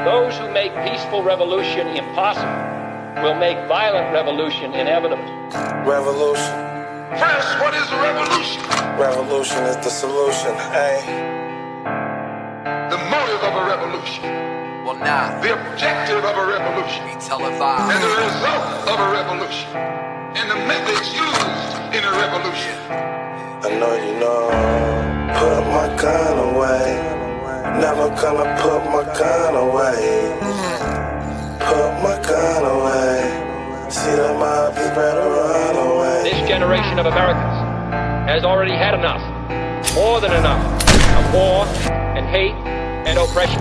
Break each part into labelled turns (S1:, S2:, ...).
S1: Those who make peaceful revolution impossible will make violent revolution inevitable.
S2: Revolution.
S3: First, what is a revolution?
S2: Revolution is the solution, hey.
S3: The motive of a revolution.
S4: Well, now,
S3: The objective of a revolution.
S4: we televise.
S3: And the result of a revolution. And the methods used in a revolution.
S2: I know you know. Put my gun away. Never gonna put my gun away. Put my gun away. See that mob, you better run away.
S1: This generation of Americans has already had enough, more than enough, of war and hate and oppression.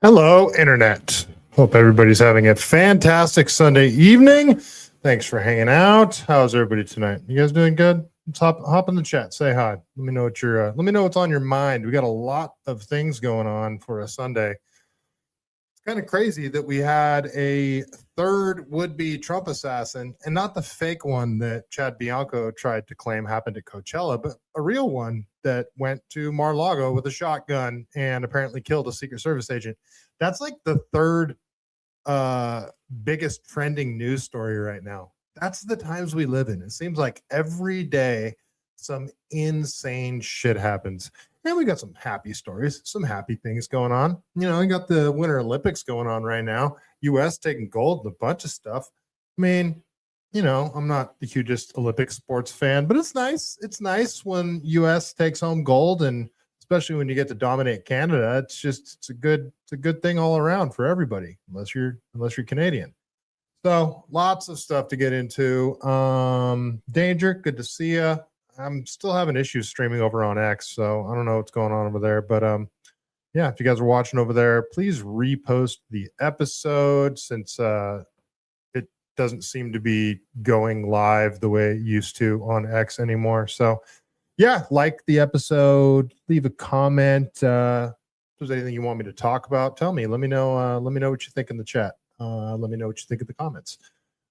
S5: Hello, Internet. Hope everybody's having a fantastic Sunday evening. Thanks for hanging out. How's everybody tonight? You guys doing good? Let's hop in the chat. Say hi. Let me know what let me know what's on your mind. We got a lot of things going on for a Sunday. It's kind of crazy that we had a third would-be Trump assassin, and not the fake one that Chad Bianco tried to claim happened at Coachella, but a real one that went to Mar-a-Lago with a shotgun and apparently killed a Secret Service agent. That's like the third biggest trending news story right now. That's the times we live in. It seems like every day some insane shit happens. And we got some happy stories, some happy things going on. You know, we got the Winter Olympics going on right now. US taking gold and a bunch of stuff. I mean, you know, I'm not the hugest Olympic sports fan, but it's nice. It's nice when US takes home gold, and especially when you get to dominate Canada. It's a good thing all around for everybody, unless you're Canadian. So lots of stuff to get into. Danger, good to see you. I'm still having issues streaming over on X, so I don't know what's going on over there. But yeah, if you guys are watching over there, please repost the episode, since it doesn't seem to be going live the way it used to on X anymore. So yeah, like the episode, leave a comment. If there's anything you want me to talk about, tell me. Let me know. Let me know what you think in the chat. Let me know what you think in the comments.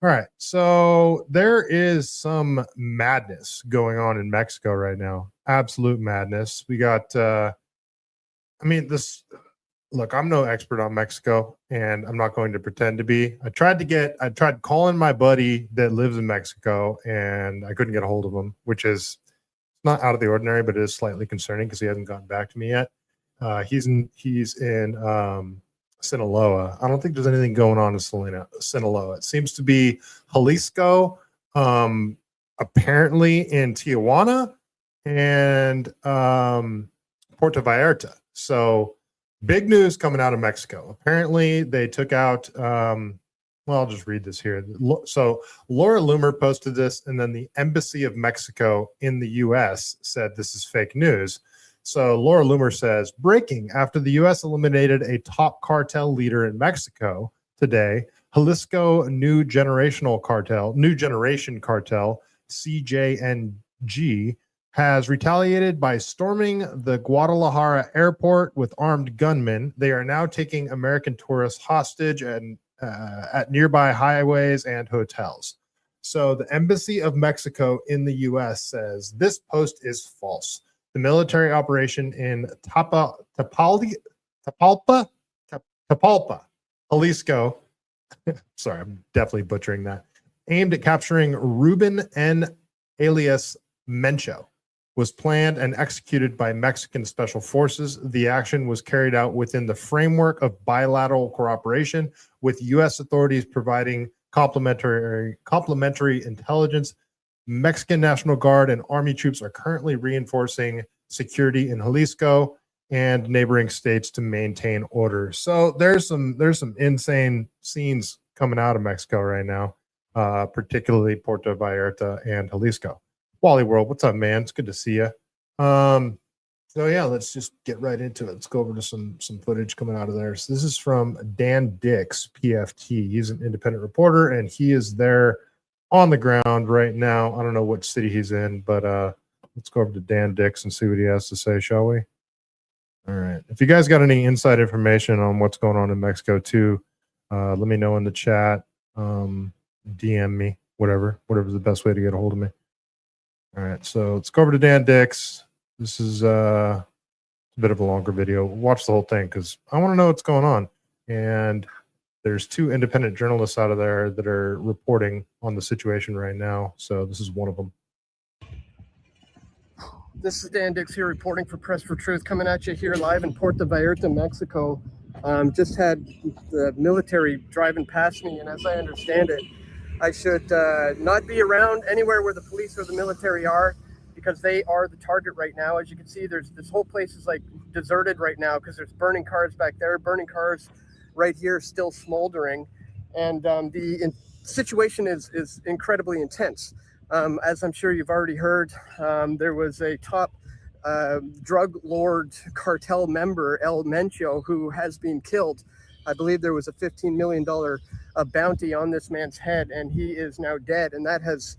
S5: All right. So there is some madness going on in Mexico right now. Absolute madness. We got, look, I'm no expert on Mexico, and I'm not going to pretend to be. I tried calling my buddy that lives in Mexico, and I couldn't get a hold of him, which is not out of the ordinary, but it is slightly concerning because he hasn't gotten back to me yet. He's in Sinaloa. I don't think there's anything going on in Sinaloa. It seems to be Jalisco, apparently in Tijuana, and Puerto Vallarta. So big news coming out of Mexico. Apparently they took out, I'll just read this here. So Laura Loomer posted this, and then the Embassy of Mexico in the U.S. said this is fake news. So Laura Loomer says, breaking: after the U.S. eliminated a top cartel leader in Mexico today, Jalisco New Generation Cartel, CJNG, has retaliated by storming the Guadalajara airport with armed gunmen. They are now taking American tourists hostage and at nearby highways and hotels. So the Embassy of Mexico in the U.S. says this post is false. The military operation in Tapalpa, Jalisco, sorry, I'm definitely butchering that, aimed at capturing Ruben N. alias Mencho, was planned and executed by Mexican special forces. The action was carried out within the framework of bilateral cooperation, with U.S. authorities providing complementary intelligence. Mexican National Guard and Army troops are currently reinforcing security in Jalisco and neighboring states to maintain order. So there's some insane scenes coming out of Mexico right now, particularly Puerto Vallarta and Jalisco. Wally World, what's up, man? It's good to see you. So yeah, let's just get right into it. Let's go over to some footage coming out of there. So this is from Dan Dix, PFT. He's an independent reporter, and he is there on the ground right now. I don't know what city he's in, but let's go over to Dan Dix and see what he has to say, shall we? All right. If you guys got any inside information on what's going on in Mexico too, let me know in the chat. DM me, whatever's the best way to get a hold of me. All right, so let's go over to Dan Dix. This is a bit of a longer video. Watch the whole thing because I want to know what's going on. And there's 2 independent journalists out of there that are reporting on the situation right now. So this is one of them.
S4: This is Dan Dix here reporting for Press for Truth, coming at you here live in Puerto Vallarta, Mexico. Just had the military driving past me, and as I understand it, I should not be around anywhere where the police or the military are, because they are the target right now. As you can see, this whole place is like deserted right now because there's burning cars back there, burning cars right here, still smoldering, and the situation is incredibly intense. As I'm sure you've already heard, there was a top drug lord cartel member, El Mencho, who has been killed. I believe there was a $15 million bounty on this man's head, and he is now dead. And that has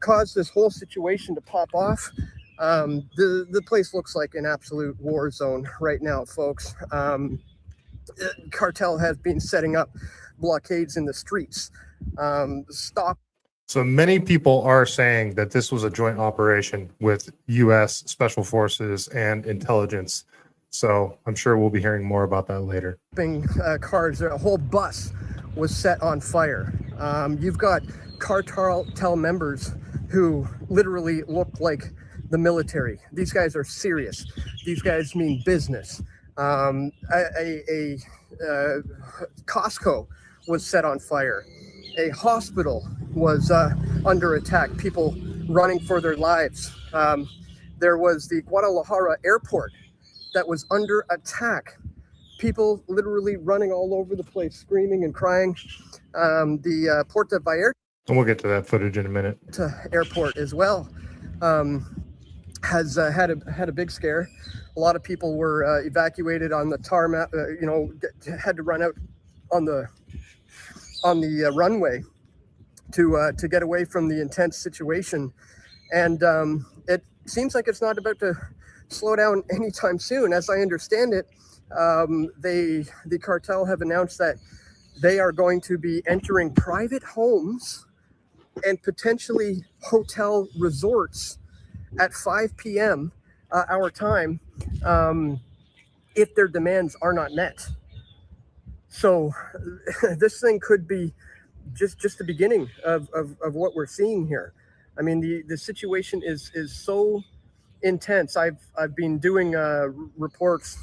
S4: caused this whole situation to pop off. The place looks like an absolute war zone right now, folks. Cartel has been setting up blockades in the streets.
S5: So many people are saying that this was a joint operation with U.S. Special Forces and intelligence. So I'm sure we'll be hearing more about that later.
S4: Cars, a whole bus was set on fire. You've got cartel members who literally look like the military. These guys are serious. These guys mean business. Costco was set on fire. A hospital was under attack, people running for their lives. There was the Guadalajara airport that was under attack. People literally running all over the place, screaming and crying. The Puerto Vallarta,
S5: and we'll get to that footage in a minute,
S4: airport as well, has had a big scare. A lot of people were evacuated on the tarmac, had to run out on the runway to get away from the intense situation. And it seems like it's not about to slow down anytime soon. As I understand it, the cartel have announced that they are going to be entering private homes and potentially hotel resorts at 5 p.m. Our time if their demands are not met. So this thing could be just the beginning of what we're seeing here. I mean, the situation is so intense. I've been doing reports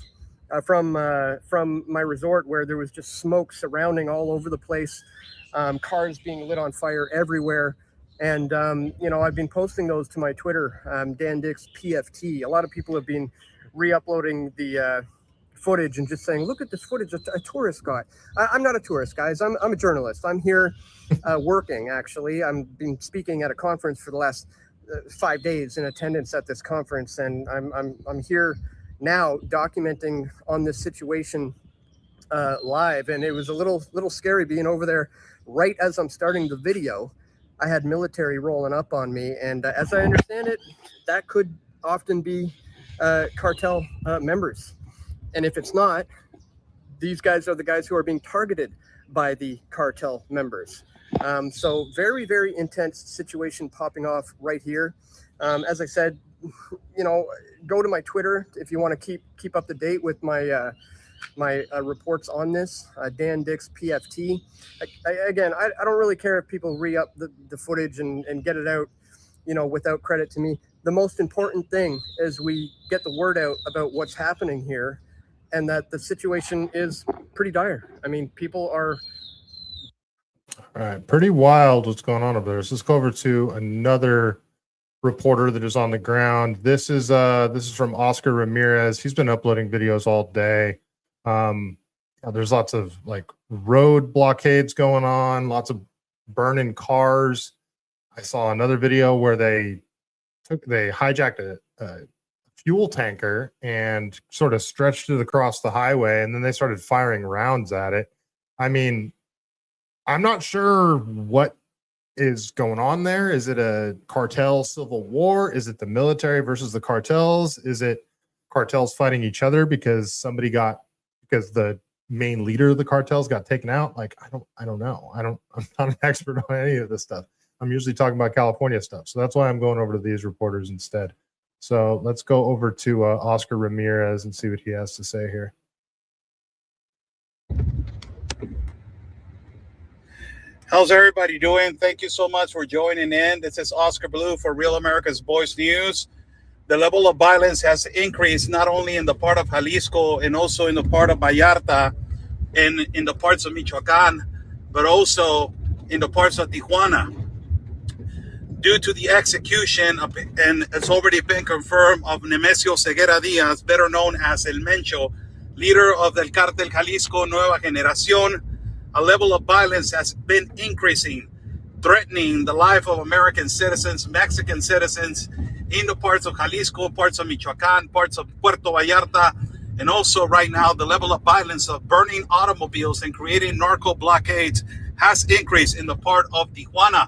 S4: from my resort where there was just smoke surrounding all over the place, cars being lit on fire everywhere. And, I've been posting those to my Twitter, Dan Dix PFT. A lot of people have been re-uploading the footage and just saying, look at this footage a tourist got. I'm not a tourist, guys. I'm a journalist. I'm here working, actually. I've been speaking at a conference for the last 5 days, in attendance at this conference, and I'm here now documenting on this situation live. And it was a little scary being over there right as I'm starting the video. I had military rolling up on me, and as I understand it, that could often be cartel members. And if it's not, these guys are the guys who are being targeted by the cartel members. So very, very intense situation popping off right here. As I said, go to my Twitter if you want to keep up to date with my my reports on this. Dan Dix PFT. I don't really care if people re-up the footage and get it out, without credit to me. The most important thing is we get the word out about what's happening here, and that the situation is pretty dire. I mean, people are...
S5: All right, pretty wild what's going on over there. So let's go over to another reporter that is on the ground. This is from Oscar Ramirez. He's been uploading videos all day. There's lots of like road blockades going on, lots of burning cars. I saw another video where they hijacked a fuel tanker and sort of stretched it across the highway, and then they started firing rounds at it. I mean, I'm not sure what is going on there. Is it a cartel civil war? Is it the military versus the cartels? Is it cartels fighting each other because the main leader of the cartels got taken out? Like, I don't know. I'm not an expert on any of this stuff. I'm usually talking about California stuff. So that's why I'm going over to these reporters instead. So let's go over to Oscar Ramirez and see what he has to say here.
S6: How's everybody doing? Thank you so much for joining in. This is Oscar Blue for Real America's Voice News. The level of violence has increased not only in the part of Jalisco and also in the part of Vallarta and in the parts of Michoacan, but also in the parts of Tijuana. Due to the execution of, and it's already been confirmed, of Nemesio Ceguera Diaz, better known as El Mencho, leader of the Cartel Jalisco Nueva Generación, a level of violence has been increasing, threatening the life of American citizens, Mexican citizens in the parts of Jalisco, parts of Michoacan, parts of Puerto Vallarta, and also right now the level of violence of burning automobiles and creating narco blockades has increased in the part of Tijuana.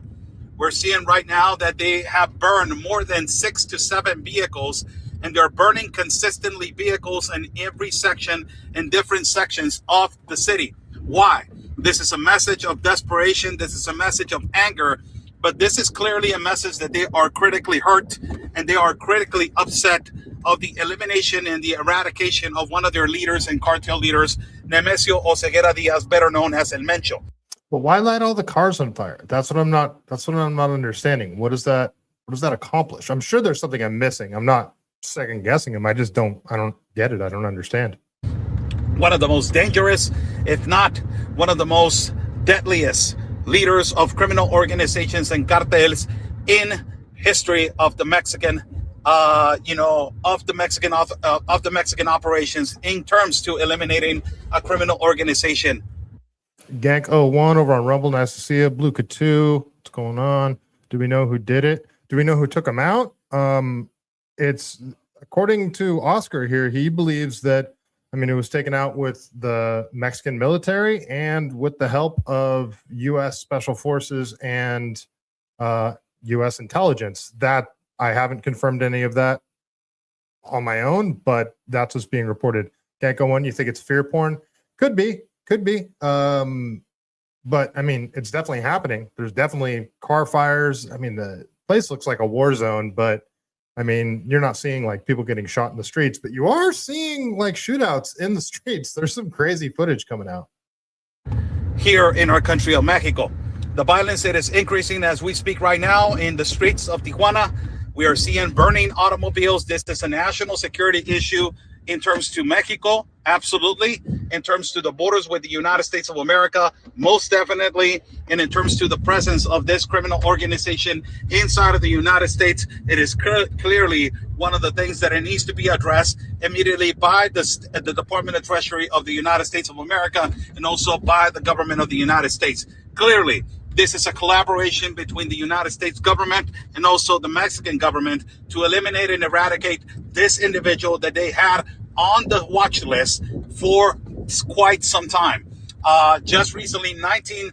S6: We're seeing right now that they have burned more than 6 to 7 vehicles, and they're burning consistently vehicles in every section, in different sections of the city. Why? This is a message of desperation. This is a message of anger, but this is clearly a message that they are critically hurt and they are critically upset of the elimination and the eradication of one of their leaders and cartel leaders, Nemesio Ceguera Diaz, better known as El Mencho.
S5: But why light all the cars on fire? That's what I'm not understanding. What does that accomplish? I'm sure there's something I'm missing. I'm not second guessing him. I don't get it. I don't understand.
S6: One of the most dangerous, if not one of the most deadliest leaders of criminal organizations and cartels in history of the Mexican, of the Mexican operations in terms to eliminating a criminal organization.
S5: Gank 01 over on Rumble. Nice to see you. Blue K2. What's going on? Do we know who did it? Do we know who took him out? It's according to Oscar here. He believes that, it was taken out with the Mexican military and with the help of U.S. Special Forces and U.S. intelligence. That I haven't confirmed any of that on my own, but that's what's being reported. Gank 01, you think it's fear porn? Could be. But it's definitely happening. There's definitely car fires. The place looks like a war zone, but you're not seeing like people getting shot in the streets, but you are seeing like shootouts in the streets. There's some crazy footage coming out
S6: here in our country of Mexico. The violence that is increasing as we speak right now in the streets of Tijuana. We are seeing burning automobiles. This is a national security issue in terms to Mexico, absolutely. In terms to the borders with the United States of America, most definitely. And in terms to the presence of this criminal organization inside of the United States, it is clearly one of the things that it needs to be addressed immediately by the Department of Treasury of the United States of America and also by the government of the United States. Clearly, this is a collaboration between the United States government and also the Mexican government to eliminate and eradicate this individual that they had on the watch list for quite some time. Just recently, 19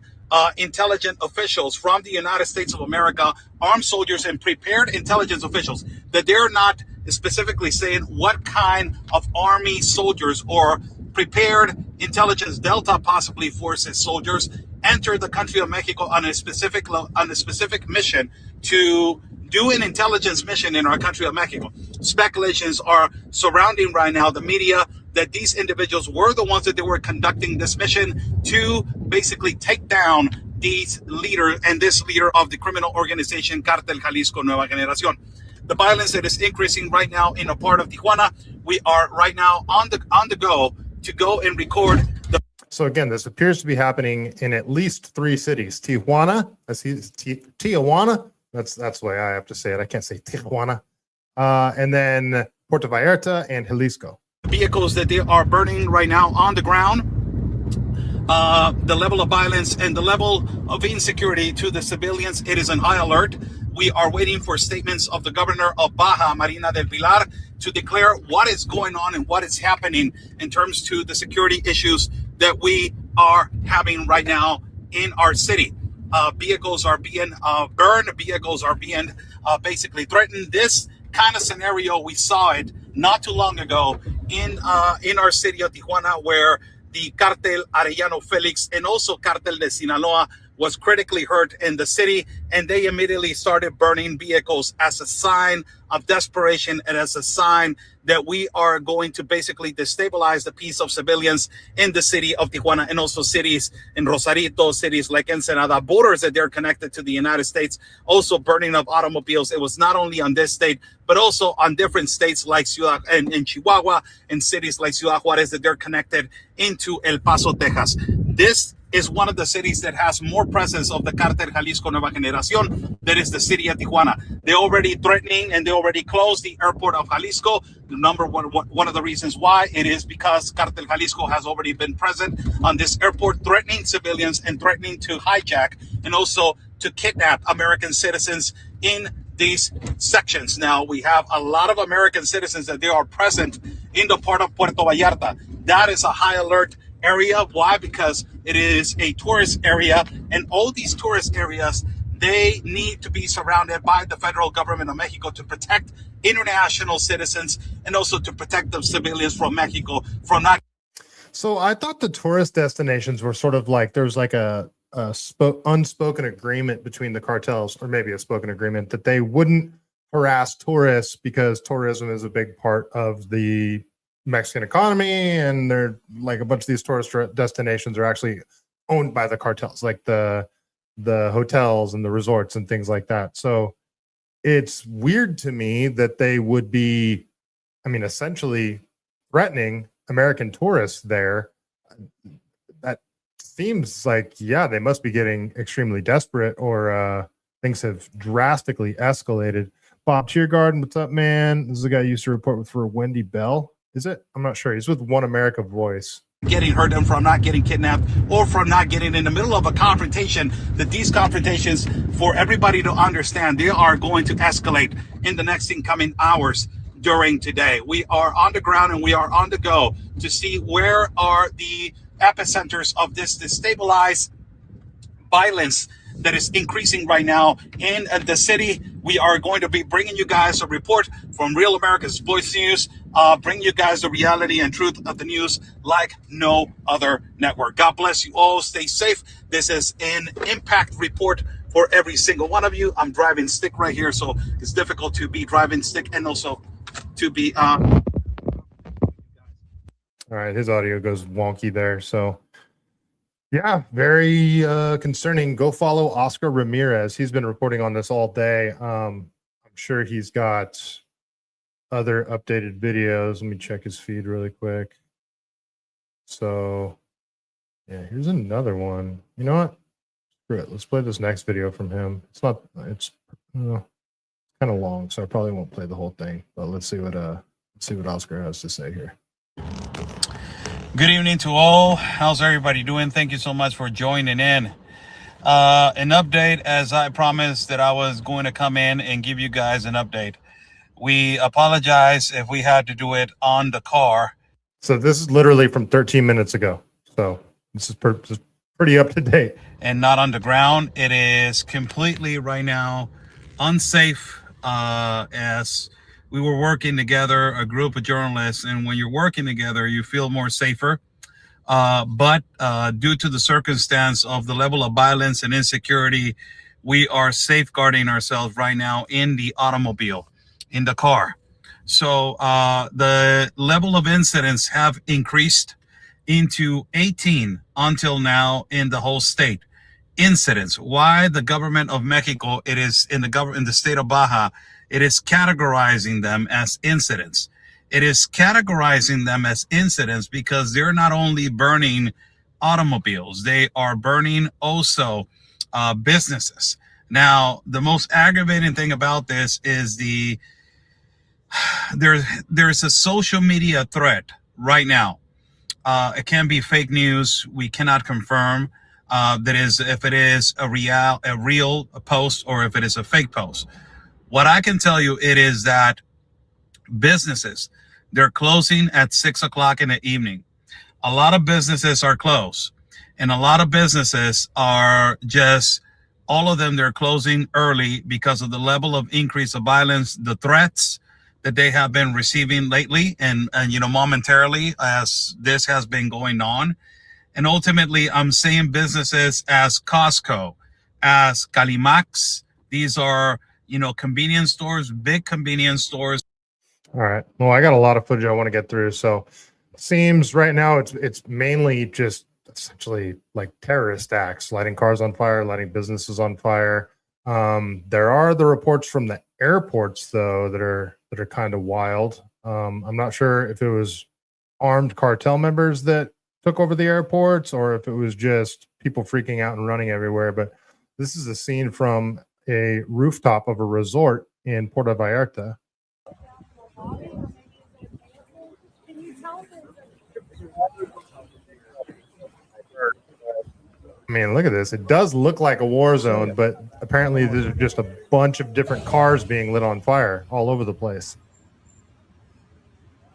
S6: intelligent officials from the United States of America, armed soldiers and prepared intelligence officials, that they're not specifically saying what kind of army soldiers or prepared intelligence Delta possibly forces soldiers entered the country of Mexico on a specific mission to do an intelligence mission in our country of Mexico. Speculations are surrounding right now the media that these individuals were the ones that they were conducting this mission to basically take down these leader and this leader of the criminal organization Cartel Jalisco Nueva Generación. The violence that is increasing right now in a part of Tijuana. We are right now on the go to go and record the.
S5: So again, this appears to be happening in at least 3 cities. Tijuana, Tijuana. That's the way I have to say it. I can't say Tijuana. And then Puerto Vallarta and Jalisco.
S6: Vehicles that they are burning right now on the ground. The level of violence and the level of insecurity to the civilians, it is an high alert. We are waiting for statements of the governor of Baja, Marina del Pilar, to declare what is going on and what is happening in terms to the security issues that we are having right now in our city. Vehicles are being burned. Vehicles are being basically threatened. This kind of scenario, we saw it not too long ago in our city of Tijuana, where the Cartel Arellano Felix and also Cartel de Sinaloa was critically hurt in the city, and they immediately started burning vehicles as a sign of desperation and as a sign that we are going to basically destabilize the peace of civilians in the city of Tijuana, and also cities in Rosarito, cities like Ensenada, borders that they're connected to the United States, also burning of automobiles. It was not only on this state, but also on different states like Ciudad in Chihuahua, and cities like Ciudad Juarez that they're connected into El Paso, Texas. This is one of the cities that has more presence of the Cartel Jalisco Nueva Generación. That is the city of Tijuana. They're already threatening, and they already closed the airport of Jalisco. One of the reasons why it is because Cartel Jalisco has already been present on this airport, threatening civilians and threatening to hijack and also to kidnap American citizens in these sections. Now, we have a lot of American citizens that they are present in the part of Puerto Vallarta. That is a high alert area. Why? Because it is a tourist area, and all these tourist areas, they need to be surrounded by the federal government of Mexico to protect international citizens and also to protect the civilians from Mexico from not.
S5: So I thought the tourist destinations were sort of like there's like a unspoken agreement between the cartels, or maybe a spoken agreement, that they wouldn't harass tourists because tourism is a big part of the Mexican economy, and they're like a bunch of these tourist destinations are actually owned by the cartels, like the hotels and the resorts and things like that. So it's weird to me that they would be, I mean, essentially threatening American tourists there. That seems like, yeah, they must be getting extremely desperate, or things have drastically escalated. Bob Cheergarden, what's up, man? This is the guy who used to report for Wendy Bell. Is it? I'm not sure. He's with One America Voice.
S6: Getting hurt and from not getting kidnapped, or from not getting in the middle of a confrontation, that these confrontations, for everybody to understand, they are going to escalate in the next incoming hours during today. We are on the ground and we are on the go to see where are the epicenters of this destabilized violence that is increasing right now in the city. We are going to be bringing you guys a report from Real America's Voice News, bring you guys the reality and truth of the news like no other network. God bless you all. Stay safe. This is an impact report for every single one of you. I'm driving stick right here, so it's difficult to be driving stick and also to be all
S5: right, his audio goes wonky there, so yeah, very concerning. Go follow Oscar Ramirez. He's been reporting on this all day. I'm sure he's got other updated videos. Let me check his feed really quick. So yeah, here's another one. You know what? Screw it. Let's play this next video from him. It's kind of long, so I probably won't play the whole thing, but let's see what Oscar has to say here.
S6: Good evening to all. How's everybody doing? Thank you so much for joining in. An update, as I promised that I was going to come in and give you guys an update. We apologize if we had to do it on the car.
S5: So this is literally from 13 minutes ago. So this is pretty up to date.
S6: And not on the ground. It is completely right now unsafe, as we were working together, a group of journalists, and when you're working together, you feel more safer. But due to the circumstance of the level of violence and insecurity, we are safeguarding ourselves right now in the automobile, in the car. So the level of incidents have increased into 18 until now in the whole state. Incidents. Why the government of Mexico, it is in the state of Baja, it is categorizing them as incidents. It is categorizing them as incidents because they're not only burning automobiles, they are burning also businesses. Now, the most aggravating thing about this is there's a social media threat right now. It can be fake news. We cannot confirm that is if it is a real post or if it is a fake post. What I can tell you, it is that businesses, they're closing at 6 o'clock in the evening. A lot of businesses are closed, and a lot of businesses are just, all of them, they're closing early because of the level of increase of violence, the threats that they have been receiving lately and momentarily as this has been going on. And ultimately, I'm seeing businesses as Costco, as Calimax. These are, convenience stores, big convenience stores.
S5: All right. Well, I got a lot of footage I want to get through. So seems right now it's mainly just essentially like terrorist acts, lighting cars on fire, lighting businesses on fire. There are the reports from the airports though that are kind of wild. I'm not sure if it was armed cartel members that took over the airports or if it was just people freaking out and running everywhere. But this is a scene from a rooftop of a resort in Puerto Vallarta. I mean, look at this. It does look like a war zone, but apparently there's just a bunch of different cars being lit on fire all over the place.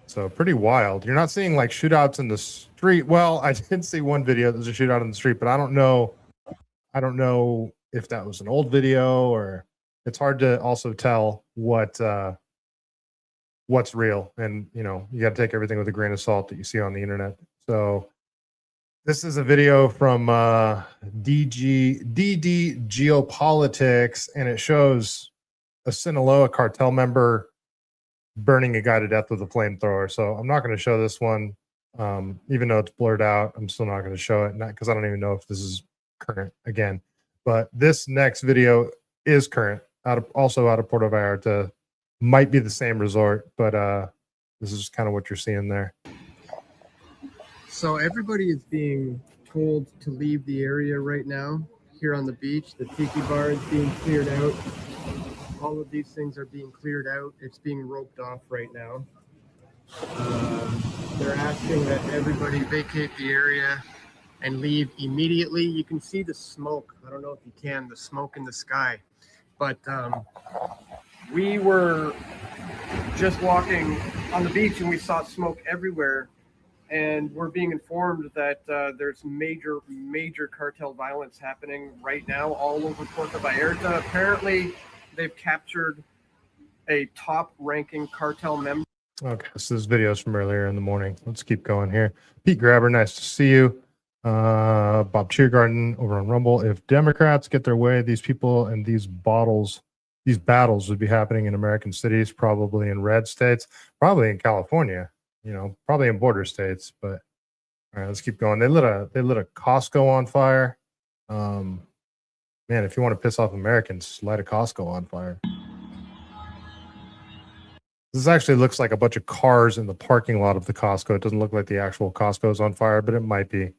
S5: So pretty wild. You're not seeing like shootouts in the street. Well, I did see one video. There's a shootout in the street, but I don't know if that was an old video or it's hard to also tell what's real. And, you got to take everything with a grain of salt that you see on the internet. So this is a video from DD Geopolitics, and it shows a Sinaloa cartel member burning a guy to death with a flamethrower. So I'm not going to show this one, even though it's blurred out. I'm still not going to show it, not because I don't even know if this is current again. But this next video is current, also out of Puerto Vallarta. Might be the same resort, but this is kind of what you're seeing there.
S4: So everybody is being told to leave the area right now here on the beach. The tiki bar is being cleared out. All of these things are being cleared out. It's being roped off right now. They're asking that everybody vacate the area and leave immediately. You can see the smoke. I don't know if you can, the smoke in the sky. But we were just walking on the beach and we saw smoke everywhere. And we're being informed that there's major cartel violence happening right now all over Puerto Vallarta. Apparently, they've captured a top-ranking cartel member.
S5: Okay, so this video is from earlier in the morning. Let's keep going here. Pete Grabber, nice to see you. Bob Cheergarden over on Rumble. If Democrats get their way, these people and these battles would be happening in American cities, probably in red states, probably in California. Probably in border states, but all right, let's keep going. They lit a Costco on fire. Man, if you want to piss off Americans, light a Costco on fire. This actually looks like a bunch of cars in the parking lot of the Costco. It doesn't look like the actual Costco is on fire, but it might be.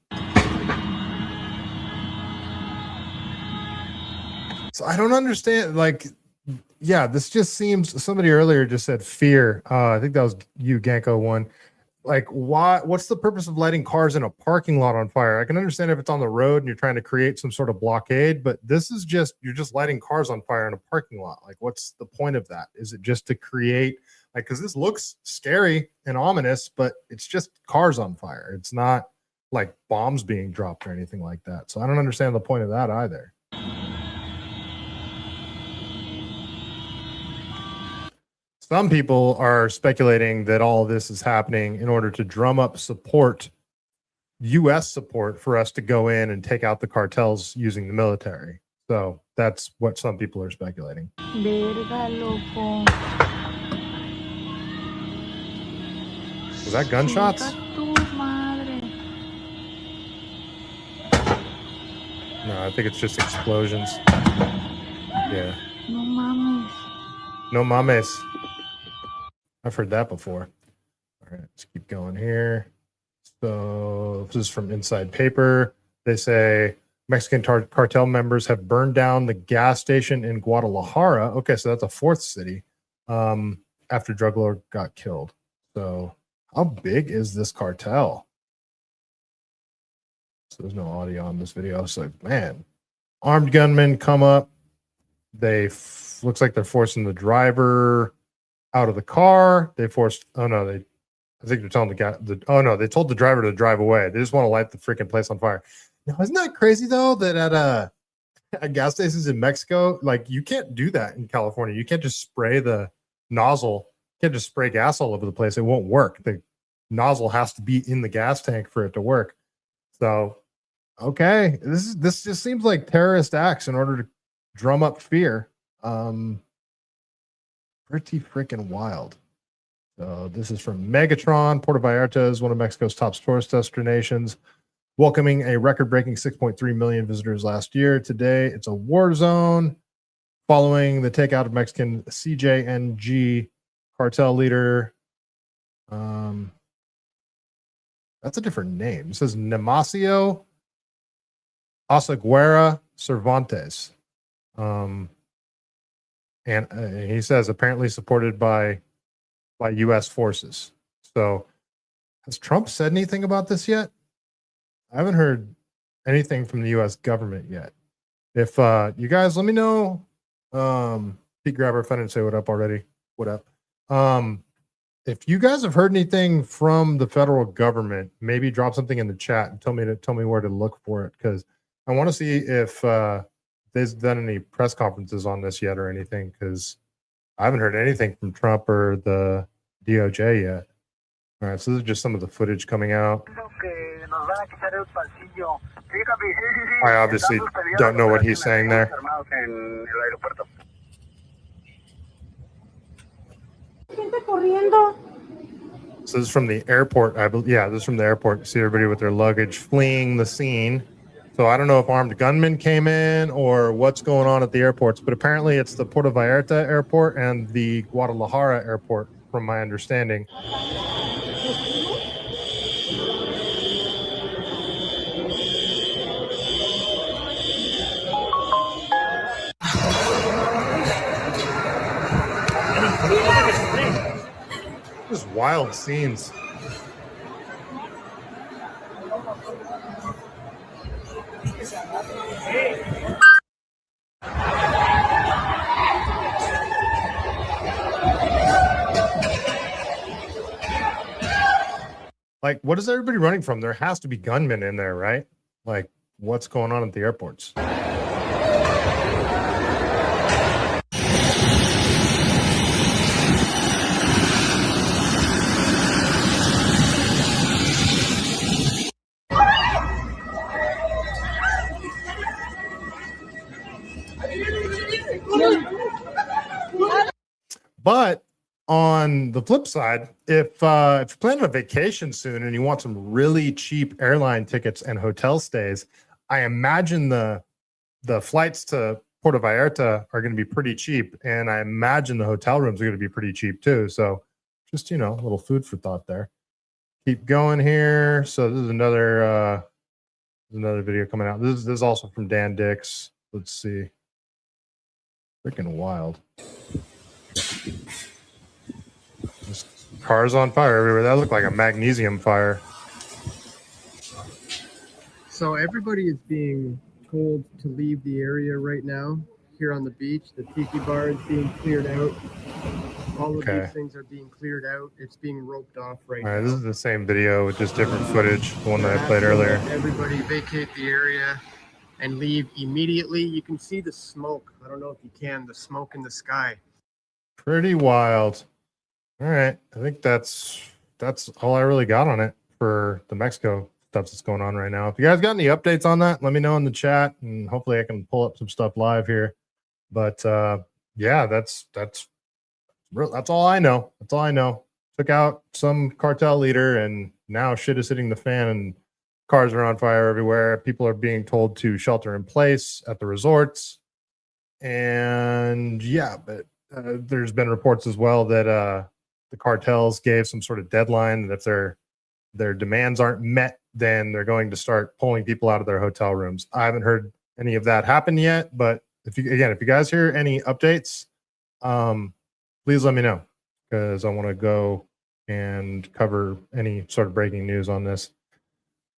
S5: So I don't understand, yeah, this just seems, somebody earlier just said fear. I think that was you, Ganko one. What's the purpose of lighting cars in a parking lot on fire? I can understand if it's on the road and you're trying to create some sort of blockade, but this is you're just lighting cars on fire in a parking lot. What's the point of that? Is it just to create, because this looks scary and ominous, but it's just cars on fire. It's not like bombs being dropped or anything like that. So I don't understand the point of that either. Some people are speculating that all of this is happening in order to drum up support, U.S. support, for us to go in and take out the cartels using the military. So that's what some people are speculating. Was that gunshots? No, I think it's just explosions. Yeah. No mames. I've heard that before. All right, let's keep going here. So this is from Inside Paper. They say Mexican cartel members have burned down the gas station in Guadalajara. Okay, so that's a fourth city after drug lord got killed. So how big is this cartel? So there's no audio on this video. So man, armed gunmen come up. Looks like they're forcing the driver out of the car. I think they're telling the guy, they told the driver to drive away. They just want to light the freaking place on fire. Now, isn't that crazy though, that at gas stations in Mexico, you can't do that in California. You can't just spray the nozzle. You can't just spray gas all over the place. It won't work. The nozzle has to be in the gas tank for it to work. So, okay, this just seems like terrorist acts in order to drum up fear. Pretty freaking wild. So this is from Megatron. Puerto Vallarta is one of Mexico's top tourist destinations, welcoming a record-breaking 6.3 million visitors last year. Today, it's a war zone following the takeout of Mexican CJNG cartel leader. That's a different name. It says Nemesio Oseguera Cervantes. And he says apparently supported by U.S. forces. So has Trump said anything about this yet? I haven't heard anything from the U.S. government yet. If you guys let me know, Pete Grabber, if I didn't say what up already, what up? If you guys have heard anything from the federal government, maybe drop something in the chat and tell me where to look for it, because I want to see if they've done any press conferences on this yet or anything, because I haven't heard anything from Trump or the DOJ yet. All right, so this is just some of the footage coming out. I obviously don't know what he's saying there. So this is from the airport. Yeah, this is from the airport. You see everybody with their luggage fleeing the scene. So I don't know if armed gunmen came in or what's going on at the airports, but apparently it's the Puerto Vallarta airport and the Guadalajara airport, from my understanding. Just wild scenes. Like, what is everybody running from? There has to be gunmen in there, right? Like, what's going on at the airports? But on the flip side, if you're planning a vacation soon and you want some really cheap airline tickets and hotel stays, I imagine the flights to Puerto Vallarta are going to be pretty cheap, and I imagine the hotel rooms are going to be pretty cheap too. So just, a little food for thought there. Keep going here. So this is another video coming out. This is also from Dan Dix. Let's see. Freaking wild. Just cars on fire everywhere. That looked like a magnesium fire.
S4: So everybody is being told to leave the area right now here on the beach. The tiki bar is being cleared out. All of these things are being cleared out. It's being roped off right now.
S5: All right, this is the same video with just different footage, the one that I played earlier.
S4: Everybody vacate the area and leave immediately. You can see the smoke. I don't know if you can, the smoke in the sky.
S5: Pretty wild. All right, I think that's all I really got on it for the Mexico stuff that's going on right now. If you guys got any updates on that, let me know in the chat, and hopefully I can pull up some stuff live here. But yeah, that's all I know. That's all I know. Took out some cartel leader, and now shit is hitting the fan, and cars are on fire everywhere. People are being told to shelter in place at the resorts. And yeah, but there's been reports as well that the cartels gave some sort of deadline that if their demands aren't met, then they're going to start pulling people out of their hotel rooms. I haven't heard any of that happen yet, but if you guys hear any updates, please let me know, because I want to go and cover any sort of breaking news on this.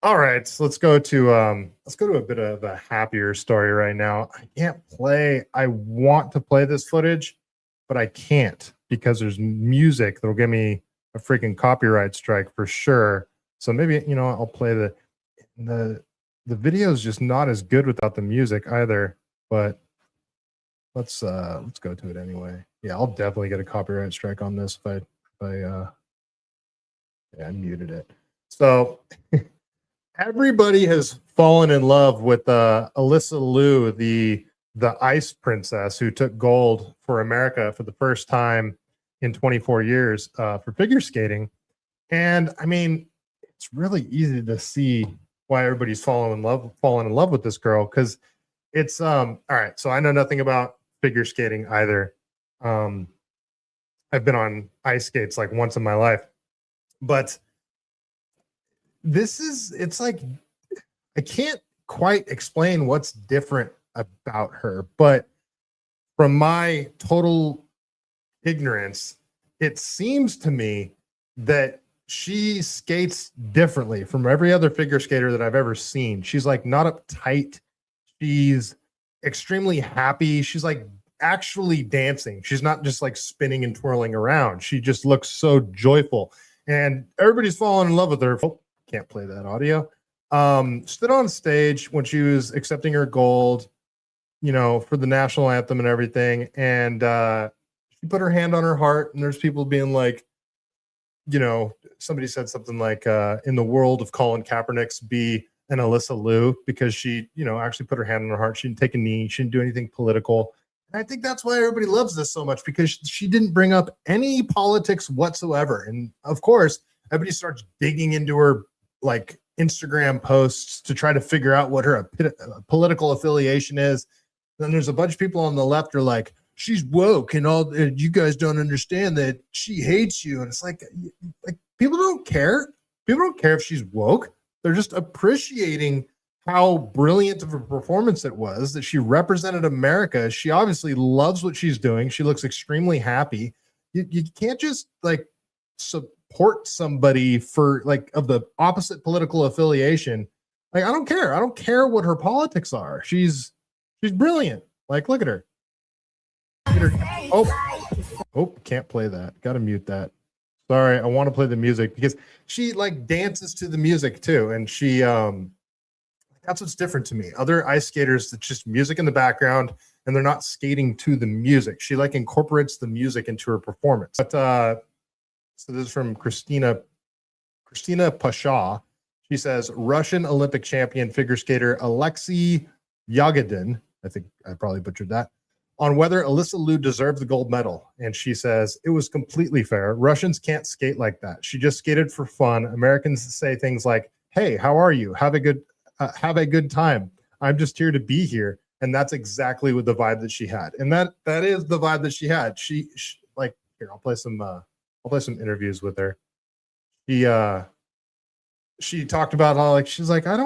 S5: All right, so let's go to a bit of a happier story right now. I want to play this footage, but I can't because there's music that'll give me a freaking copyright strike for sure. So maybe, I'll play the video is just not as good without the music either, but let's go to it anyway. Yeah, I'll definitely get a copyright strike on this if I muted it. So Everybody has fallen in love with Alysa Liu, the ice princess who took gold for America for the first time in 24 years for figure skating. And I mean, it's really easy to see why everybody's fallen in love with this girl, because it's all right. So I know nothing about figure skating either. I've been on ice skates like once in my life, but it's like, I can't quite explain what's different about her, but from my total ignorance, it seems to me that she skates differently from every other figure skater that I've ever seen. She's like not uptight. She's extremely happy. She's like actually dancing. She's not just like spinning and twirling around. She just looks so joyful, and everybody's falling in love with her. Oh, can't play that audio. Stood on stage when she was accepting her gold, you know, for the national anthem and everything. And she put her hand on her heart, and there's people being like, you know, somebody said something like, in the world of Colin Kaepernick's, be an Alysa Liu, because she, you know, actually put her hand on her heart. She didn't take a knee. She didn't do anything political. And I think that's why everybody loves this so much, because she didn't bring up any politics whatsoever. And of course, everybody starts digging into her like Instagram posts to try to figure out what her political affiliation is. Then there's a bunch of people on the left are like, she's woke and all, you guys don't understand that she hates you. And it's like people don't care. People don't care if she's woke. They're just appreciating how brilliant of a performance it was, that she represented America. She obviously loves what she's doing. She looks extremely happy. You can't just like support somebody for like of the opposite political affiliation. Like, I don't care. I don't care what her politics are. She's brilliant. Like, look at her. Oh, can't play that. Got to mute that. Sorry, I want to play the music because she like dances to the music too, and she that's what's different to me. Other ice skaters, it's just music in the background, and they're not skating to the music. She like incorporates the music into her performance. But so this is from Christina Pasha. She says Russian Olympic champion figure skater Alexei Yagodin, I think I probably butchered that, on whether Alysa Liu deserved the gold medal. And she says, it was completely fair. Russians can't skate like that. She just skated for fun. Americans say things like, hey, how are you? Have a good time. I'm just here to be here. And that's exactly what the vibe that she had. And that is the vibe that she had. She like, here, I'll play some interviews with her. She talked about how like, she's like, I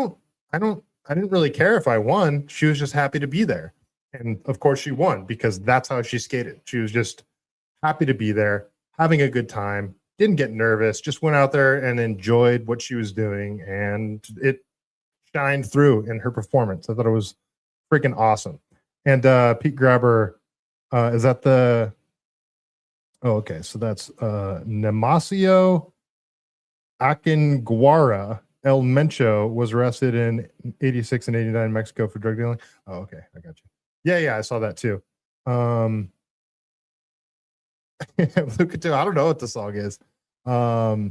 S5: didn't really care if I won. She was just happy to be there. And of course she won because that's how she skated. She was just happy to be there, having a good time, didn't get nervous, just went out there and enjoyed what she was doing. And it shined through in her performance. I thought it was freaking awesome. And Pete Grabber, is that the, oh, okay. So that's Nemesio Akinguara El Mencho was arrested in 86 and 89 in Mexico for drug dealing. Oh, okay. I got you. Yeah, I saw that too. Look at I don't know what the song is. Die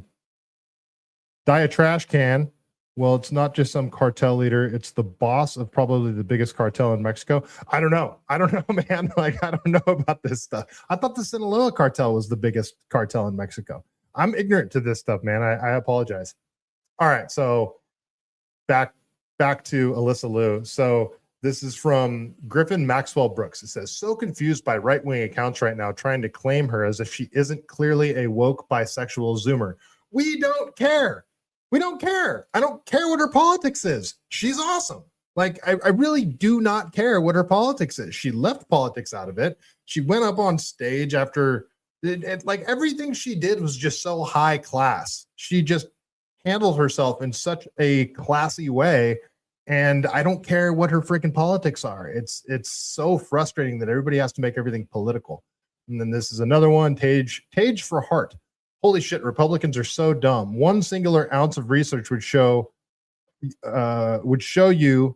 S5: a trash can. Well, it's not just some cartel leader. It's the boss of probably the biggest cartel in Mexico. I don't know, man. Like, I don't know about this stuff. I thought the Sinaloa cartel was the biggest cartel in Mexico. I'm ignorant to this stuff, man. I apologize. All right, so back to Alysa Liu. So this is from Griffin Maxwell Brooks. It says, so confused by right-wing accounts right now trying to claim her as if she isn't clearly a woke bisexual Zoomer. We don't care. We don't care. I don't care what her politics is. She's awesome. Like, I really do not care what her politics is. She left politics out of it. She went up on stage after, like, everything she did was just so high class. She just handled herself in such a classy way. And I don't care what her freaking politics are. It's so frustrating that everybody has to make everything political. And then this is another one, Tage for Heart. Holy shit, Republicans are so dumb. One singular ounce of research would show you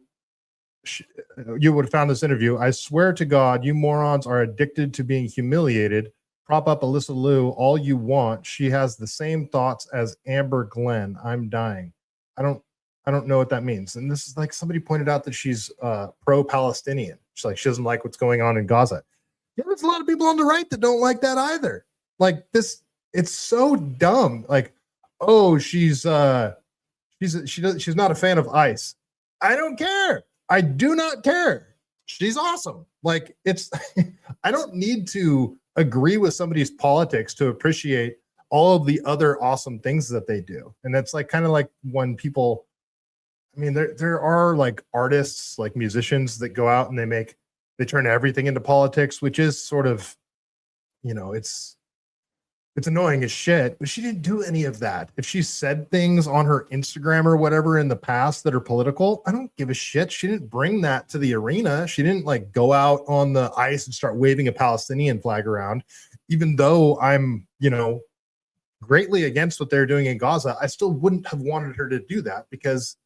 S5: would have found this interview. I swear to God, you morons are addicted to being humiliated. Prop up Alysa Liu all you want. She has the same thoughts as Amber Glenn. I'm dying. I I don't know what that means. And this is like somebody pointed out that she's pro-Palestinian. She's like, she doesn't like what's going on in Gaza. Yeah, there's a lot of people on the right that don't like that either. Like this, it's so dumb. Like, oh, she's not a fan of ICE. I don't care. I do not care. She's awesome. Like it's, I don't need to agree with somebody's politics to appreciate all of the other awesome things that they do. And that's like kind of like when people, I mean, there are like artists, like musicians that go out and they turn everything into politics, which is sort of, you know, it's annoying as shit, but she didn't do any of that. If she said things on her Instagram or whatever in the past that are political, I don't give a shit. She didn't bring that to the arena. She didn't like go out on the ice and start waving a Palestinian flag around. Even though I'm, you know, greatly against what they're doing in Gaza, I still wouldn't have wanted her to do that because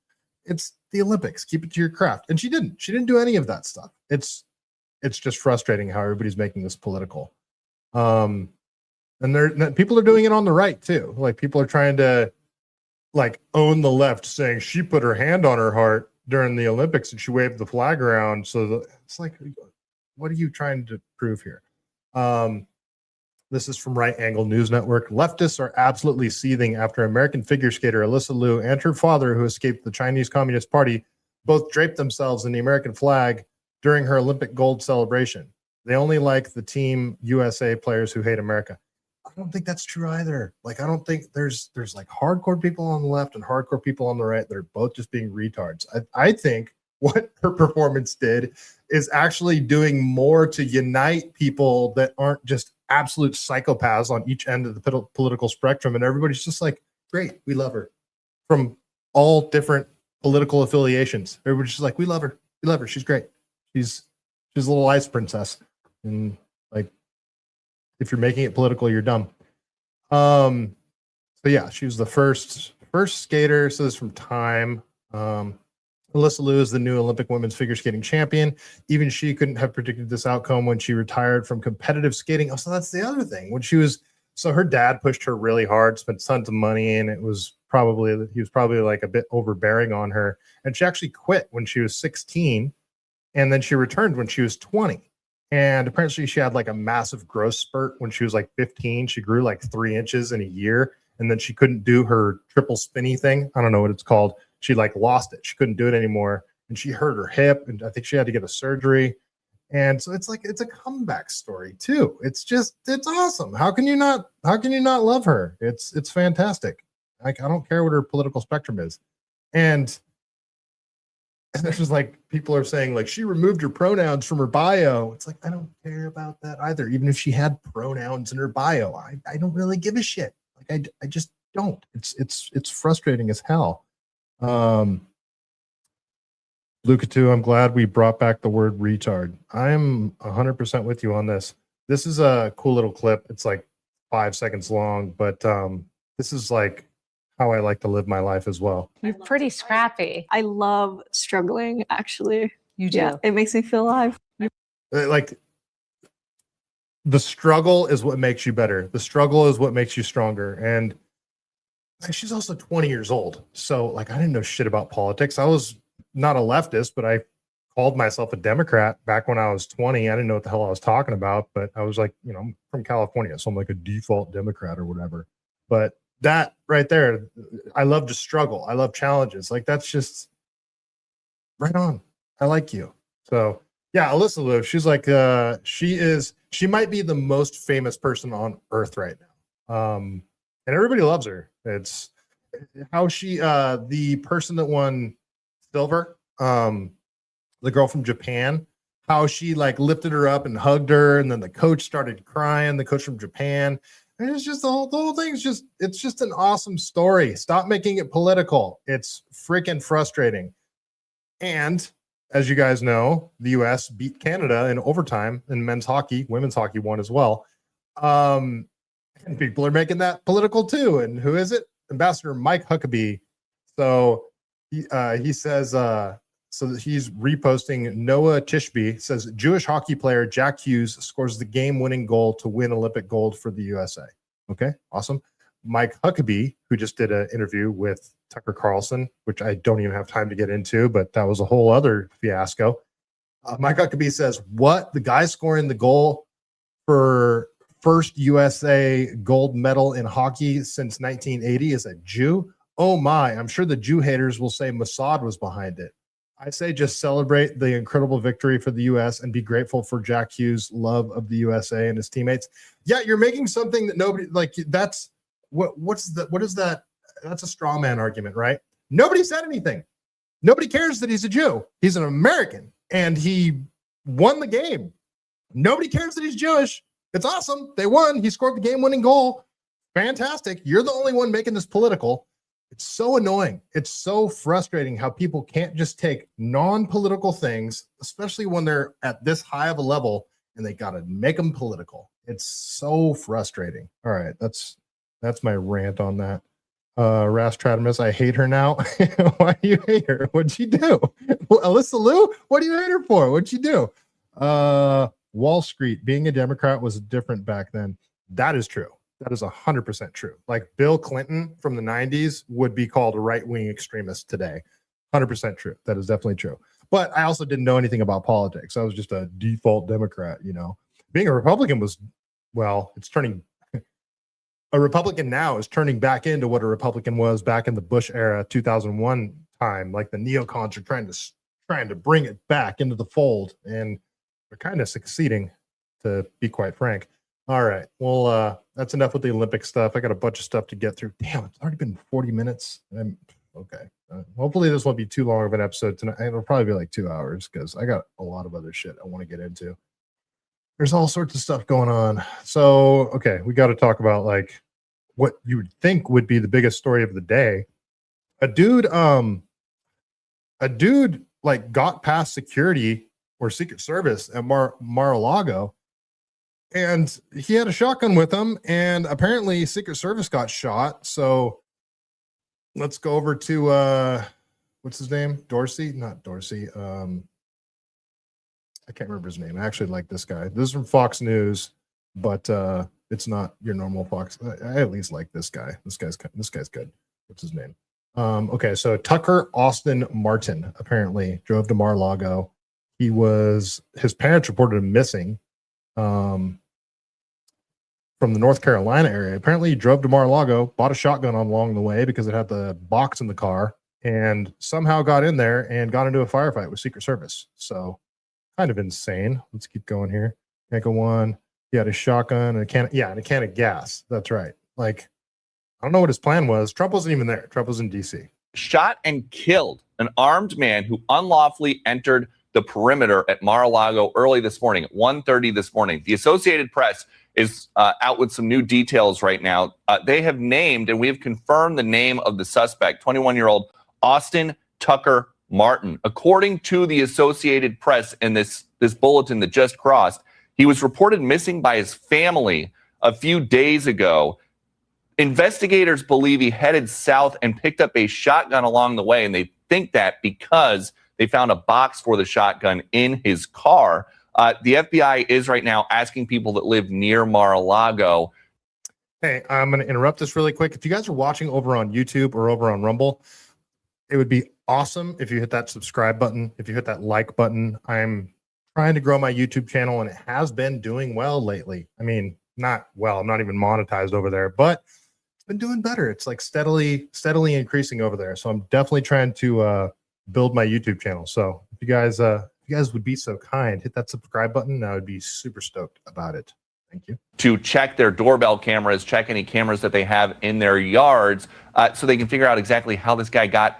S5: it's the Olympics. Keep it to your craft. And she didn't do any of that stuff. It's just frustrating how everybody's making this political. And people are doing it on the right too. Like people are trying to like own the left, saying she put her hand on her heart during the Olympics and she waved the flag around. So it's like, what are you trying to prove here? This is from Right Angle News Network. Leftists are absolutely seething after American figure skater Alysa Liu and her father, who escaped the Chinese Communist Party, both draped themselves in the American flag during her Olympic gold celebration. They only like the Team USA players who hate America. I don't think that's true either. Like, I don't think there's like hardcore people on the left and hardcore people on the right that are both just being retards. I think what her performance did is actually doing more to unite people that aren't just absolute psychopaths on each end of the political spectrum. And everybody's just like, great, we love her, from all different political affiliations. Everybody's just like, we love her. She's great. She's a little ice princess. And like, if you're making it political, you're dumb. So yeah, she was the first skater. So this is from Time. Alysa Liu is the new Olympic women's figure skating champion. Even she couldn't have predicted this outcome when she retired from competitive skating. Oh, so that's the other thing. So her dad pushed her really hard, spent tons of money, and he was probably like a bit overbearing on her. And she actually quit when she was 16, and then she returned when she was 20. And apparently she had like a massive growth spurt when she was like 15. She grew like 3 inches in a year, and then she couldn't do her triple spinny thing. I don't know what it's called. She like lost it. She couldn't do it anymore. And she hurt her hip, and I think she had to get a surgery. And so it's a comeback story too. It's awesome. How can you not love her? It's fantastic. Like, I don't care what her political spectrum is. And there's just like people are saying like she removed her pronouns from her bio. It's like, I don't care about that either. Even if she had pronouns in her bio, I don't really give a shit. Like I just don't. It's frustrating as hell. Luca 2, I'm glad we brought back the word retard. I'm 100% with you on this. This is a cool little clip. It's like 5 seconds long, but this is like how I like to live my life as well.
S7: You're pretty scrappy.
S8: I love struggling, actually.
S7: You do.
S8: Yeah, it makes me feel alive.
S5: Like, the struggle is what makes you better. The struggle is what makes you stronger. And she's also 20 years old. So like, I didn't know shit about politics. I was not a leftist, but I called myself a Democrat back when I was 20. I didn't know what the hell I was talking about, but I was like, you know, I'm from California, so I'm like a default Democrat or whatever. But that right there, I love to struggle. I love challenges. Like, that's just right on. I like you. So yeah, Alysa Liu, she's like, she might be the most famous person on earth right now. And everybody loves her. It's how she, the person that won silver, the girl from Japan, how she like lifted her up and hugged her, and then the coach started crying, the coach from Japan. And it's just the whole thing's it's just an awesome story. Stop making it political. It's freaking frustrating. And as you guys know, the US beat Canada in overtime in men's hockey. Women's hockey won as well. And people are making that political too. And who is it? Ambassador Mike Huckabee. So he says, so he's reposting. Noah Tishby says Jewish hockey player Jack Hughes scores the game-winning goal to win Olympic gold for the USA. Okay, awesome. Mike Huckabee, who just did an interview with Tucker Carlson, which I don't even have time to get into, but that was a whole other fiasco. Mike Huckabee says, what? The guy scoring the goal for first USA gold medal in hockey since 1980 is a Jew? Oh my, I'm sure the Jew haters will say Mossad was behind it. I say just celebrate the incredible victory for the U.S. and be grateful for Jack Hughes' love of the USA and his teammates. Yeah, you're making something that nobody, like, that's, what is that? That's a straw man argument, right? Nobody said anything. Nobody cares that he's a Jew. He's an American, and he won the game. Nobody cares that he's Jewish. It's awesome. They won. He scored the game-winning goal. Fantastic. You're the only one making this political. It's so annoying. It's so frustrating how people can't just take non-political things, especially when they're at this high of a level, and they got to make them political. It's so frustrating. All right, that's my rant on that. Rastradamus, I hate her now. Why do you hate her? What'd she do? Well, Alysa Liu? What do you hate her for? What'd she do? Wall Street, being a Democrat was different back then. That is true. That is 100% true. Like Bill Clinton from the 90s would be called a right-wing extremist today. 100% true. That is definitely true. But I also didn't know anything about politics. I was just a default Democrat, you know. Being a Republican was, well, it's turning, a Republican now is turning back into what a Republican was back in the Bush era, 2001 time. Like the neocons are trying to bring it back into the fold, and they're kind of succeeding, to be quite frank. All right. Well, that's enough with the Olympic stuff. I got a bunch of stuff to get through. Damn, it's already been 40 minutes. Okay. Hopefully this won't be too long of an episode tonight. It'll probably be like 2 hours because I got a lot of other shit I want to get into. There's all sorts of stuff going on. So, okay, we got to talk about like what you would think would be the biggest story of the day. A dude like got past security or Secret Service at Mar-a-Lago. And he had a shotgun with him, and apparently Secret Service got shot. So let's go over to what's his name? Dorsey? Not Dorsey. I can't remember his name. I actually like this guy. This is from Fox News, but it's not your normal Fox. I at least like this guy. This guy's good. What's his name? Okay, so Tucker Austin Martin apparently drove to Mar-a-Lago. His parents reported him missing. From the North Carolina area. Apparently he drove to Mar-a-Lago, bought a shotgun along the way because it had the box in the car, and somehow got in there and got into a firefight with Secret Service. So kind of insane. Let's keep going here. Echo one. He had a shotgun and a can of gas. That's right. Like, I don't know what his plan was. Trump wasn't even there. Trump was in DC.
S7: Shot and killed an armed man who unlawfully entered the perimeter at Mar-a-Lago early this morning at 1:30 this morning. The Associated Press is out with some new details right now. They have named, and we have confirmed the name of the suspect, 21-year-old Austin Tucker Martin. According to the Associated Press in this bulletin that just crossed, he was reported missing by his family a few days ago. Investigators believe he headed south and picked up a shotgun along the way, and they think that because they found a box for the shotgun in his car. The FBI is right now asking people that live near Mar-a-Lago.
S5: Hey, I'm going to interrupt this really quick. If you guys are watching over on YouTube or over on Rumble, it would be awesome if you hit that subscribe button, if you hit that like button. I'm trying to grow my YouTube channel, and it has been doing well lately. I mean, not well. I'm not even monetized over there, but it's been doing better. It's like steadily increasing over there. So I'm definitely trying to build my YouTube channel. So if you guys would be so kind, hit that subscribe button. I would be super stoked about it. Thank you.
S7: To check their doorbell cameras, check any cameras that they have in their yards, so they can figure out exactly how this guy got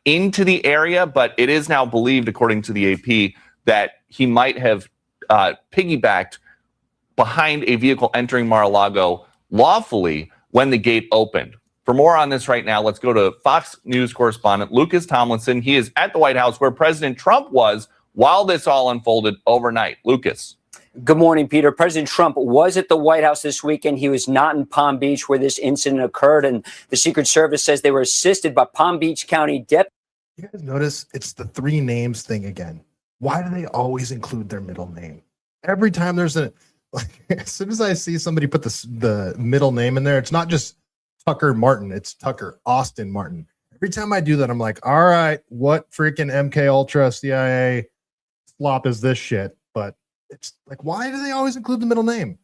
S7: into the area. But it is now believed, according to the AP, that he might have piggybacked behind a vehicle entering Mar-a-Lago lawfully when the gate opened. For more on this right now, let's go to Fox News correspondent Lucas Tomlinson. He is at the White House where President Trump was while this all unfolded overnight. Lucas.
S9: Good morning, Peter. President Trump was at the White House this weekend. He was not in Palm Beach where this incident occurred. And the Secret Service says they were assisted by Palm Beach County deputies.
S5: You guys notice it's the three names thing again. Why do they always include their middle name? Every time there's Like, as soon as I see somebody put the middle name in there, it's not just Tucker Martin, it's Tucker Austin Martin. Every time I do that, I'm like, all right, what freaking MK Ultra CIA flop is this shit? But it's like, why do they always include the middle name?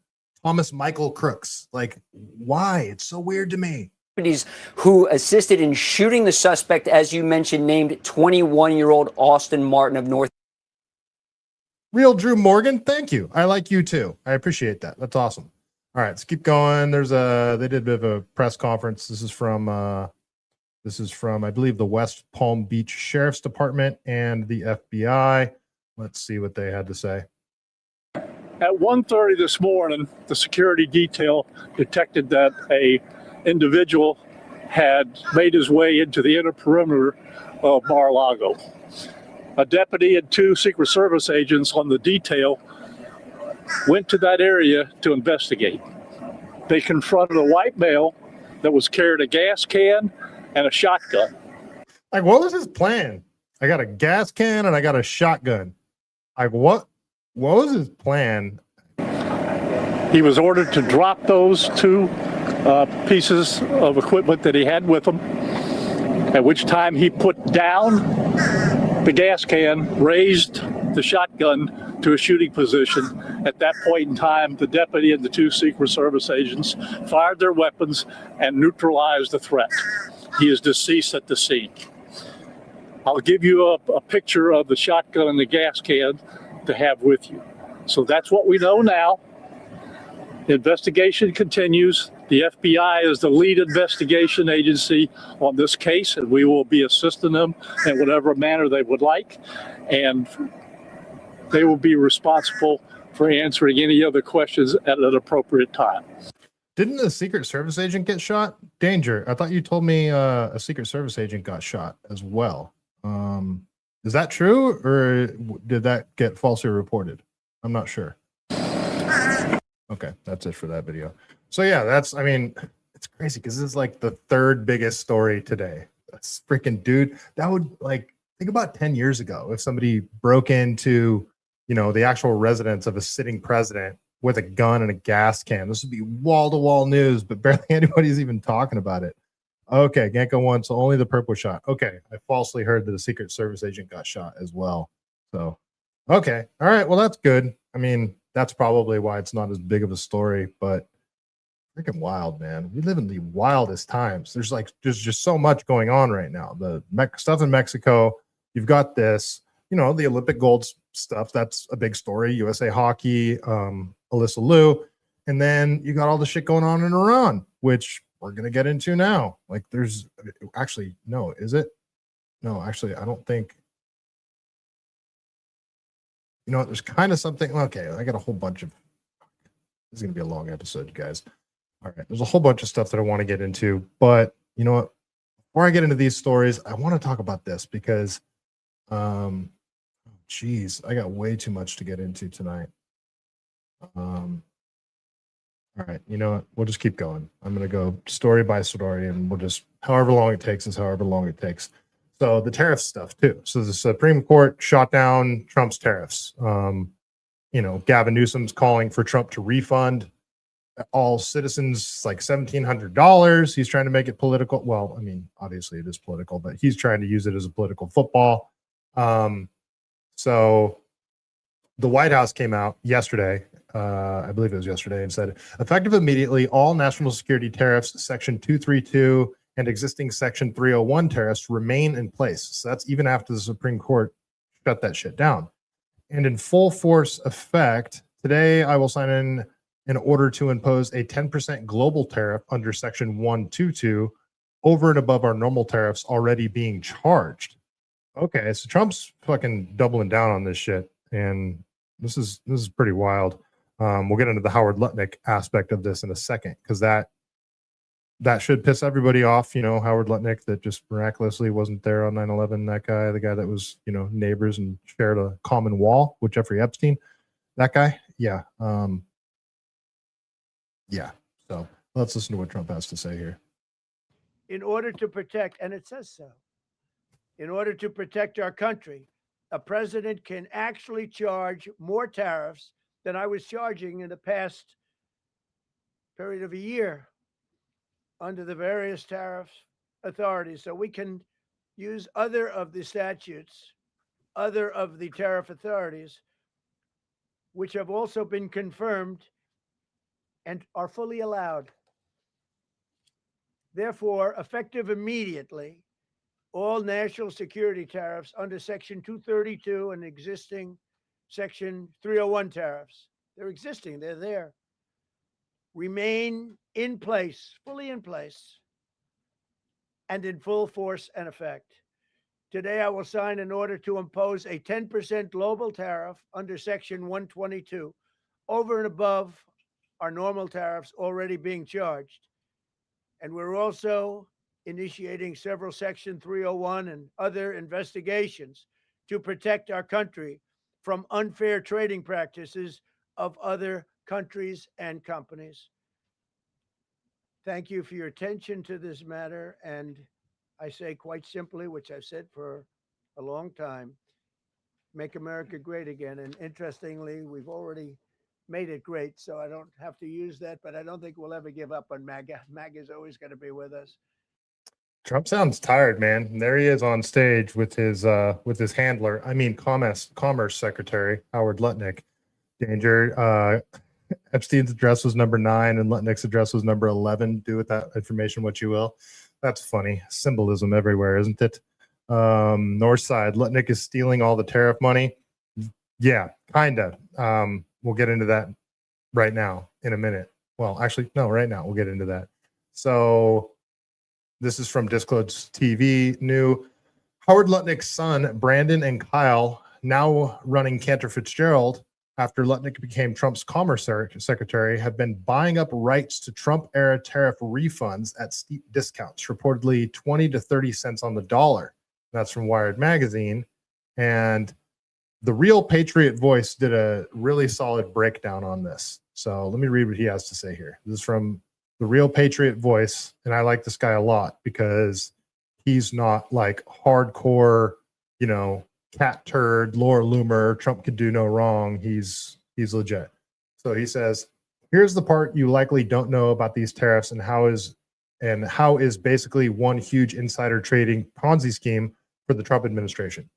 S5: Thomas Michael Crooks. Like, why? It's so weird to me.
S9: Who assisted in shooting the suspect, as you mentioned, named 21-year-old Austin Martin of North.
S5: Real Drew Morgan, thank you. I like you too. I appreciate that. That's awesome. All right, let's keep going. They did a bit of a press conference. This is from I believe the West Palm Beach Sheriff's Department and the FBI. Let's see what they had to say.
S10: At 1:30 this morning, the security detail detected that a individual had made his way into the inner perimeter of Mar-a-Lago. A deputy and 2 Secret Service agents on the detail went to that area to investigate. They confronted a white male that was carrying a gas can and a shotgun.
S5: Like, what was his plan? I got a gas can and I got a shotgun. Like, what was his plan?
S10: He was ordered to drop those 2 pieces of equipment that he had with him, at which time he put down the gas can, raised the shotgun to a shooting position. At that point in time, the deputy and the 2 Secret Service agents fired their weapons and neutralized the threat. He is deceased at the scene. I'll give you a picture of the shotgun and the gas can to have with you. So that's what we know now. The investigation continues. The FBI is the lead investigation agency on this case, and we will be assisting them in whatever manner they would like. And they will be responsible for answering any other questions at an appropriate time.
S5: Didn't the Secret Service agent get shot? Danger. I thought you told me a Secret Service agent got shot as well. Is that true, or did that get falsely reported? I'm not sure. Okay, that's it for that video. So yeah, it's crazy because this is like the 3rd biggest story today. That's freaking dude. That would, like, think about 10 years ago if somebody broke into, the actual residence of a sitting president with a gun and a gas can. This would be wall-to-wall news, but barely anybody's even talking about it. Okay, Genko 1, so only the purple shot. Okay, I falsely heard that a Secret Service agent got shot as well. So, okay, all right, well, that's good. I mean, that's probably why it's not as big of a story, but freaking wild, man. We live in the wildest times. There's just so much going on right now. The stuff in Mexico, you've got this, the Olympic gold stuff. That's a big story. USA Hockey, Alysa Liu. And then you got all the shit going on in Iran, which we're going to get into now. Like, there's actually, no, is it? No, actually, I don't think. You know what? There's kind of something. Okay, I got a whole bunch of. This is going to be a long episode, you guys. All right, there's a whole bunch of stuff that I want to get into, but you know what? Before I get into these stories, I want to talk about this because, geez, I got way too much to get into tonight. All right, you know what? We'll just keep going. I'm going to go story by story, and we'll just, however long it takes is however long it takes. So the tariff stuff too. So the Supreme Court shot down Trump's tariffs. Gavin Newsom's calling for Trump to refund all citizens like $1,700. He's trying to make it political. Well, I mean, obviously it is political, but he's trying to use it as a political football. So the White House came out yesterday, I believe it was yesterday, and said, effective immediately, all national security tariffs, Section 232 and existing Section 301 tariffs remain in place. So that's even after the Supreme Court shut that shit down. And in full force effect, today I will sign in an order to impose a 10% global tariff under Section 122 over and above our normal tariffs already being charged. Okay, so Trump's fucking doubling down on this shit, and this is pretty wild. We'll get into the Howard Lutnick aspect of this in a second, because that should piss everybody off. Howard Lutnick, that just miraculously wasn't there on 9/11. That guy, the guy that was neighbors and shared a common wall with Jeffrey Epstein. That guy, yeah. Yeah. So let's listen to what Trump has to say here.
S11: In order to protect, and it says so, in order to protect our country, a president can actually charge more tariffs than I was charging in the past period of a year under the various tariff authorities. So we can use other of the statutes, other of the tariff authorities, which have also been confirmed and are fully allowed. Therefore, effective immediately, all national security tariffs under Section 232 and existing Section 301 tariffs, they're existing, they're there, remain in place, fully in place, and in full force and effect. Today, I will sign an order to impose a 10% global tariff under Section 122 over and above our normal tariffs already being charged. And we're also initiating several Section 301 and other investigations to protect our country from unfair trading practices of other countries and companies. Thank you for your attention to this matter. And I say quite simply, which I've said for a long time, make America great again. And interestingly, we've already made it great, so I don't have to use that, but I don't think we'll ever give up on MAGA. MAGA is always going to be with us.
S5: Trump sounds tired, man. And there he is on stage with his handler. I mean, Commerce Secretary Howard Lutnick. Danger. Epstein's address was number 9, and Lutnick's address was number 11. Do with that information what you will. That's funny. Symbolism everywhere, isn't it? North side. Lutnick is stealing all the tariff money. Yeah, kinda. We'll get into that right now in a minute. Well, actually, no, right now. We'll get into that. So this is from Disclosed TV. New Howard Lutnick's son, Brandon and Kyle, now running Cantor Fitzgerald after Lutnick became Trump's Commerce Secretary, have been buying up rights to Trump-era tariff refunds at steep discounts, reportedly 20 to 30 cents on the dollar. That's from Wired Magazine. And the Real Patriot Voice did a really solid breakdown on this. So let me read what he has to say here. This is from the Real Patriot Voice, and I like this guy a lot because he's not like hardcore, cat turd, Laura Loomer, Trump could do no wrong. He's legit. So he says, here's the part you likely don't know about these tariffs and how is basically one huge insider trading Ponzi scheme for the Trump administration.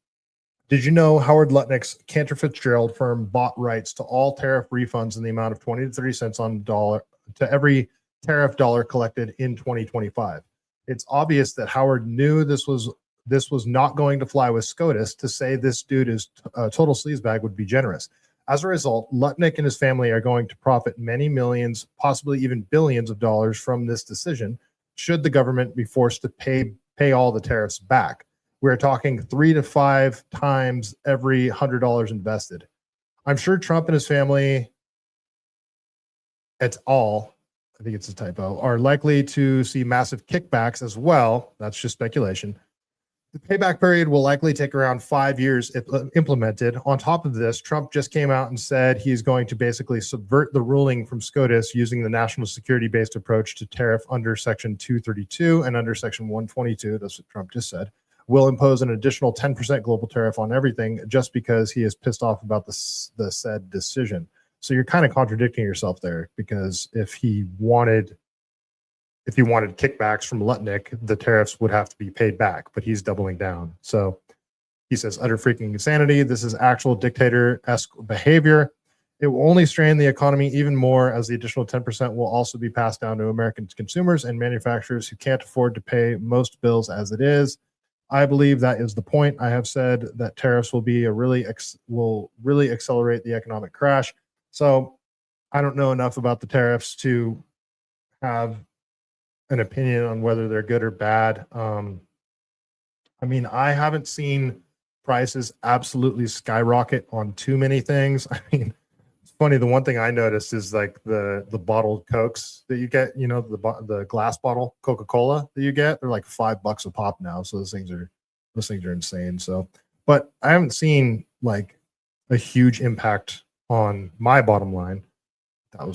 S5: Did you know Howard Lutnick's Cantor Fitzgerald firm bought rights to all tariff refunds in the amount of 20 to 30 cents on the dollar to every tariff dollar collected in 2025? It's obvious that Howard knew this was not going to fly with SCOTUS. To say this dude is a total sleazebag would be generous. As a result, Lutnick and his family are going to profit many millions, possibly even billions of dollars from this decision, should the government be forced to pay all the tariffs back. We're talking 3 to 5 times every $100 invested. I'm sure Trump and his family, et al., I think it's a typo, are likely to see massive kickbacks as well. That's just speculation. The payback period will likely take around 5 years if implemented. On top of this, Trump just came out and said he's going to basically subvert the ruling from SCOTUS using the national security-based approach to tariff under Section 232 and under Section 122. That's what Trump just said. Will impose an additional 10% global tariff on everything just because he is pissed off about the said decision. So you're kind of contradicting yourself there, because if he wanted kickbacks from Lutnick, the tariffs would have to be paid back, but he's doubling down. So he says, utter freaking insanity. This is actual dictator-esque behavior. It will only strain the economy even more, as the additional 10% will also be passed down to American consumers and manufacturers who can't afford to pay most bills as it is. I believe that is the point. I have said that tariffs will really accelerate the economic crash. So I don't know enough about the tariffs to have an opinion on whether they're good or bad. I mean, I haven't seen prices absolutely skyrocket on too many things. I mean, it's funny. The one thing I noticed is like the bottled Cokes that you get, the glass bottle Coca-Cola that you get, they're like $5 a pop now. So those things are insane. So, but I haven't seen like a huge impact on my bottom line. I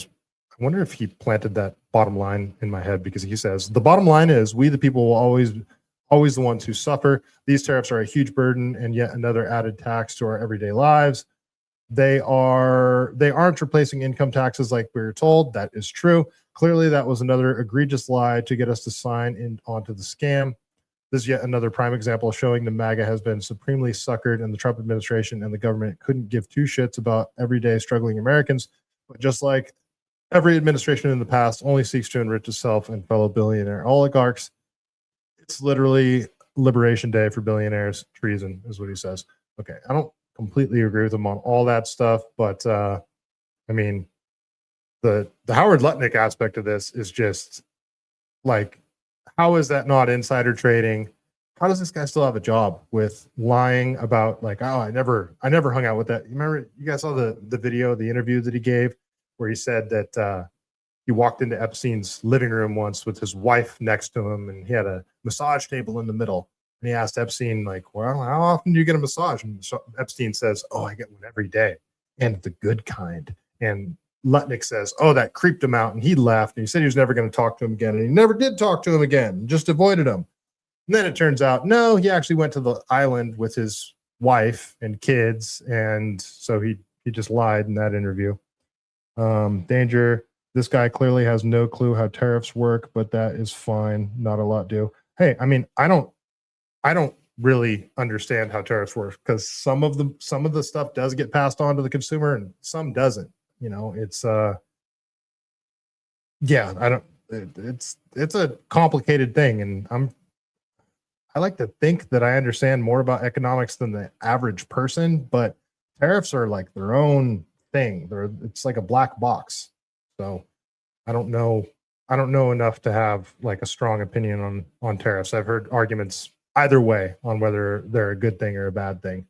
S5: wonder if he planted that bottom line in my head, because he says the bottom line is we the people will always the ones who suffer. These tariffs are a huge burden and yet another added tax to our everyday lives. They aren't replacing income taxes like we were told. That is true. Clearly, that was another egregious lie to get us to sign in onto the scam. This is yet another prime example showing the MAGA has been supremely suckered, and the Trump administration and the government couldn't give two shits about everyday struggling Americans. But just like every administration in the past only seeks to enrich itself and fellow billionaire oligarchs, it's literally Liberation Day for billionaires. Treason is what he says. Okay, I don't completely agree with him on all that stuff, but I mean, the Howard Lutnick aspect of this is just like, how is that not insider trading? How does this guy still have a job with lying about like, oh, I never hung out with that? You remember, you guys saw the video, the interview that he gave, where he said that he walked into Epstein's living room once with his wife next to him, and he had a massage table in the middle. And he asked Epstein, like, well, how often do you get a massage? And Epstein says, oh, I get one every day, and the good kind. And Lutnick says, oh, that creeped him out, and he left. And he said he was never going to talk to him again, and he never did talk to him again, just avoided him. And then it turns out, no, he actually went to the island with his wife and kids, and so he just lied in that interview. Danger. This guy clearly has no clue how tariffs work, but that is fine. Not a lot do. Hey, I mean, I don't really understand how tariffs work, because some of the stuff does get passed on to the consumer and some doesn't. You know, it's it's a complicated thing, and I like to think that I understand more about economics than the average person, but tariffs are like their own thing. It's like a black box. So I don't know enough to have like a strong opinion on tariffs. I've heard arguments either way on whether they're a good thing or a bad thing.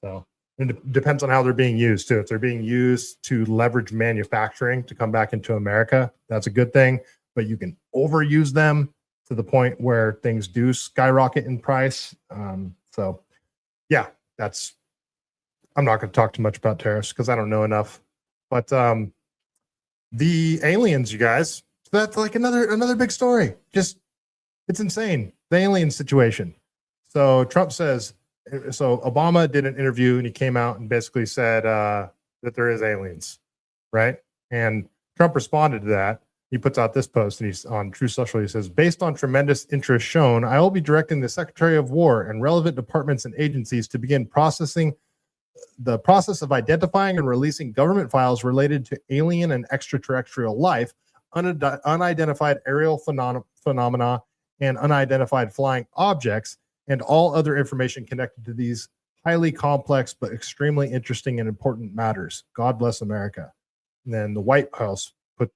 S5: So it depends on how they're being used too. If they're being used to leverage manufacturing to come back into America, that's a good thing. But you can overuse them to the point where things do skyrocket in price. So yeah, I'm not going to talk too much about tariffs because I don't know enough. But the aliens, you guys, that's like another big story. Just, it's insane. The alien situation. So Trump says, so Obama did an interview and he came out and basically said that there is aliens, right? And Trump responded to that. He puts out this post, and he's on True Social. He says, based on tremendous interest shown, I will be directing the Secretary of War and relevant departments and agencies to begin the process of identifying and releasing government files related to alien and extraterrestrial life, unidentified aerial phenomena, and unidentified flying objects, and all other information connected to these highly complex but extremely interesting and important matters. God bless America. And then the White House put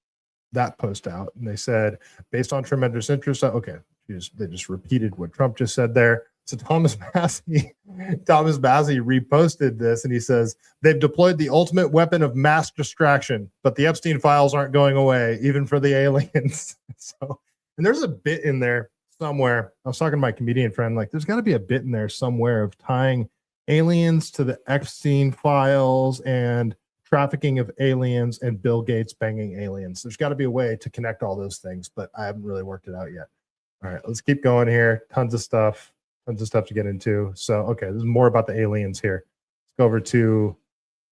S5: that post out, and they said, based on tremendous interest, okay, they just repeated what Trump just said there. So Thomas Massey reposted this, and he says, they've deployed the ultimate weapon of mass distraction, but the Epstein files aren't going away, even for the aliens. So, and there's a bit in there somewhere. I was talking to my comedian friend, like, there's got to be a bit in there somewhere of tying aliens to the Epstein files and trafficking of aliens and Bill Gates banging aliens. There's got to be a way to connect all those things, but I haven't really worked it out yet. All right, let's keep going here. Tons of stuff to get into. So, okay, this is more about the aliens here. Let's go over to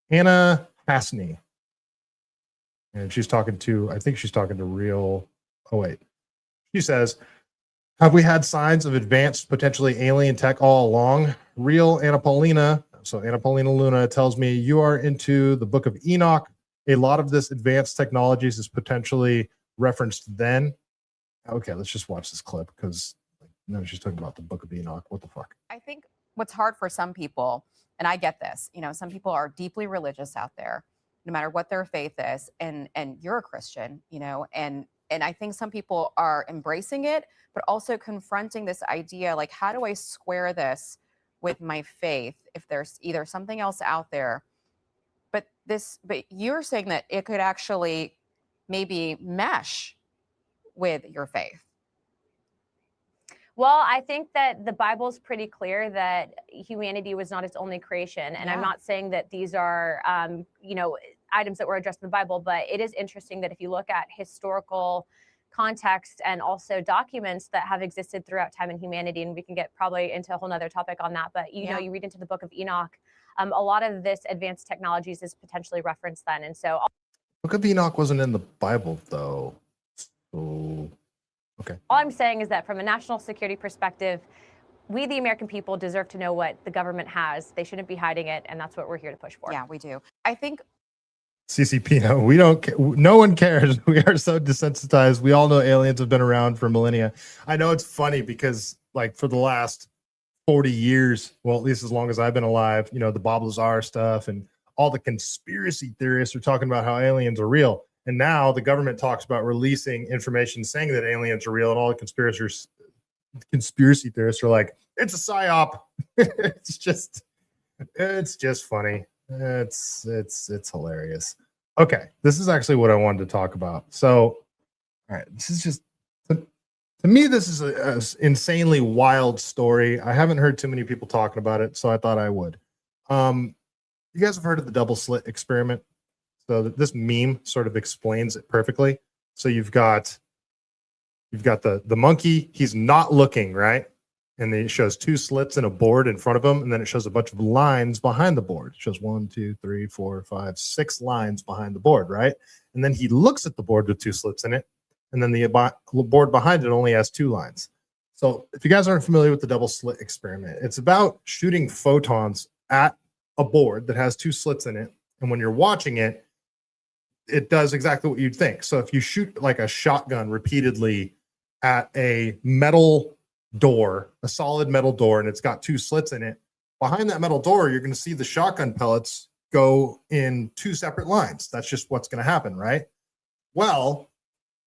S5: Anna Hasney. And I think she's talking to Real. Oh, wait. She says, have we had signs of advanced, potentially alien tech all along? Real Anna Paulina. So Anna Paulina Luna tells me you are into the Book of Enoch. A lot of this advanced technologies is potentially referenced then. Okay, let's just watch this clip because no, she's talking about the Book of Enoch. What the fuck?
S12: I think what's hard for some people, and I get this, some people are deeply religious out there, no matter what their faith is, and you're a Christian, and I think some people are embracing it, but also confronting this idea, like, how do I square this with my faith if there's either something else out there? But you're saying that it could actually maybe mesh with your faith.
S13: Well, I think that the Bible is pretty clear that humanity was not its only creation. And I'm not saying that these are, items that were addressed in the Bible, but it is interesting that if you look at historical context and also documents that have existed throughout time in humanity, and we can get probably into a whole nother topic on that, but you know, you read into the Book of Enoch, a lot of this advanced technologies is potentially referenced then. And so
S5: Book of Enoch wasn't in the Bible, though. So, okay.
S13: all I'm saying is that from a national security perspective, we, the American people, deserve to know what the government has. They shouldn't be hiding it, and that's what we're here to push for.
S12: Yeah, we do. I think
S5: CCP, we don't. No one cares. We are so desensitized. We all know aliens have been around for millennia. I know it's funny because, like, for the last 40 years, well, at least as long as I've been alive, you know, the Bob Lazar stuff and all the conspiracy theorists are talking about how aliens are real. And now the government talks about releasing information saying that aliens are real, and all the conspiracy theorists are like, it's a psyop. it's just funny. It's hilarious. Okay, this is actually what I wanted to talk about. So, all right, this is just, to me, this is an insanely wild story. I haven't heard too many people talking about it, so I thought I would. You guys have heard of the double slit experiment? So this meme sort of explains it perfectly. So you've got the monkey. He's not looking, right? And then it shows 2 slits in a board in front of him, and then it shows a bunch of lines behind the board. It shows 1, 2, 3, 4, 5, 6 lines behind the board, right? And then he looks at the board with 2 slits in it, and then the board behind it only has 2 lines. So if you guys aren't familiar with the double slit experiment, it's about shooting photons at a board that has 2 slits in it, and when you're watching it, it does exactly what you'd think. So if you shoot like a shotgun repeatedly at a metal door, a solid metal door, and it's got 2 slits in it, behind that metal door, you're going to see the shotgun pellets go in 2 separate lines. That's just what's going to happen, right? Well,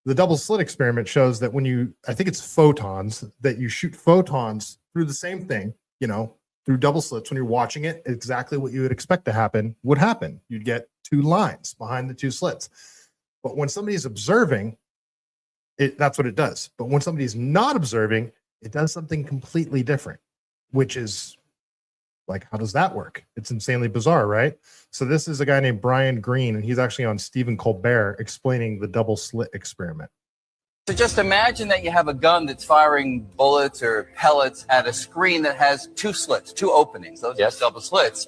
S5: the double slit experiment shows that when I think it's photons, that you shoot photons through the same thing, you know, through double slits. When you're watching it, exactly what you would expect to happen would happen. You'd get 2 lines behind the 2 slits. But when somebody's observing, that's what it does. But when somebody's not observing, it does something completely different, which is like, how does that work? It's insanely bizarre, right? So this is a guy named Brian Greene, and he's actually on Stephen Colbert explaining the double slit experiment.
S14: So just imagine that you have a gun that's firing bullets or pellets at a screen that has 2 slits, 2 openings. Those are double slits.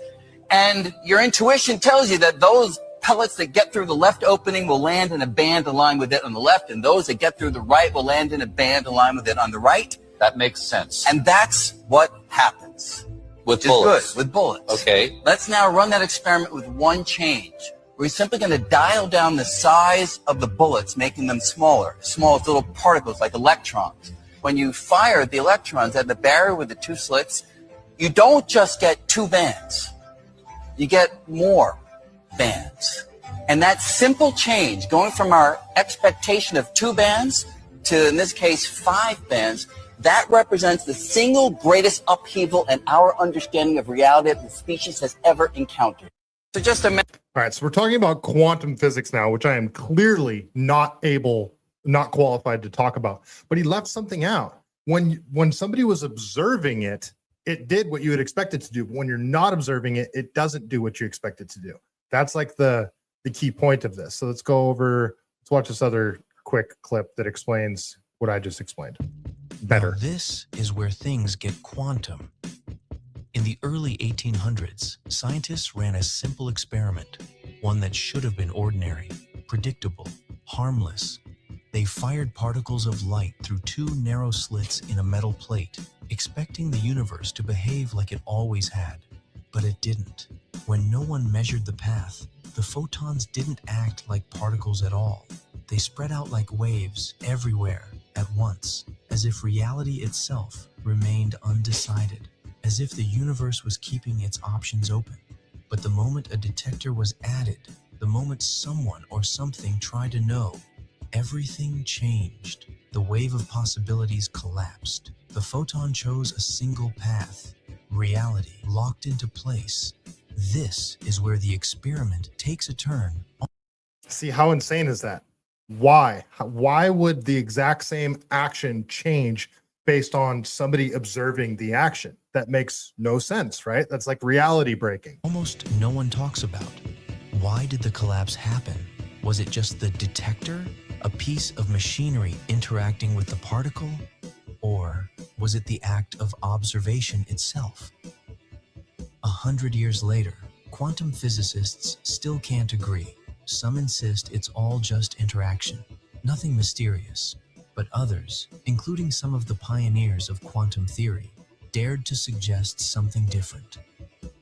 S14: And your intuition tells you that those pellets that get through the left opening will land in a band aligned with it on the left, and those that get through the right will land in a band aligned with it on the right.
S15: That makes sense.
S14: And that's what happens.
S15: With bullets.
S14: Good, with bullets.
S15: Okay.
S14: Let's now run that experiment with one change. We're simply going to dial down the size of the bullets, making them smaller, small little particles like electrons. When you fire the electrons at the barrier with the 2 slits, you don't just get 2 bands. You get more bands. And that simple change, going from our expectation of 2 bands to, in this case, 5 bands, that represents the single greatest upheaval in our understanding of reality that the species has ever encountered. So just a minute.
S5: All right, so we're talking about quantum physics now, which I am clearly not qualified to talk about. But he left something out. When somebody was observing it, it did what you would expect it to do. But when you're not observing it, it doesn't do what you expect it to do. That's like the key point of this. So let's watch this other quick clip that explains what I just explained better.
S16: Now, this is where things get quantum. In the early 1800s, scientists ran a simple experiment, one that should have been ordinary, predictable, harmless. They fired particles of light through 2 narrow slits in a metal plate, expecting the universe to behave like it always had. But it didn't. When no one measured the path, the photons didn't act like particles at all. They spread out like waves everywhere at once, as if reality itself remained undecided, as if the universe was keeping its options open. But the moment a detector was added, the moment someone or something tried to know, everything changed. The wave of possibilities collapsed. The photon chose a single path. Reality locked into place. This is where the experiment takes a turn.
S5: See, how insane is that? Why? Why would the exact same action change based on somebody observing the action? That makes no sense, right? That's like reality breaking.
S16: Almost no one talks about. Why did the collapse happen? Was it just the detector, a piece of machinery interacting with the particle? Or was it the act of observation itself? 100 years later, quantum physicists still can't agree. Some insist it's all just interaction, nothing mysterious. But others, including some of the pioneers of quantum theory, dared to suggest something different.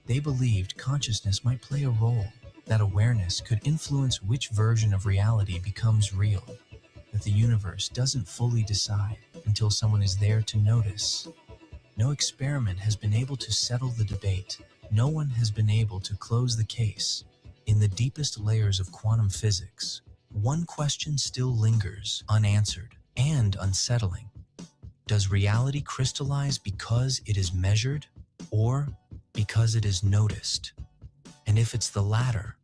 S16: They believed consciousness might play a role, that awareness could influence which version of reality becomes real, that the universe doesn't fully decide until someone is there to notice. No experiment has been able to settle the debate. No one has been able to close the case. In the deepest layers of quantum physics, one question still lingers unanswered and unsettling. Does reality crystallize because it is measured or because it is noticed? And if it's the latter,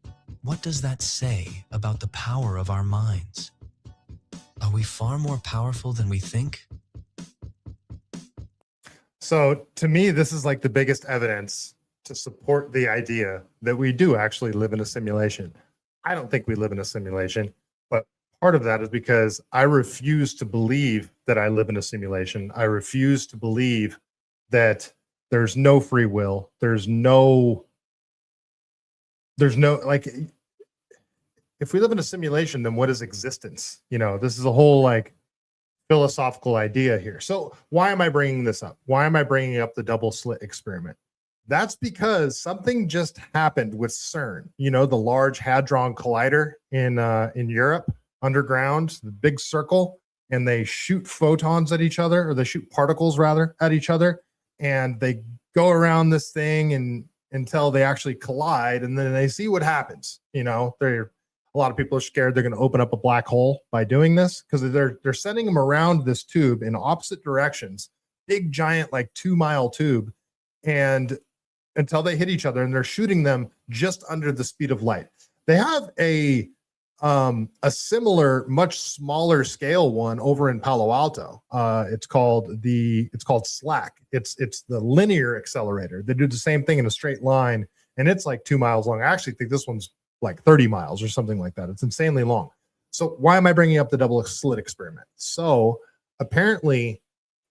S16: what does that say about the power of our minds? Are we far more powerful than we think?
S5: So to me, this is like the biggest evidence to support the idea that we do actually live in a simulation. I don't think we live in a simulation, but part of that is because I refuse to believe that I live in a simulation. I refuse to believe that there's no free will. There's no, like, if we live in a simulation, then what is existence? You know, this is a whole like philosophical idea here. So why am I bringing this up? Why am I bringing up the double slit experiment? That's because something just happened with CERN, you know, the Large Hadron Collider in Europe, underground, the big circle, and they shoot photons at each other, or they shoot particles rather at each other, and they go around this thing and until they actually collide, and then they see what happens. You know, a lot of people are scared they're going to open up a black hole by doing this, because they're sending them around this tube in opposite directions, big giant like 2-mile tube, and until they hit each other, and they're shooting them just under the speed of light. They have a similar, much smaller scale one over in Palo Alto. It's called SLAC. It's the linear accelerator. They do the same thing in a straight line, and it's like 2 miles long. I actually think this one's like 30 miles or something like that. It's insanely long. So why am I bringing up the double slit experiment? So apparently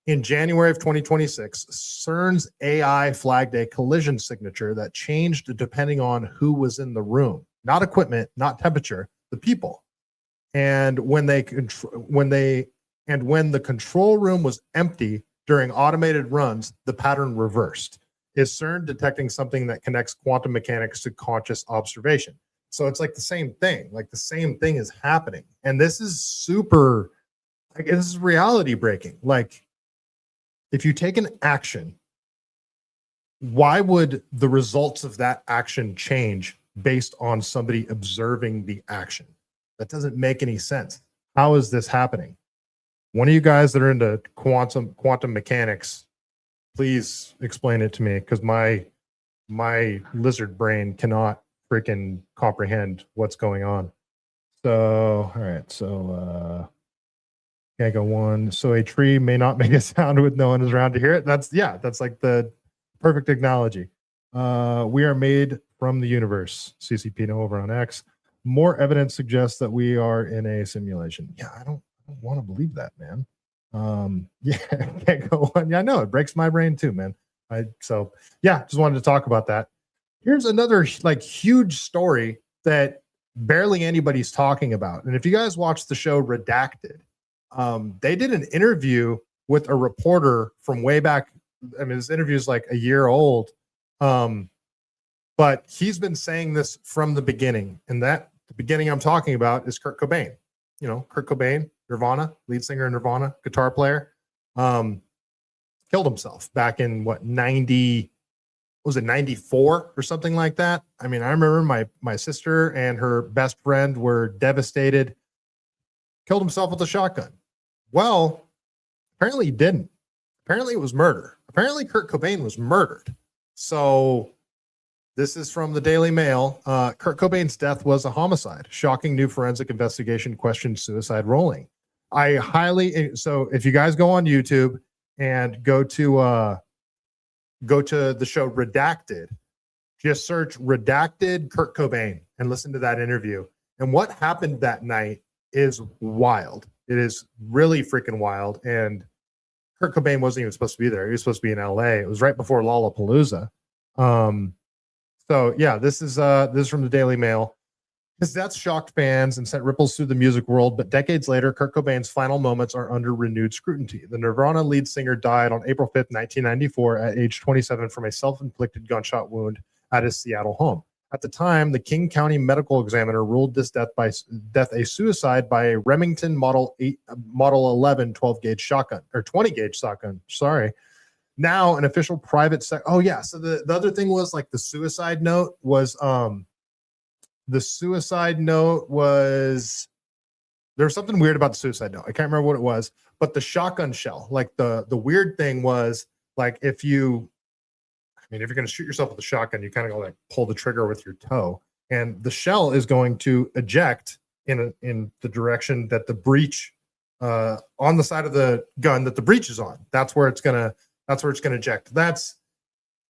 S5: in January of 2026, CERN's AI flagged a collision signature that changed depending on who was in the room, not equipment, not temperature, the people. And when the control room was empty during automated runs, the pattern reversed. Is CERN detecting something that connects quantum mechanics to conscious observation? So it's like the same thing. Like the same thing is happening, and this is super. Like, this is reality breaking. Like, if you take an action, why would the results of that action change based on somebody observing the action? That doesn't make any sense. How is this happening? One of you guys that are into quantum mechanics, please explain it to me, because my lizard brain cannot freaking comprehend what's going on. So, all right. So, can't go one. So a tree may not make a sound with no one is around to hear it. That's like the perfect analogy. We are made from the universe. CCP no over on X. More evidence suggests that we are in a simulation. Yeah, I don't want to believe that, man. Yeah, can't go on. Yeah, I know it breaks my brain too, man. So yeah, just wanted to talk about that. Here's another like huge story that barely anybody's talking about. And if you guys watch the show Redacted, they did an interview with a reporter from way back. I mean, this interview is like a year old. But he's been saying this from the beginning, and that the beginning I'm talking about is Kurt Cobain. You know, Kurt Cobain, Nirvana, lead singer in Nirvana, guitar player, killed himself back in what, 94 or something like that. I mean, I remember my sister and her best friend were devastated. Killed himself with a shotgun. Well, apparently he didn't. Apparently it was murder. Apparently Kurt Cobain was murdered. So this is from the Daily Mail. Kurt Cobain's death was a homicide. Shocking new forensic investigation questions suicide rolling. So if you guys go on YouTube and go to the show Redacted, just search Redacted Kurt Cobain and listen to that interview. And what happened that night is wild. It is really freaking wild. And Kurt Cobain wasn't even supposed to be there. He was supposed to be in LA. It was right before Lollapalooza. So yeah, this is from the Daily Mail. His death shocked fans and sent ripples through the music world, but decades later, Kurt Cobain's final moments are under renewed scrutiny. The Nirvana lead singer died on April 5th, 1994 at age 27 from a self-inflicted gunshot wound at his Seattle home. At the time, the King County medical examiner ruled this death a suicide by a Remington Model 11 12-gauge shotgun, or 20-gauge shotgun, sorry. Now an official private so the other thing was like the suicide note was there's something weird about the suicide note. I can't remember what it was, but the shotgun shell, like the weird thing was like if you're going to shoot yourself with a shotgun, you kind of go like pull the trigger with your toe, and the shell is going to eject in the direction that the breech on the side of the gun that the breech is on. That's where it's gonna eject.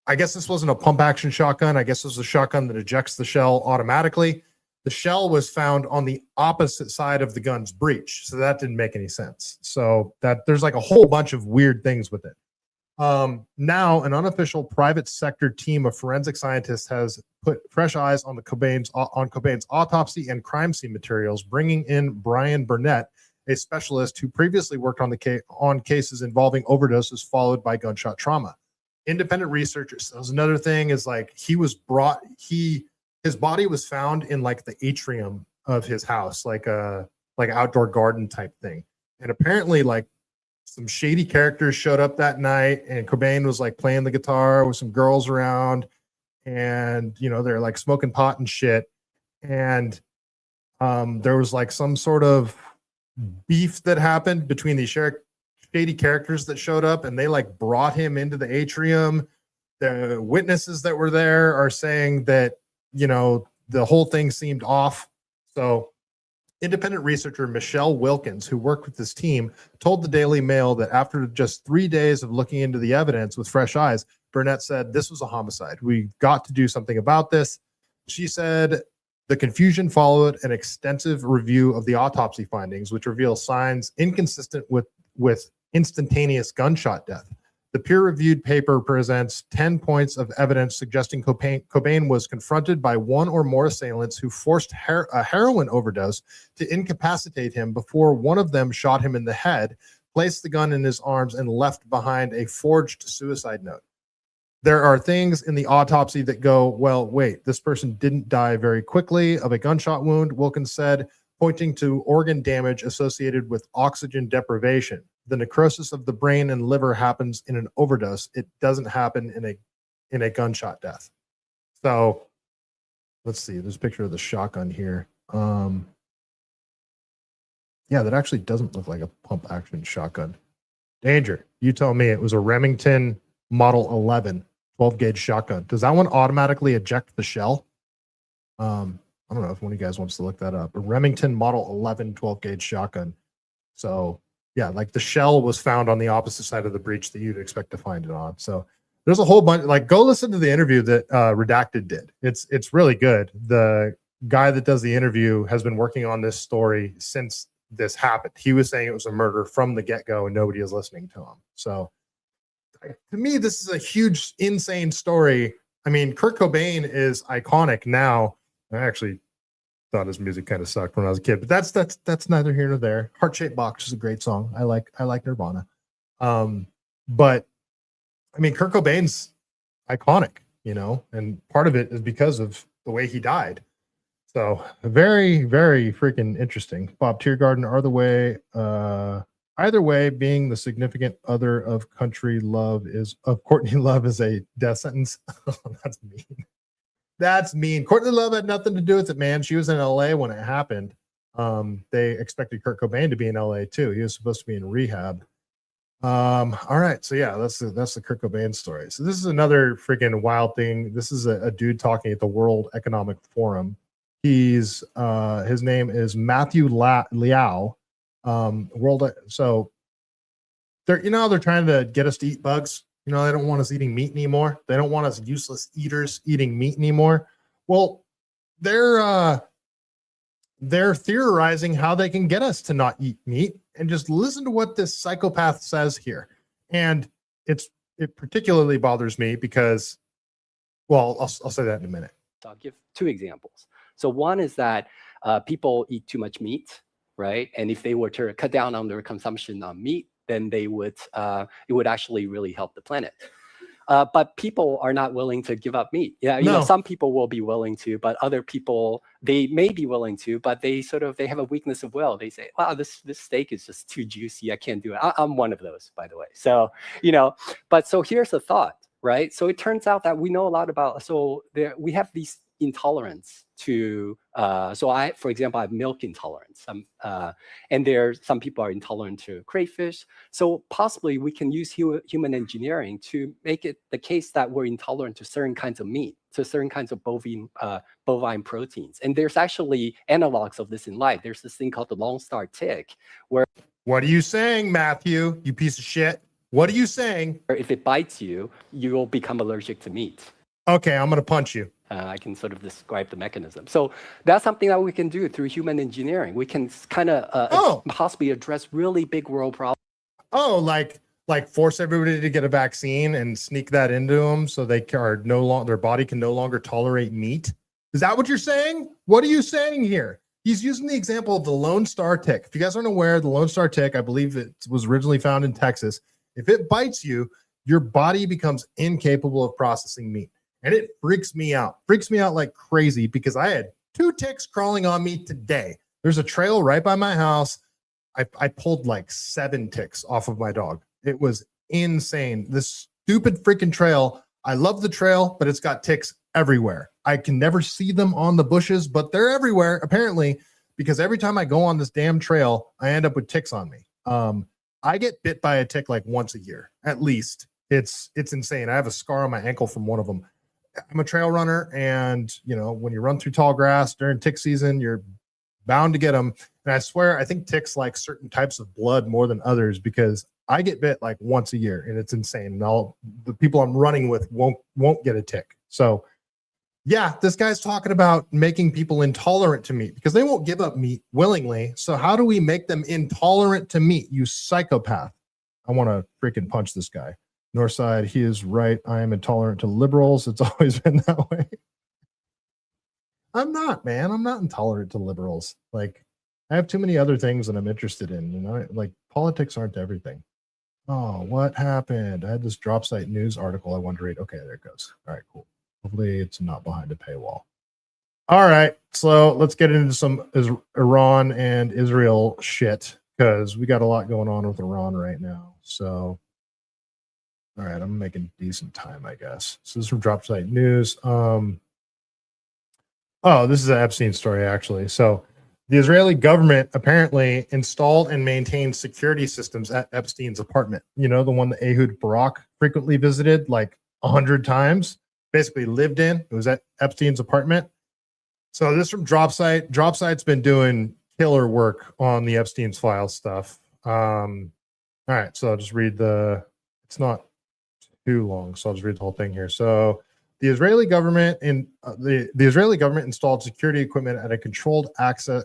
S5: I guess this wasn't a pump action shotgun. I guess this was a shotgun that ejects the shell automatically. The shell was found on the opposite side of the gun's breech, so that didn't make any sense. So that there's like a whole bunch of weird things with it. Now, an unofficial private sector team of forensic scientists has put fresh eyes on Cobain's autopsy and crime scene materials, bringing in Brian Burnett, a specialist who previously worked on cases involving overdoses followed by gunshot trauma. Independent researchers. So that was another thing is like his body was found in like the atrium of his house, like outdoor garden type thing. And apparently like some shady characters showed up that night, and Cobain was like playing the guitar with some girls around, and they're like smoking pot and shit. And there was like some sort of beef that happened between these shady characters that showed up, and they like brought him into the atrium. The witnesses that were there are saying that the whole thing seemed off. So independent researcher Michelle Wilkins, who worked with this team, told the Daily Mail that after just 3 days of looking into the evidence with fresh eyes, Burnett said, "This was a homicide. We've got to do something about this." She said the confusion followed an extensive review of the autopsy findings, which reveal signs inconsistent with instantaneous gunshot death. The peer-reviewed paper presents 10 points of evidence suggesting Cobain was confronted by one or more assailants who forced a heroin overdose to incapacitate him before one of them shot him in the head, placed the gun in his arms, and left behind a forged suicide note. There are things in the autopsy that go, well, wait, this person didn't die very quickly of a gunshot wound, Wilkins said, pointing to organ damage associated with oxygen deprivation. The necrosis of the brain and liver happens in an overdose. It doesn't happen in a gunshot death. So let's see. There's a picture of the shotgun here. Yeah, that actually doesn't look like a pump action shotgun. Danger. You tell me. It was a Remington Model 11 12-gauge shotgun. Does that one automatically eject the shell? I don't know if one of you guys wants to look that up. A Remington Model 11 12-gauge shotgun. So yeah, like the shell was found on the opposite side of the breech that you'd expect to find it on. So there's a whole bunch. Like, go listen to the interview that Redacted did. It's really good. The guy that does the interview has been working on this story since this happened. He was saying it was a murder from the get-go, and nobody is listening to him. So to me, this is a huge, insane story. I mean, Kurt Cobain is iconic now. I actually thought his music kind of sucked when I was a kid, but that's neither here nor there. Heart Shaped Box is a great song. I like Nirvana. But I mean, Kurt Cobain's iconic, and part of it is because of the way he died. So very, very freaking interesting. Bob Tiergarten, either way, being the significant other of Courtney Love is a death sentence. That's mean. That's mean. Courtney Love had nothing to do with it, man. She was in LA when it happened. They expected Kurt Cobain to be in LA too. He was supposed to be in rehab. All right. So yeah, that's the Kurt Cobain story. So this is another freaking wild thing. This is a dude talking at the World Economic Forum. His name is Matthew Liao. So they're trying to get us to eat bugs. They don't want us eating meat anymore. They don't want us useless eaters eating meat anymore. Well, they're theorizing how they can get us to not eat meat, and just listen to what this psychopath says here. And it particularly bothers me because Well, I'll say that in a minute.
S17: I'll give two examples. So one is that people eat too much meat, right? And if they were to cut down on their consumption on meat, then they would it would actually really help the planet. But people are not willing to give up meat. Yeah, you know, some people will be willing to, but other people, they may be willing to, but they have a weakness of will. They say, wow, this steak is just too juicy. I can't do it. I'm one of those, by the way. So, you know, but so here's the thought, right? So it turns out that we know a lot about, we have these intolerance to, for example, I have milk intolerance. And some people are intolerant to crayfish. So possibly we can use human engineering to make it the case that we're intolerant to certain kinds of meat, to certain kinds of bovine proteins. And there's actually analogs of this in life. There's this thing called the Lone Star tick, where—
S5: What are you saying, Matthew, you piece of shit? What are you saying?
S17: If it bites you, you'll become allergic to meat.
S5: Okay, I'm going to punch you.
S17: I can sort of describe the mechanism. So that's something that we can do through human engineering. We can kind of possibly address really big world problems.
S5: Oh, like force everybody to get a vaccine and sneak that into them so they are no longer, their body can no longer tolerate meat. Is that what you're saying? What are you saying here? He's using the example of the Lone Star tick. If you guys aren't aware, the Lone Star tick, I believe it was originally found in Texas. If it bites you, your body becomes incapable of processing meat. And it freaks me out like crazy because I had 2 ticks crawling on me today. There's a trail right by my house. I pulled like 7 ticks off of my dog. It was insane. This stupid freaking trail. I love the trail, but it's got ticks everywhere. I can never see them on the bushes, but they're everywhere apparently, because every time I go on this damn trail, I end up with ticks on me. I get bit by a tick like once a year, at least. It's insane. I have a scar on my ankle from one of them. I'm a trail runner, and you know, when you run through tall grass during tick season, you're bound to get them. And I swear, I think ticks like certain types of blood more than others because I get bit like once a year, and it's insane. And all the people I'm running with won't get a tick. So, yeah, this guy's talking about making people intolerant to meat because they won't give up meat willingly. So how do we make them intolerant to meat? You psychopath! I want to freaking punch this guy. Northside, he is right. I am intolerant to liberals. It's always been that way. I'm not, man. I'm not intolerant to liberals. Like, I have too many other things that I'm interested in. You know, like politics aren't everything. Oh, what happened? I had this drop site news article I wanted to read. Okay, there it goes. All right, cool. Hopefully it's not behind a paywall. All right, so let's get into some Iran and Israel shit because we got a lot going on with Iran right now. So, all right, I'm making decent time, I guess. So this is from Drop Site News. Oh, this is an Epstein story, actually. So the Israeli government apparently installed and maintained security systems at Epstein's apartment. You know, the one that Ehud Barak frequently visited like 100 times, basically lived in. It was at Epstein's apartment. So this is from Drop Site. Drop Site's been doing killer work on the Epstein's files stuff. All right, so I'll just read it's not too long, so I'll just read the whole thing here. So the Israeli government the Israeli government installed security equipment at a controlled access to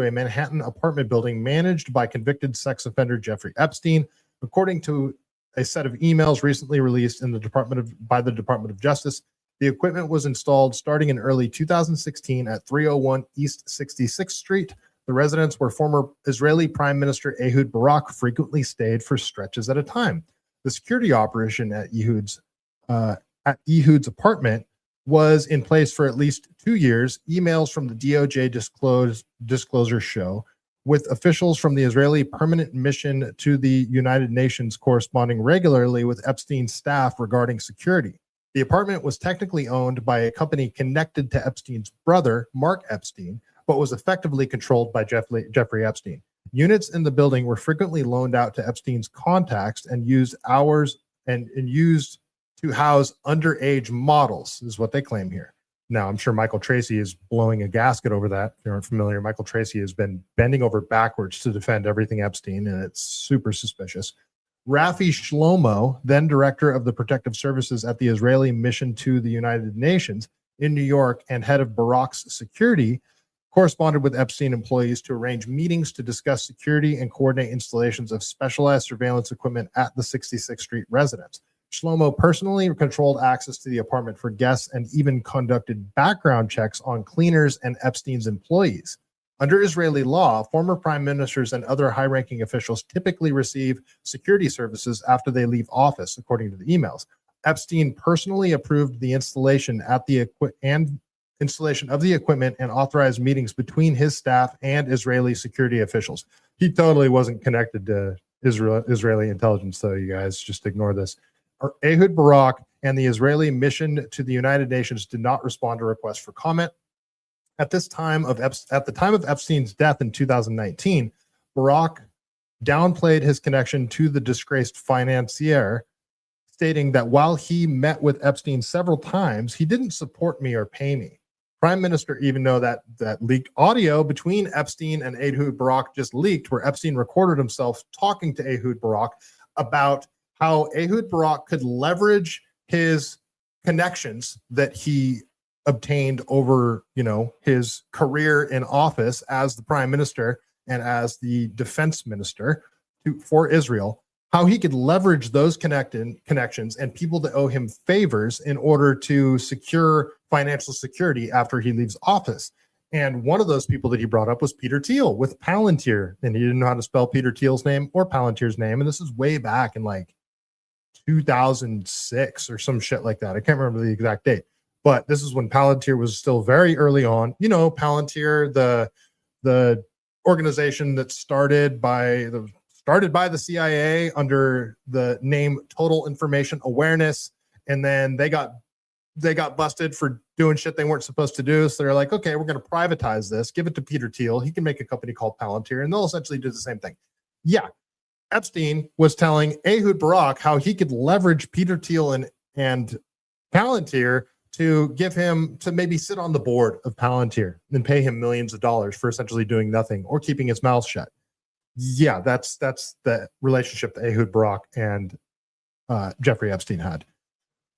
S5: a Manhattan apartment building managed by convicted sex offender Jeffrey Epstein, according to a set of emails recently released by the Department of Justice. The equipment was installed starting in early 2016 at 301 East 66th Street. The residence where former Israeli Prime Minister Ehud Barak frequently stayed for stretches at a time. The security operation at Ehud's apartment was in place for at least 2 years. Emails from the DOJ disclosure show, with officials from the Israeli permanent mission to the United Nations corresponding regularly with Epstein's staff regarding security. The apartment was technically owned by a company connected to Epstein's brother, Mark Epstein, but was effectively controlled by Jeffrey Epstein. Units in the building were frequently loaned out to Epstein's contacts and used used to house underage models, is what they claim here. Now, I'm sure Michael Tracy is blowing a gasket over that. If you aren't familiar, Michael Tracy has been bending over backwards to defend everything Epstein, and it's super suspicious. Rafi Shlomo, then director of the protective services at the Israeli mission to the United Nations in New York and head of Barak's security, corresponded with Epstein employees to arrange meetings to discuss security and coordinate installations of specialized surveillance equipment at the 66th Street residence. Shlomo personally controlled access to the apartment for guests and even conducted background checks on cleaners and Epstein's employees. Under Israeli law, former prime ministers and other high-ranking officials typically receive security services after they leave office, according to the emails. Epstein personally approved the installation of the equipment and authorized meetings between his staff and Israeli security officials. He totally wasn't connected to Israeli intelligence, though, you guys. Just ignore this. Ehud Barak and the Israeli mission to the United Nations did not respond to requests for comment. At the time of Epstein's death in 2019, Barak downplayed his connection to the disgraced financier, stating that while he met with Epstein several times, he didn't support me or pay me. Prime Minister even know that leaked audio between Epstein and Ehud Barak just leaked, where Epstein recorded himself talking to Ehud Barak about how Ehud Barak could leverage his connections that he obtained over, his career in office as the prime minister and as the defense minister for Israel, how he could leverage those connections and people that owe him favors in order to secure financial security after he leaves office. And one of those people that he brought up was Peter Thiel with Palantir, and he didn't know how to spell Peter Thiel's name or Palantir's name. And this is way back in like 2006 or some shit like that. I can't remember the exact date. But this is when Palantir was still very early on. Palantir, the organization that started by the CIA under the name Total Information Awareness, and then they got busted for doing shit they weren't supposed to do. So they're like, okay, we're going to privatize this, give it to Peter Thiel. He can make a company called Palantir, and they'll essentially do the same thing. Yeah, Epstein was telling Ehud Barak how he could leverage Peter Thiel and Palantir to give him to maybe sit on the board of Palantir and pay him millions of dollars for essentially doing nothing or keeping his mouth shut. Yeah, that's the relationship that Ehud Barak and Jeffrey Epstein had.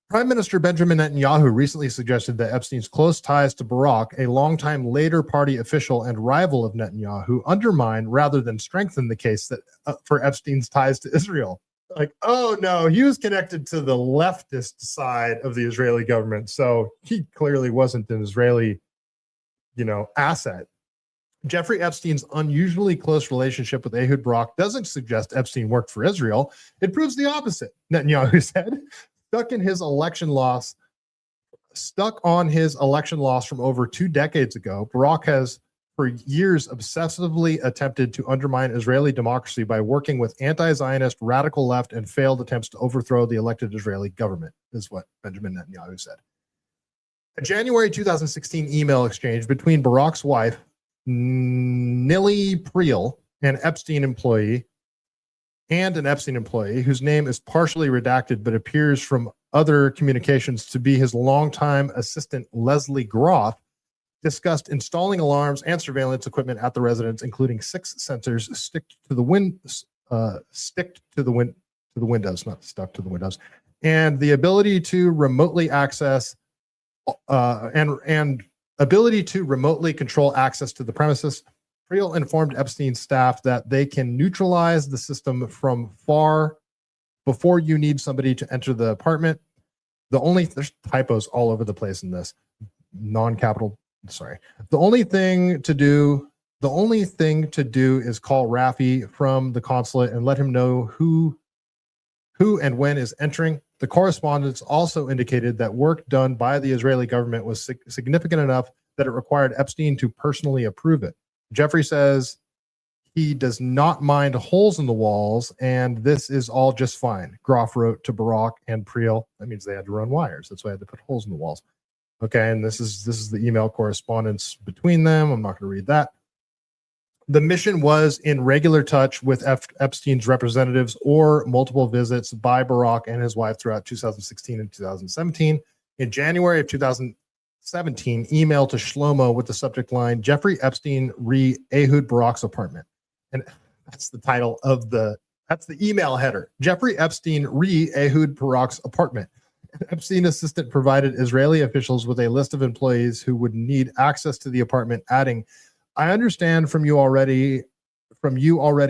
S5: Prime Minister Benjamin Netanyahu recently suggested that Epstein's close ties to Barak, a longtime Labour Party official and rival of Netanyahu, undermine rather than strengthen the case that for Epstein's ties to Israel. Like, oh no, he was connected to the leftist side of the Israeli government, so he clearly wasn't an Israeli, asset. Jeffrey Epstein's unusually close relationship with Ehud Barak doesn't suggest Epstein worked for Israel. It proves the opposite, Netanyahu said. Stuck on his election loss from over 2 decades ago, Barak has for years obsessively attempted to undermine Israeli democracy by working with anti-Zionist radical left and failed attempts to overthrow the elected Israeli government, is what Benjamin Netanyahu said. A January 2016 email exchange between Barak's wife, Nili Priel, an Epstein employee, whose name is partially redacted but appears from other communications to be his longtime assistant, Leslie Groff, discussed installing alarms and surveillance equipment at the residence, including 6 sensors sticked to the windows, not stuck to the windows, and the ability to remotely access and ability to remotely control access to the premises. Priel informed Epstein's staff that they can neutralize the system from far before you need somebody to enter the apartment. There's typos all over the place in this. The only thing to do is call Rafi from the consulate and let him know who and when is entering. The correspondence also indicated that work done by the Israeli government was significant enough that it required Epstein to personally approve it. Jeffrey says he does not mind holes in the walls, and this is all just fine. Groff wrote to Barak and Priel. That means they had to run wires. That's why they had to put holes in the walls. Okay, and this is the email correspondence between them. I'm not going to read that. The mission was in regular touch with Epstein's representatives or multiple visits by Barak and his wife throughout 2016 and 2017. In January of 2017, email to Shlomo with the subject line, Jeffrey Epstein re Ehud Barak's apartment. And that's the title of that's the email header. Jeffrey Epstein re Ehud Barak's apartment. An Epstein assistant provided Israeli officials with a list of employees who would need access to the apartment, adding, I understand from you already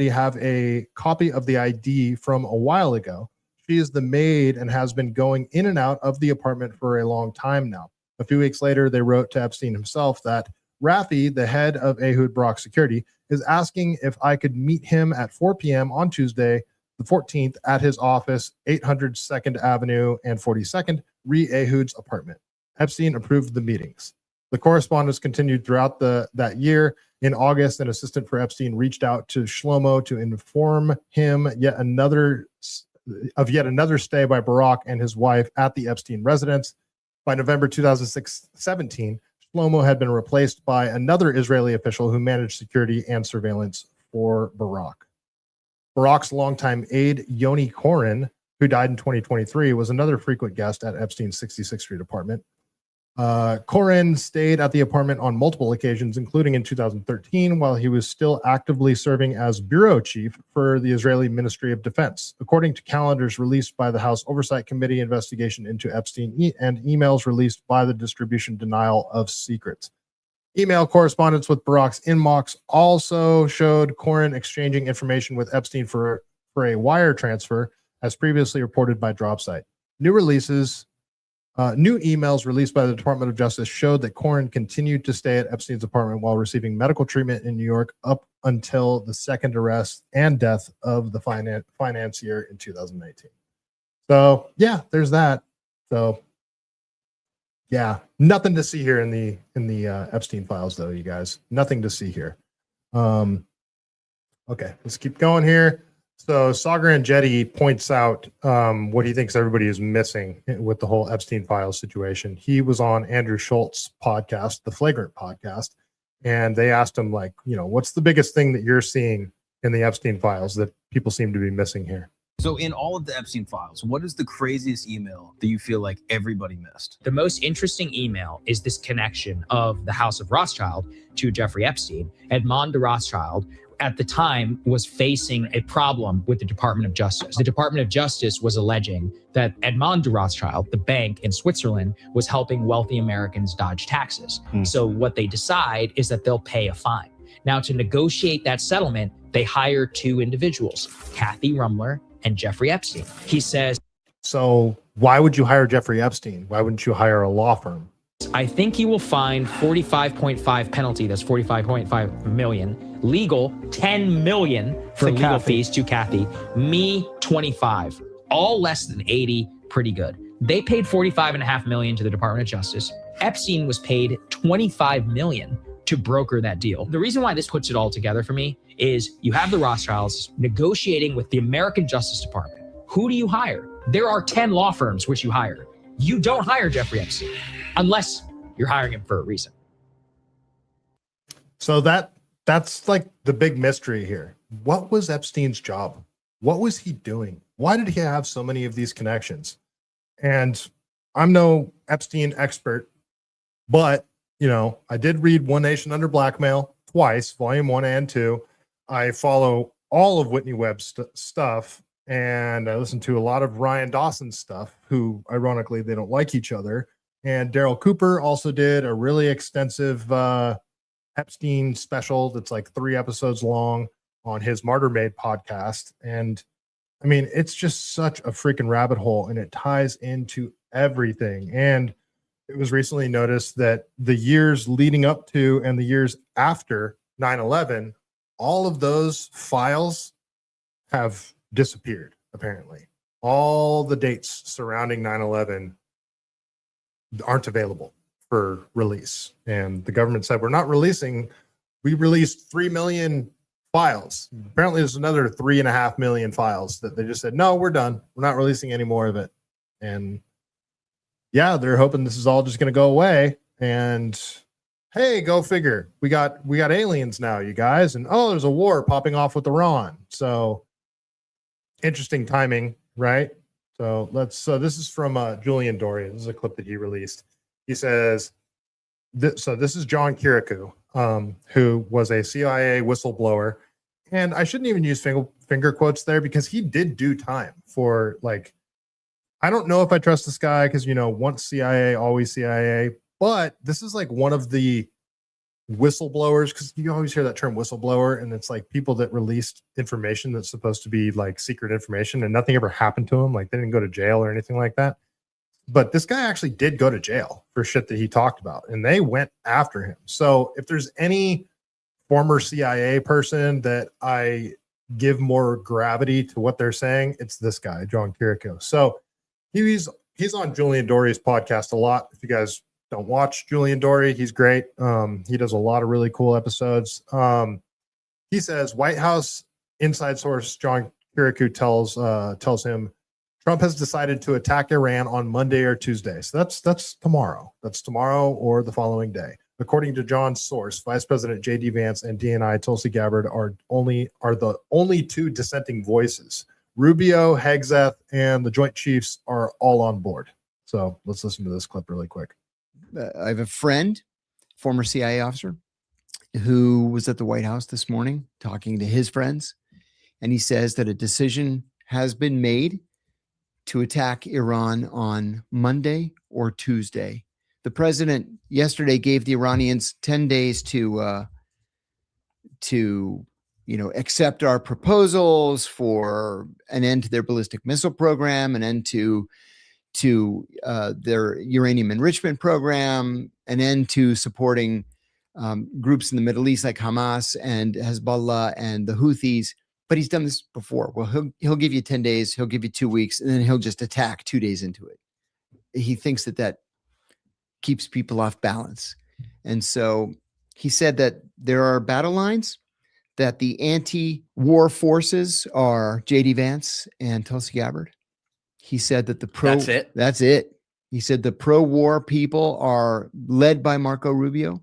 S5: have a copy of the ID from a while ago. She is the maid and has been going in and out of the apartment for a long time now. A few weeks later, they wrote to Epstein himself that Rafi, the head of Ehud Barak Security, is asking if I could meet him at 4 p.m. on Tuesday, the 14th, at his office, 800 2nd Avenue and 42nd, re Ehud's apartment. Epstein approved the meetings. The correspondence continued throughout that year. In August, an assistant for Epstein reached out to Shlomo to inform him yet another stay by Barak and his wife at the Epstein residence. By November 2017, Shlomo had been replaced by another Israeli official who managed security and surveillance for Barak. Barak's longtime aide, Yoni Koren, who died in 2023, was another frequent guest at Epstein's 66th Street apartment. Koren stayed at the apartment on multiple occasions, including in 2013, while he was still actively serving as bureau chief for the Israeli Ministry of Defense. According to calendars released by the House Oversight Committee investigation into Epstein and emails released by the Distribution Denial of Secrets. Email correspondence with Barak's inbox also showed Koren exchanging information with Epstein for a wire transfer, as previously reported by Dropsite. New emails released by the Department of Justice showed that Koren continued to stay at Epstein's apartment while receiving medical treatment in New York up until the second arrest and death of the financier in 2019. So yeah, there's that. So yeah, nothing to see here in the Epstein files, though, you guys. Nothing to see here. Okay, let's keep going here. So Sagar Enjeti points out what he thinks everybody is missing with the whole Epstein files situation. He was on Andrew Schultz's podcast, the Flagrant podcast, and they asked him, like, what's the biggest thing that you're seeing in the Epstein files that people seem to be missing here?
S18: So in all of the Epstein files, what is the craziest email that you feel like everybody missed?
S19: The most interesting email is this connection of the House of Rothschild to Jeffrey Epstein. Edmond de Rothschild at the time was facing a problem with the Department of Justice. The Department of Justice was alleging that Edmond de Rothschild, the bank in Switzerland, was helping wealthy Americans dodge taxes. So what they decide is that they'll pay a fine. Now, to negotiate that settlement, they hire two individuals, Kathy Rumler and Jeffrey Epstein. He says,
S5: so why would you hire Jeffrey Epstein? Why wouldn't you hire a law firm?
S19: I think he will find 45.5 penalty. That's 45.5 million. Legal, 10 million for
S5: To
S19: legal
S5: Kathy.
S19: fees to Kathy. Me, 25. All less than 80. Pretty good. They paid 45.5 million to the Department of Justice. Epstein was paid 25 million to broker that deal. The reason why this puts it all together for me is you have the Rothschilds negotiating with the American Justice Department. Who do you hire? There are 10 law firms which you hire. You don't hire Jeffrey Epstein unless you're hiring him for a reason.
S5: So that's like the big mystery here. What was Epstein's job? What was he doing? Why did he have so many of these connections? And I'm no Epstein expert, but I did read One Nation Under Blackmail twice, volume 1 and 2. I follow all of Whitney Webb's stuff, and I listen to a lot of Ryan Dawson's stuff, who ironically they don't like each other. And Daryl Cooper also did a really extensive Epstein special that's like 3 episodes long on his Martyr Made podcast. And I mean, it's just such a freaking rabbit hole, and it ties into everything. And it was recently noticed that the years leading up to and the years after 9/11, all of those files have disappeared, apparently. All the dates surrounding 9/11 aren't available for release. And the government said, we're not releasing. We released 3 million files. Apparently there's another 3.5 million files that they just said, no, we're done. We're not releasing any more of it. And yeah, they're hoping this is all just going to go away. And hey, go figure. We got aliens now, you guys. And oh, there's a war popping off with Iran. So interesting timing, right? So this is from Julian Dorian. This is a clip that he released. He says, this is John Kirikou, who was a CIA whistleblower. And I shouldn't even use finger quotes there, because he did do time for, like, I don't know if I trust this guy because, once CIA, always CIA. But this is like one of the whistleblowers, because you always hear that term whistleblower, and it's like people that released information that's supposed to be like secret information and nothing ever happened to them. Like they didn't go to jail or anything like that. But this guy actually did go to jail for shit that he talked about, and they went after him. So if there's any former CIA person that I give more gravity to what they're saying, it's this guy, John Kirikou. So he's on Julian Dory's podcast a lot. If you guys don't watch Julian Dory, he's great. He does a lot of really cool episodes. He says White House inside source John Kirikou tells him Trump has decided to attack Iran on Monday or Tuesday. So that's tomorrow. That's tomorrow or the following day. According to John's source, Vice President J.D. Vance and DNI Tulsi Gabbard are the only two dissenting voices. Rubio, Hegseth, and the Joint Chiefs are all on board. So let's listen to this clip really quick.
S20: I have a friend, former CIA officer, who was at the White House this morning talking to his friends, and he says that a decision has been made to attack Iran on Monday or Tuesday. The president yesterday gave the Iranians 10 days to accept our proposals for an end to their ballistic missile program, an end to their uranium enrichment program, an end to supporting groups in the Middle East like Hamas and Hezbollah and the Houthis. But he's done this before. Well, he'll give you 10 days, he'll give you 2 weeks, and then he'll just attack 2 days into it. He thinks that keeps people off balance. And so he said that there are battle lines, that the anti-war forces are J.D. Vance and Tulsi Gabbard. He said that that's it. He said the pro-war people are led by Marco Rubio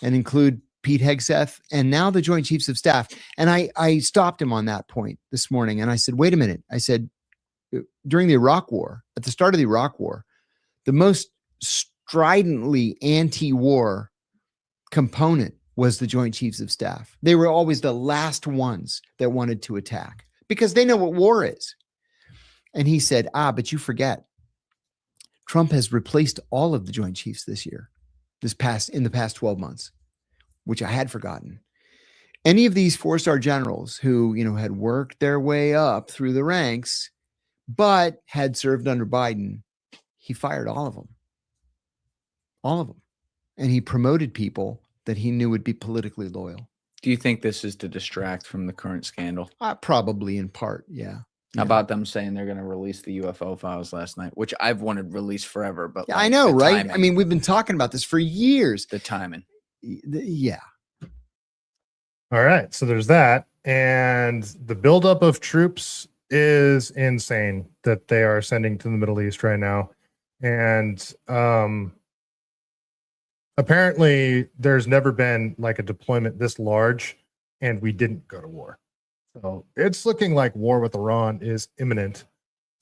S20: and include Pete Hegseth and now the Joint Chiefs of Staff. And I stopped him on that point this morning. And I said, wait a minute. I said, during the Iraq War, at the start of the Iraq War, the most stridently anti-war component was the Joint Chiefs of Staff. They were always the last ones that wanted to attack because they know what war is. And he said, but you forget, Trump has replaced all of the Joint Chiefs this year, in the past 12 months, which I had forgotten. Any of these 4-star generals who, had worked their way up through the ranks, but had served under Biden, he fired all of them. All of them. And he promoted people that he knew would be politically loyal.
S21: Do you think this is to distract from the current scandal?
S20: Probably in part, yeah.
S21: How about them saying they're going to release the UFO files last night, which I've wanted released forever. But
S20: I know, right? Timing, I mean, we've been talking about this for years.
S21: The timing.
S20: Yeah.
S5: All right. So there's that. And the buildup of troops is insane that they are sending to the Middle East right now. And apparently there's never been like a deployment this large and we didn't go to war. So it's looking like war with Iran is imminent.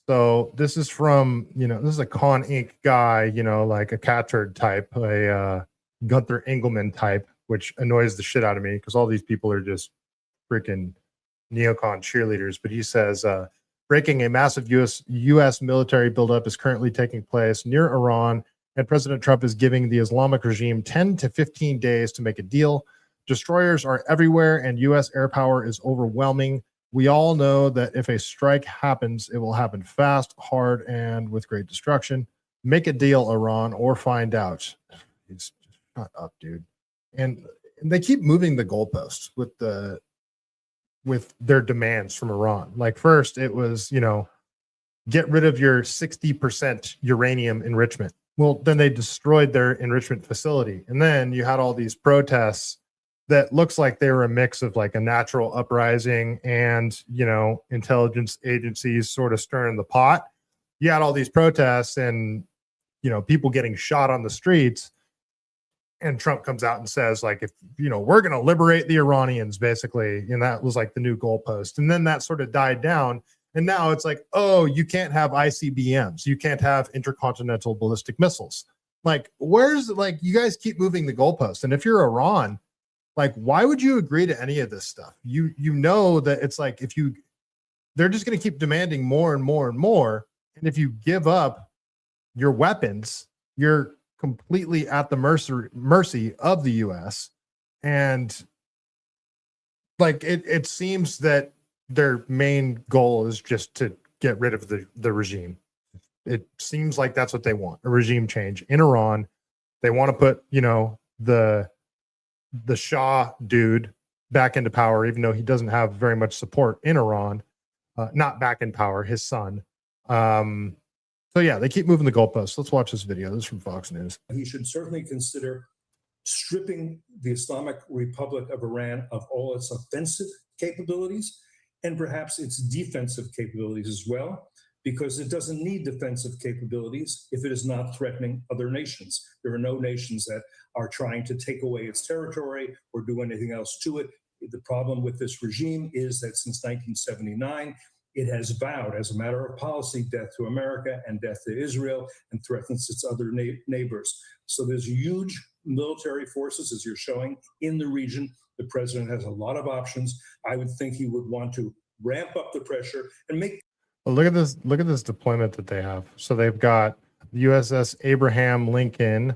S5: So this is from, this is a Con Inc. guy, like a Catturd type, a Gunther Engelman type, which annoys the shit out of me because all these people are just freaking neocon cheerleaders. But he says, breaking a massive U.S. military buildup is currently taking place near Iran, and President Trump is giving the Islamic regime 10 to 15 days to make a deal. Destroyers are everywhere, and U.S. air power is overwhelming. We all know that if a strike happens, it will happen fast, hard, and with great destruction. Make a deal, Iran, or find out. It's just shut up, dude. And they keep moving the goalposts with their demands from Iran. Like first, it was get rid of your 60% uranium enrichment. Well, then they destroyed their enrichment facility, and then you had all these protests that looks like they were a mix of like a natural uprising and, intelligence agencies sort of stirring the pot. You had all these protests and, people getting shot on the streets. And Trump comes out and says, like, if, we're going to liberate the Iranians, basically. And that was like the new goalpost. And then that sort of died down. And now it's like, oh, you can't have ICBMs. You can't have intercontinental ballistic missiles. Like, you guys keep moving the goalpost. And if you're Iran, like, why would you agree to any of this stuff? You know that it's like they're just going to keep demanding more and more and more. And if you give up your weapons, you're completely at the mercy of the U.S. And like it seems that their main goal is just to get rid of the regime. It seems like that's what they want, a regime change in Iran. They want to put, the Shah dude back into power, even though he doesn't have very much support in Iran. Not back in power, his son. So yeah, they keep moving the goalposts. Let's watch this video. This is from Fox News.
S3: He should certainly consider stripping the Islamic Republic of Iran of all its offensive capabilities and perhaps its defensive capabilities as well, because it doesn't need defensive capabilities if it is not threatening other nations. There are no nations that are trying to take away its territory or do anything else to it. The problem with this regime is that since 1979, it has vowed, as a matter of policy, death to America and death to Israel, and threatens its other neighbors. So there's huge military forces, as you're showing, in the region. The president has a lot of options. I would think he would want to ramp up the pressure and make.
S5: Well, look at this. Look at this deployment that they have. So they've got USS Abraham Lincoln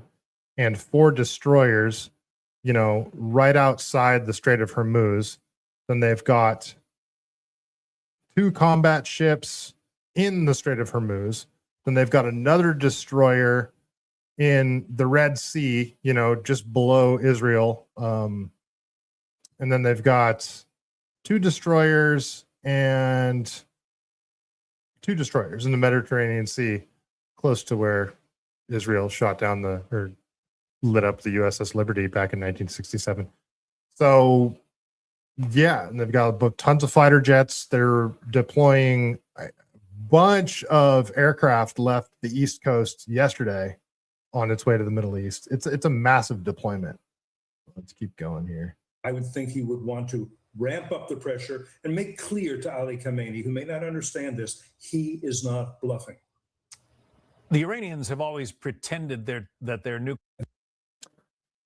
S5: and 4 destroyers, right outside the Strait of Hormuz. Then they've got 2 combat ships in the Strait of Hormuz. Then they've got another destroyer in the Red Sea, just below Israel. And then they've got 2 destroyers and 2 destroyers in the Mediterranean Sea, close to where Israel shot down or lit up the USS Liberty back in 1967. So yeah, and they've got tons of fighter jets. They're deploying a bunch of aircraft left the East Coast yesterday on its way to the Middle East. It's a massive deployment. Let's keep going here.
S3: I would think he would want to ramp up the pressure and make clear to Ali Khamenei, who may not understand this, he is not bluffing.
S22: The Iranians have always pretended that they're nuclear.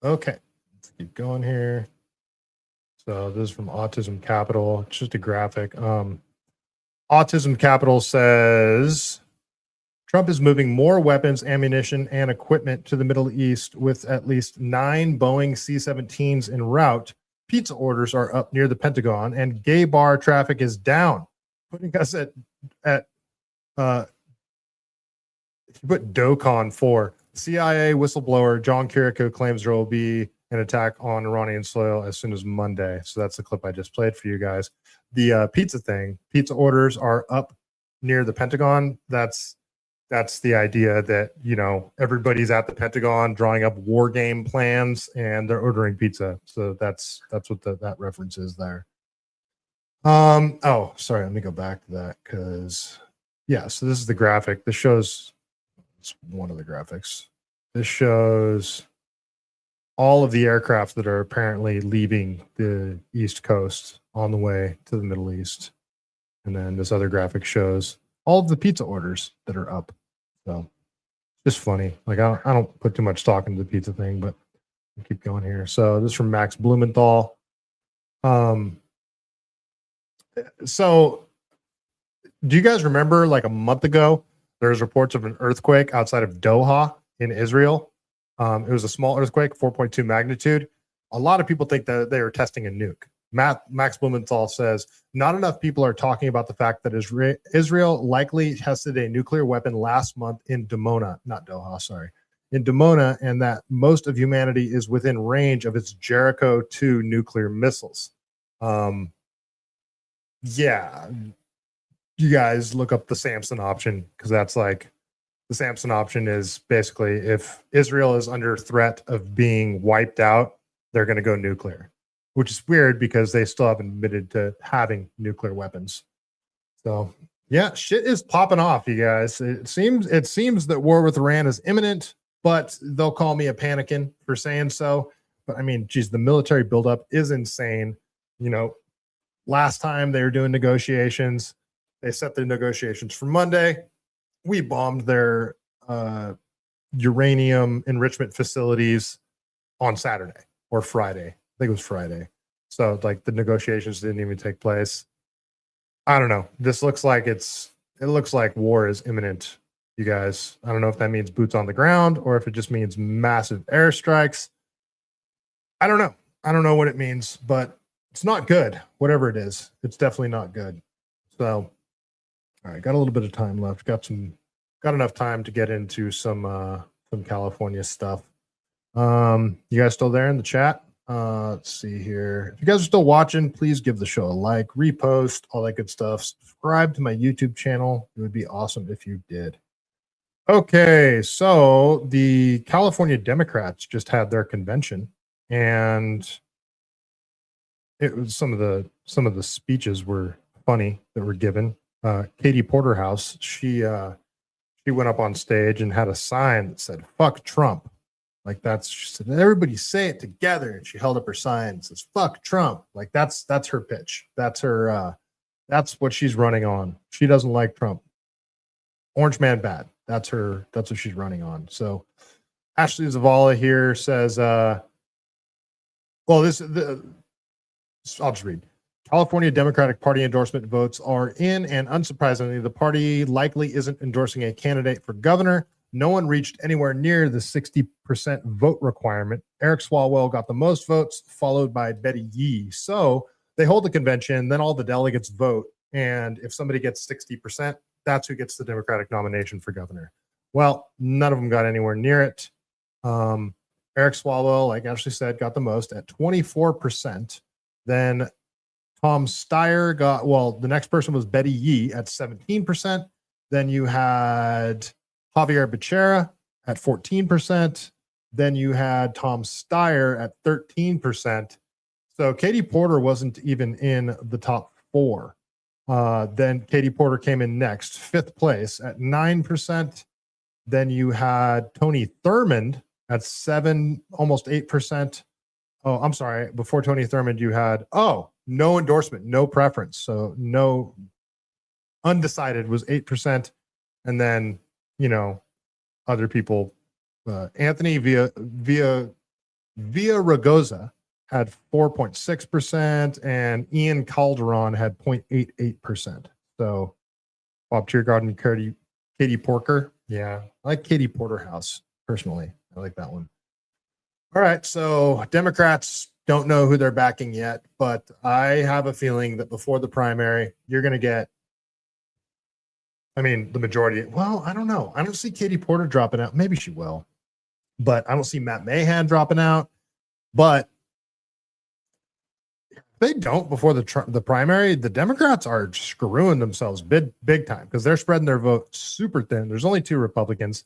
S5: Okay, let's keep going here. So this is from Autism Capital. It's just a graphic. Autism Capital says Trump is moving more weapons, ammunition, and equipment to the Middle East with at least 9 Boeing C-17s en route. Pizza orders are up near the Pentagon, and gay bar traffic is down, putting us at put DOCON 4. CIA whistleblower John Kiriko claims there will be an attack on Iranian soil as soon as Monday. So that's the clip I just played for you guys. The pizza thing, pizza orders are up near the Pentagon. That's the idea that, everybody's at the Pentagon drawing up war game plans and they're ordering pizza. So that's what that reference is there. Oh, sorry. Let me go back to that because, yeah, so this is the graphic. This shows, it's one of the graphics. This shows all of the aircraft that are apparently leaving the East Coast on the way to the Middle East. And then this other graphic shows all of the pizza orders that are up. So just funny. Like I don't put too much stock into the pizza thing, but we'll keep going here. So this is from Max Blumenthal. So do you guys remember like a month ago, there was reports of an earthquake outside of Doha in Israel? It was a small earthquake, 4.2 magnitude. A lot of people think that they were testing a nuke. Max Blumenthal says, not enough people are talking about the fact that Israel likely tested a nuclear weapon last month in Dimona, not Doha, sorry, in Dimona, and that most of humanity is within range of its Jericho 2 nuclear missiles. Yeah, you guys look up the Samson option because that's like, the Samson option is basically if Israel is under threat of being wiped out, they're going to go nuclear, which is weird because they still haven't admitted to having nuclear weapons. So yeah, shit is popping off, you guys. It seems that war with Iran is imminent, but they'll call me a panikin for saying so. But I mean, geez, the military buildup is insane. Last time they were doing negotiations, they set their negotiations for Monday. We bombed their uranium enrichment facilities on Saturday or Friday. I think it was Friday. So like the negotiations didn't even take place. I don't know. This looks like it looks like war is imminent, you guys. I don't know if that means boots on the ground or if it just means massive airstrikes. I don't know. I don't know what it means, but it's not good. Whatever it is, it's definitely not good. So, all right, got a little bit of time left. Got enough time to get into some California stuff. You guys still there in the chat? Let's see here. If you guys are still watching, please give the show a like, repost, all that good stuff. Subscribe to my YouTube channel. It would be awesome if you did. Okay, so the California Democrats just had their convention, and it was some of the speeches were funny that were given. Katie Porterhouse, she went up on stage and had a sign that said "Fuck Trump." Like she said, everybody say it together. And she held up her sign and says, "Fuck Trump." Like that's her pitch. That's her, that's what she's running on. She doesn't like Trump. Orange man bad. That's what she's running on. So Ashley Zavala here says, I'll just read. California Democratic Party endorsement votes are in, and unsurprisingly, the party likely isn't endorsing a candidate for governor. No one reached anywhere near the 60% vote requirement. Eric Swalwell got the most votes, followed by Betty Yee. So they hold the convention, then all the delegates vote. And if somebody gets 60%, that's who gets the Democratic nomination for governor. Well, none of them got anywhere near it. Eric Swalwell, like Ashley said, got the most at 24%. Then Tom Steyer got, the next person was Betty Yee at 17%. Then you had Javier Becerra at 14%. Then you had Tom Steyer at 13%. So Katie Porter wasn't even in the top 4. Then Katie Porter came in next, 5th place at 9%. Then you had Tony Thurmond at 7, almost 8%. Oh, I'm sorry. Before Tony Thurmond, you had, no endorsement, no preference. So no undecided was 8%. And then, other people, Anthony Villaraigosa had 4.6%, and Ian Calderon had 0.88%. So Bob Tiergarten, Katie Porker. Yeah, I like Katie Porterhouse personally. I like that one. All right, so Democrats don't know who they're backing yet, but I have a feeling that before the primary, you're going to get, the majority. Well, I don't know. I don't see Katie Porter dropping out. Maybe she will, but I don't see Matt Mahan dropping out. But if they don't before the primary, the Democrats are screwing themselves big time because they're spreading their vote super thin. There's only 2 Republicans.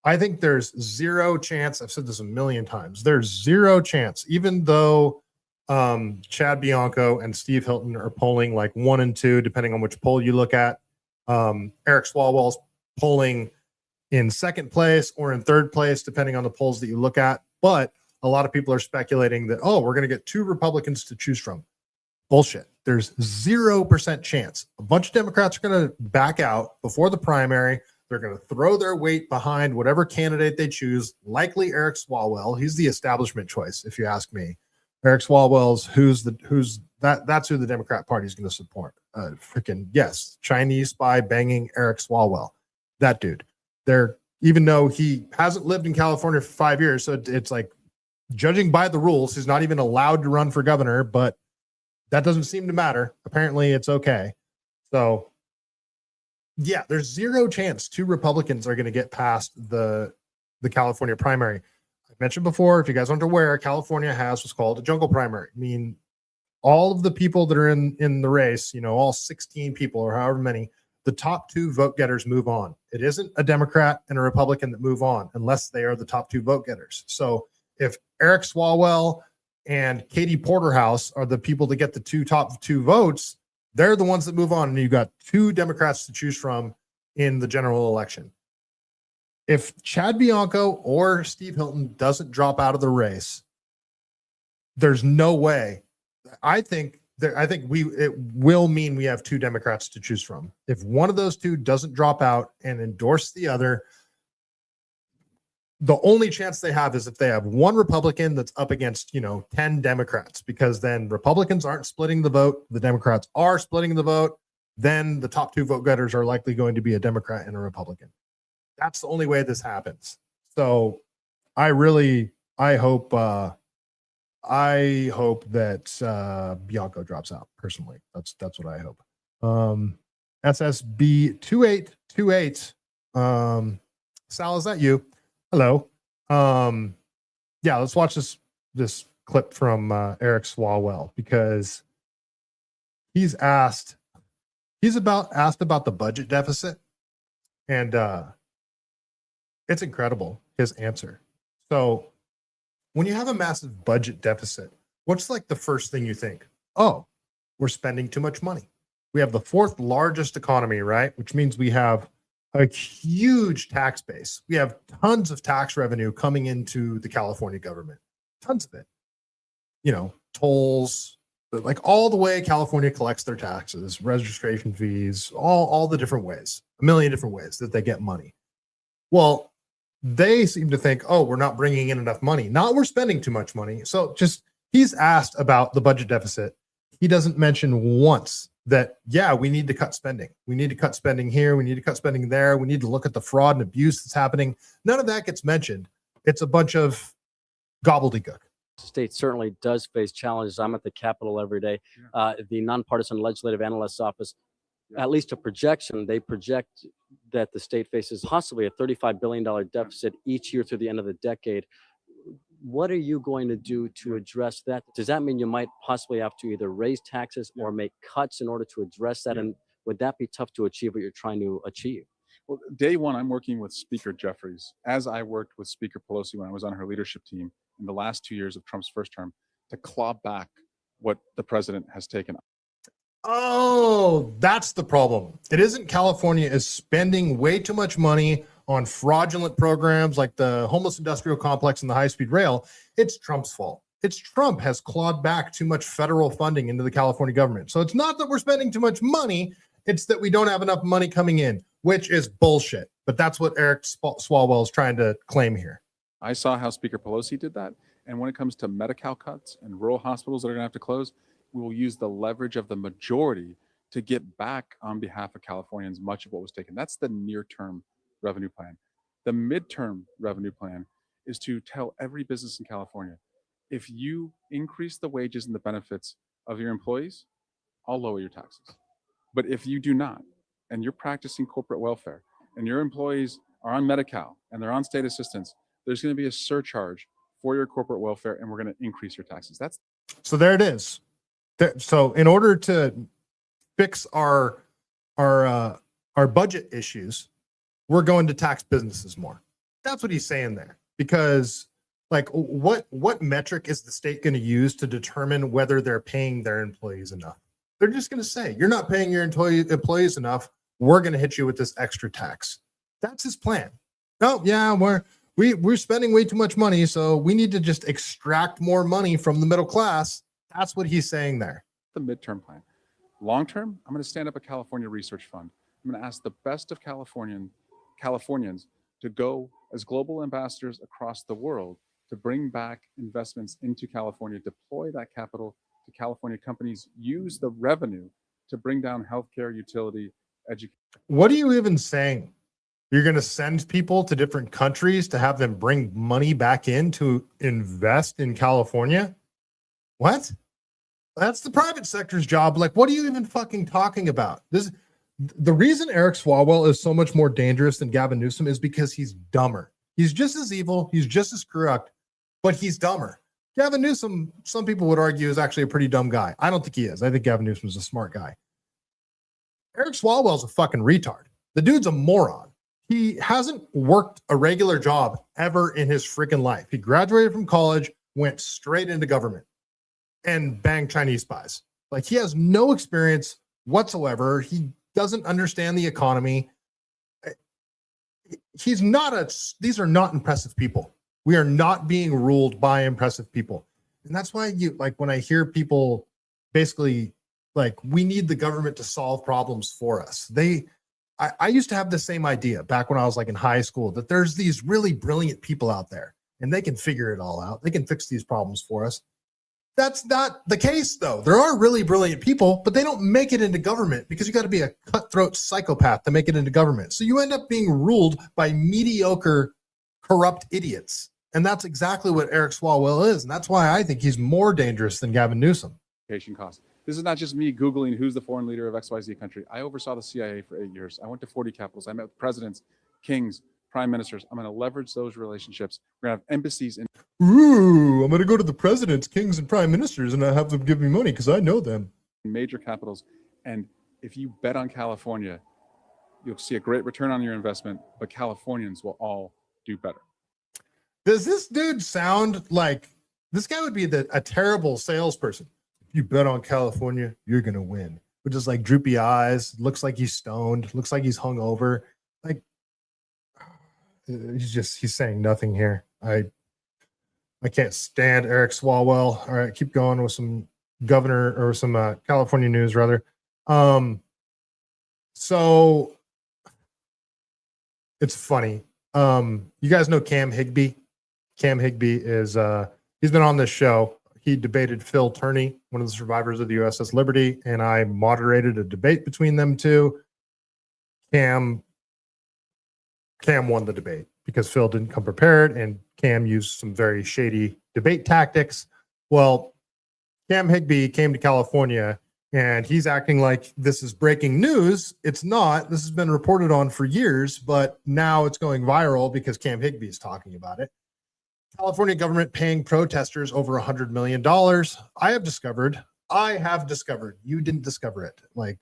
S5: I think there's 0 chance. I've said this a million times. There's 0 chance, even though Chad Bianco and Steve Hilton are polling like 1 and 2, depending on which poll you look at. Eric Swalwell's polling in 2nd place or in 3rd place, depending on the polls that you look at. But a lot of people are speculating that, we're going to get 2 Republicans to choose from. Bullshit. There's 0% chance. A bunch of Democrats are going to back out before the primary. They're going to throw their weight behind whatever candidate they choose, likely Eric Swalwell. He's the establishment choice, if you ask me. Eric Swalwell's that's who the Democrat Party is going to support. Yes, Chinese spy banging Eric Swalwell. That dude. Even though he hasn't lived in California for 5 years, so it's like judging by the rules, he's not even allowed to run for governor, but that doesn't seem to matter. Apparently it's okay. So yeah, there's 0 chance 2 Republicans are going to get past the California primary. I mentioned before, if you guys aren't aware, California has what's called a jungle primary. All of the people that are in the race, all 16 people or however many, the top 2 vote getters move on. It isn't a Democrat and a Republican that move on unless they are the top 2 vote getters. So if Eric Swalwell and Katie Porterhouse are the people that get the top 2 votes, they're the ones that move on, and you've got 2 Democrats to choose from in the general election. If Chad Bianco or Steve Hilton doesn't drop out of the race, there's no way. I think it will mean we have 2 Democrats to choose from. If one of those 2 doesn't drop out and endorse the other, the only chance they have is if they have 1 Republican that's up against, 10 Democrats, because then Republicans aren't splitting the vote. The Democrats are splitting the vote. Then the top 2 vote getters are likely going to be a Democrat and a Republican. That's the only way this happens. So I hope I hope that Bianco drops out. Personally, that's what I hope. SSB 2828. Sal, is that you? Hello. Yeah, let's watch this clip from Eric Swalwell, because he's asked about the budget deficit, and it's incredible, his answer. So when you have a massive budget deficit, what's like the first thing you think? Oh, we're spending too much money. We have the fourth largest economy, right? Which means we have a huge tax base. We have tons of tax revenue coming into the California government, tons of it. You know, tolls, like all the way California collects their taxes, registration fees, all the different ways, a million different ways that they get money. Well, they seem to think, oh, we're not bringing in enough money. Not we're spending too much money. So just, he's asked about the budget deficit. He doesn't mention once that, yeah, we need to cut spending. We need to cut spending here. We need to cut spending there. We need to look at the fraud and abuse that's happening. None of that gets mentioned. It's a bunch of gobbledygook.
S1: State certainly does face challenges. I'm at the Capitol every day. The Nonpartisan Legislative Analyst's Office, at least a projection, they project that the state faces possibly a $35 billion deficit each year through the end of the decade. What are you going to do to address that? Does that mean you might possibly have to either raise taxes or make cuts in order to address that? And would that be tough to achieve what you're trying to achieve?
S2: Well, day one, I'm working with Speaker Jeffries, as I worked with Speaker Pelosi when I was on her leadership team in the last 2 years of Trump's first term, to claw back what the president has taken.
S5: Oh, that's the problem. It isn't California is spending way too much money on fraudulent programs like the homeless industrial complex and the high-speed rail. It's Trump's fault. It's Trump has clawed back too much federal funding into the California government. So it's not that we're spending too much money. It's that we don't have enough money coming in, which is bullshit. But that's what Eric Swalwell is trying to claim here.
S2: I saw how Speaker Pelosi did that. And when it comes to Medi-Cal cuts and rural hospitals that are going to have to close, we will use the leverage of the majority to get back on behalf of Californians much of what was taken. That's the near-term revenue plan. The midterm revenue plan is to tell every business in California, if you increase the wages and the benefits of your employees, I'll lower your taxes. But if you do not, and you're practicing corporate welfare, and your employees are on Medi-Cal and they're on state assistance, there's going to be a surcharge for your corporate welfare, and we're going to increase your taxes.
S5: So there it is. So in order to fix our budget issues, we're going to tax businesses more. That's what he's saying there. Because like, what metric is the state going to use to determine whether they're paying their employees enough? They're just going to say, you're not paying your employees enough. We're going to hit you with this extra tax. That's his plan. Oh yeah, we're spending way too much money, so we need to just extract more money from the middle class. That's what he's saying there.
S2: The midterm plan. Long term, I'm going to stand up a California Research Fund. I'm going to ask the best of Californians to go as global ambassadors across the world to bring back investments into California, deploy that capital to California companies, use the revenue to bring down healthcare, utility, education.
S5: What are you even saying? You're going to send people to different countries to have them bring money back in to invest in California? What? That's the private sector's job. Like, what are you even fucking talking about? The reason Eric Swalwell is so much more dangerous than Gavin Newsom is because he's dumber. He's just as evil. He's just as corrupt, but he's dumber. Gavin Newsom, some people would argue, is actually a pretty dumb guy. I don't think he is. I think Gavin Newsom is a smart guy. Eric Swalwell's a fucking retard. The dude's a moron. He hasn't worked a regular job ever in his freaking life. He graduated from college, went straight into government, and banged Chinese spies. Like, he has no experience whatsoever. He doesn't understand the economy. These are not impressive people. We are not being ruled by impressive people. And that's why when I hear people basically like, we need the government to solve problems for us. I used to have the same idea back when I was like in high school, that there's these really brilliant people out there and they can figure it all out. They can fix these problems for us. That's not the case, though. There are really brilliant people, but they don't make it into government because you got to be a cutthroat psychopath to make it into government. So you end up being ruled by mediocre, corrupt idiots. And that's exactly what Eric Swalwell is. And that's why I think he's more dangerous than Gavin Newsom.
S2: Costs. This is not just me Googling who's the foreign leader of XYZ country. I oversaw the CIA for 8 years. I went to 40 capitals. I met with presidents, kings, prime ministers. I'm going to leverage those relationships. We're going to have embassies in.
S5: Ooh, I'm going to go to the presidents, kings, and prime ministers, and I have them give me money because I know them.
S2: Major capitals. And if you bet on California, you'll see a great return on your investment, but Californians will all do better.
S5: Does this dude sound like this guy would be a terrible salesperson? If you bet on California, you're going to win. With just like droopy eyes, looks like he's stoned, looks like he's hungover. Like he's saying nothing here. I can't stand Eric Swalwell. All right, keep going with some governor or some California news rather. So it's funny. You guys know Cam Higbee? Cam Higbee is he's been on this show. He debated Phil Turney, one of the survivors of the USS Liberty, and I moderated a debate between them two. Cam won the debate because Phil didn't come prepared, and Cam used some very shady debate tactics. Well, Cam Higbee came to California, and he's acting like this is breaking news. It's not. This has been reported on for years, but now it's going viral because Cam Higbee is talking about it. California government paying protesters over $100 million. I have discovered, you didn't discover it. Like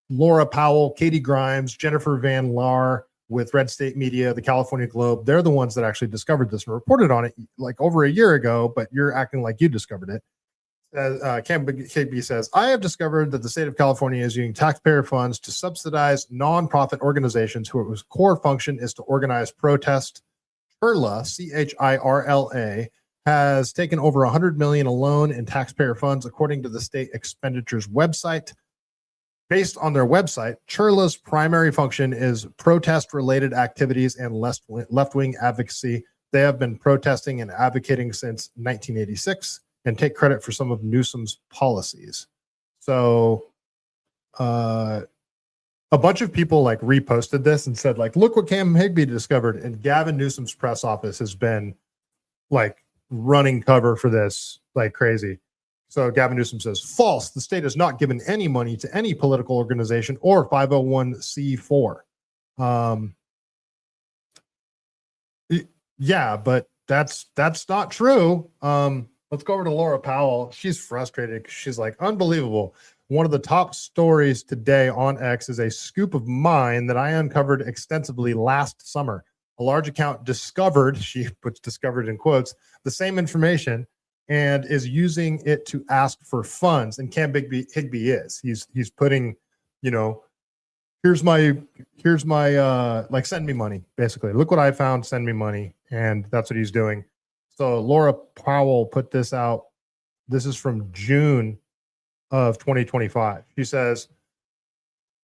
S5: Laura Powell, Katie Grimes, Jennifer Van Laar with Red State Media, the California Globe. They're the ones that actually discovered this and reported on it like over a year ago, but you're acting like you discovered it. Cam Higbee says, I have discovered that the state of California is using taxpayer funds to subsidize nonprofit organizations whose core function is to organize protest. CHIRLA, CHIRLA, has taken over $100 million alone in taxpayer funds, according to the state expenditures website. Based on their website, CHIRLA's primary function is protest-related activities and left-wing advocacy. They have been protesting and advocating since 1986 and take credit for some of Newsom's policies. So, a bunch of people like reposted this and said like, look what Cam Higbee discovered. And Gavin Newsom's press office has been like running cover for this like crazy. So Gavin Newsom says, false. The state has not given any money to any political organization or 501c4. Yeah, but that's not true. Let's go over to Laura Powell. She's frustrated because she's like, unbelievable. One of the top stories today on X is a scoop of mine that I uncovered extensively last summer. A large account discovered, she puts discovered in quotes, the same information and is using it to ask for funds. And Cam Higbee is. He's putting, you know, here's my like send me money, basically. Look what I found, send me money. And that's what he's doing. So Laura Powell put this out. This is from June of 2025. She says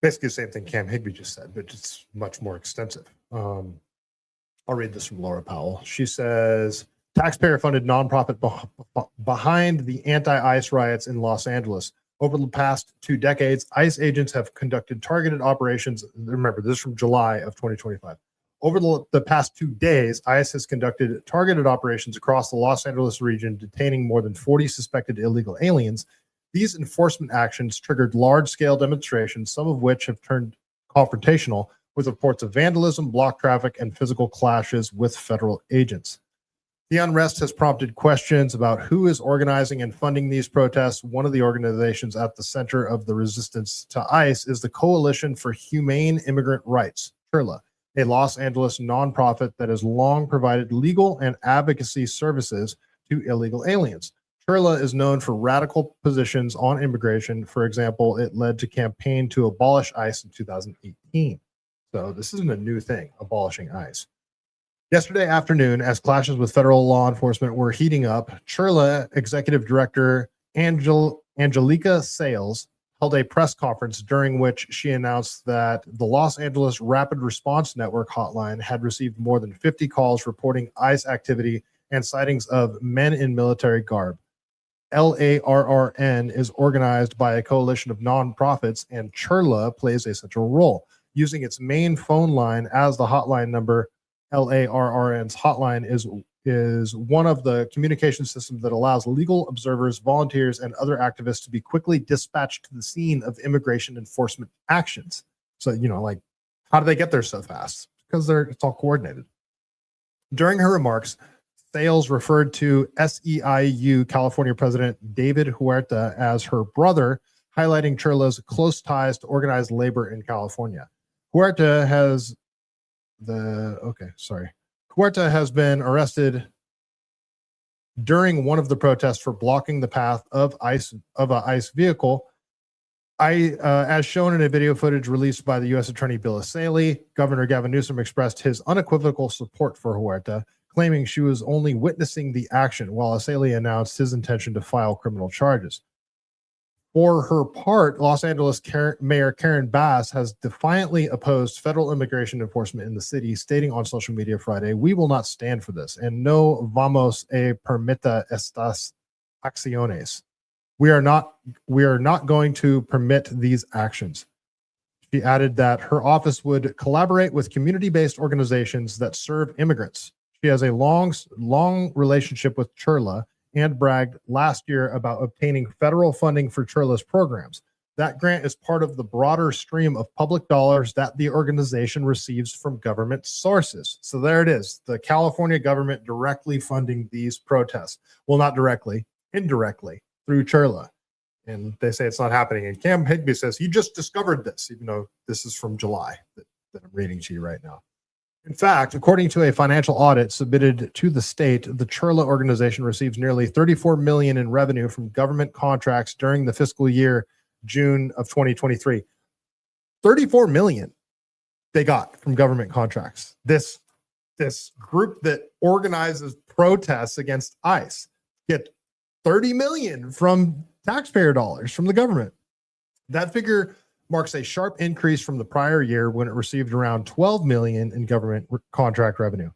S5: basically the same thing Cam Higbee just said, but it's much more extensive. I'll read this from Laura Powell. She says, taxpayer-funded nonprofit behind the anti-ICE riots in Los Angeles. Over the past 2 decades, ICE agents have conducted targeted operations. Remember, this is from July of 2025. Over the past 2 days, ICE has conducted targeted operations across the Los Angeles region, detaining more than 40 suspected illegal aliens. These enforcement actions triggered large-scale demonstrations, some of which have turned confrontational, with reports of vandalism, block traffic, and physical clashes with federal agents. The unrest has prompted questions about who is organizing and funding these protests. One of the organizations at the center of the resistance to ICE is the Coalition for Humane Immigrant Rights, CHIRLA, a Los Angeles nonprofit that has long provided legal and advocacy services to illegal aliens. CHIRLA is known for radical positions on immigration. For example, it led to campaign to abolish ICE in 2018. So this isn't a new thing, abolishing ICE. Yesterday afternoon, as clashes with federal law enforcement were heating up, CHIRLA Executive Director Angelica Sales held a press conference during which she announced that the Los Angeles Rapid Response Network hotline had received more than 50 calls reporting ICE activity and sightings of men in military garb. LARRN is organized by a coalition of nonprofits, and CHIRLA plays a central role, using its main phone line as the hotline number LARRN's hotline is one of the communication systems that allows legal observers, volunteers, and other activists to be quickly dispatched to the scene of immigration enforcement actions. So, like, how do they get there so fast? Because it's all coordinated. During her remarks, Thales referred to SEIU California President David Huerta as her brother, highlighting Chirla's close ties to organized labor in California. Huerta has been arrested during one of the protests for blocking the path of a ICE vehicle. As shown in a video footage released by the U.S. Attorney Bill Asaley, Governor Gavin Newsom expressed his unequivocal support for Huerta, claiming she was only witnessing the action, while Asaley announced his intention to file criminal charges. For her part, Los Angeles Mayor Karen Bass has defiantly opposed federal immigration enforcement in the city, stating on social media Friday, "We will not stand for this, and no vamos a permita estas acciones." We are not going to permit these actions. She added that her office would collaborate with community-based organizations that serve immigrants. She has a long relationship with Chirla and bragged last year about obtaining federal funding for Chirla's programs. That grant is part of the broader stream of public dollars that the organization receives from government sources. So there it is, the California government directly funding these protests. Well, not directly, indirectly through Chirla. And they say it's not happening. And Cam Higby says he just discovered this, even though this is from July that I'm reading to you right now. In fact, according to a financial audit submitted to the state, the Chirla organization receives nearly $34 million in revenue from government contracts during the fiscal year June of 2023. $34 million they got from government contracts. This group that organizes protests against ICE get $30 million from taxpayer dollars from the government. That figure marks a sharp increase from the prior year when it received around $12 million in government contract revenue.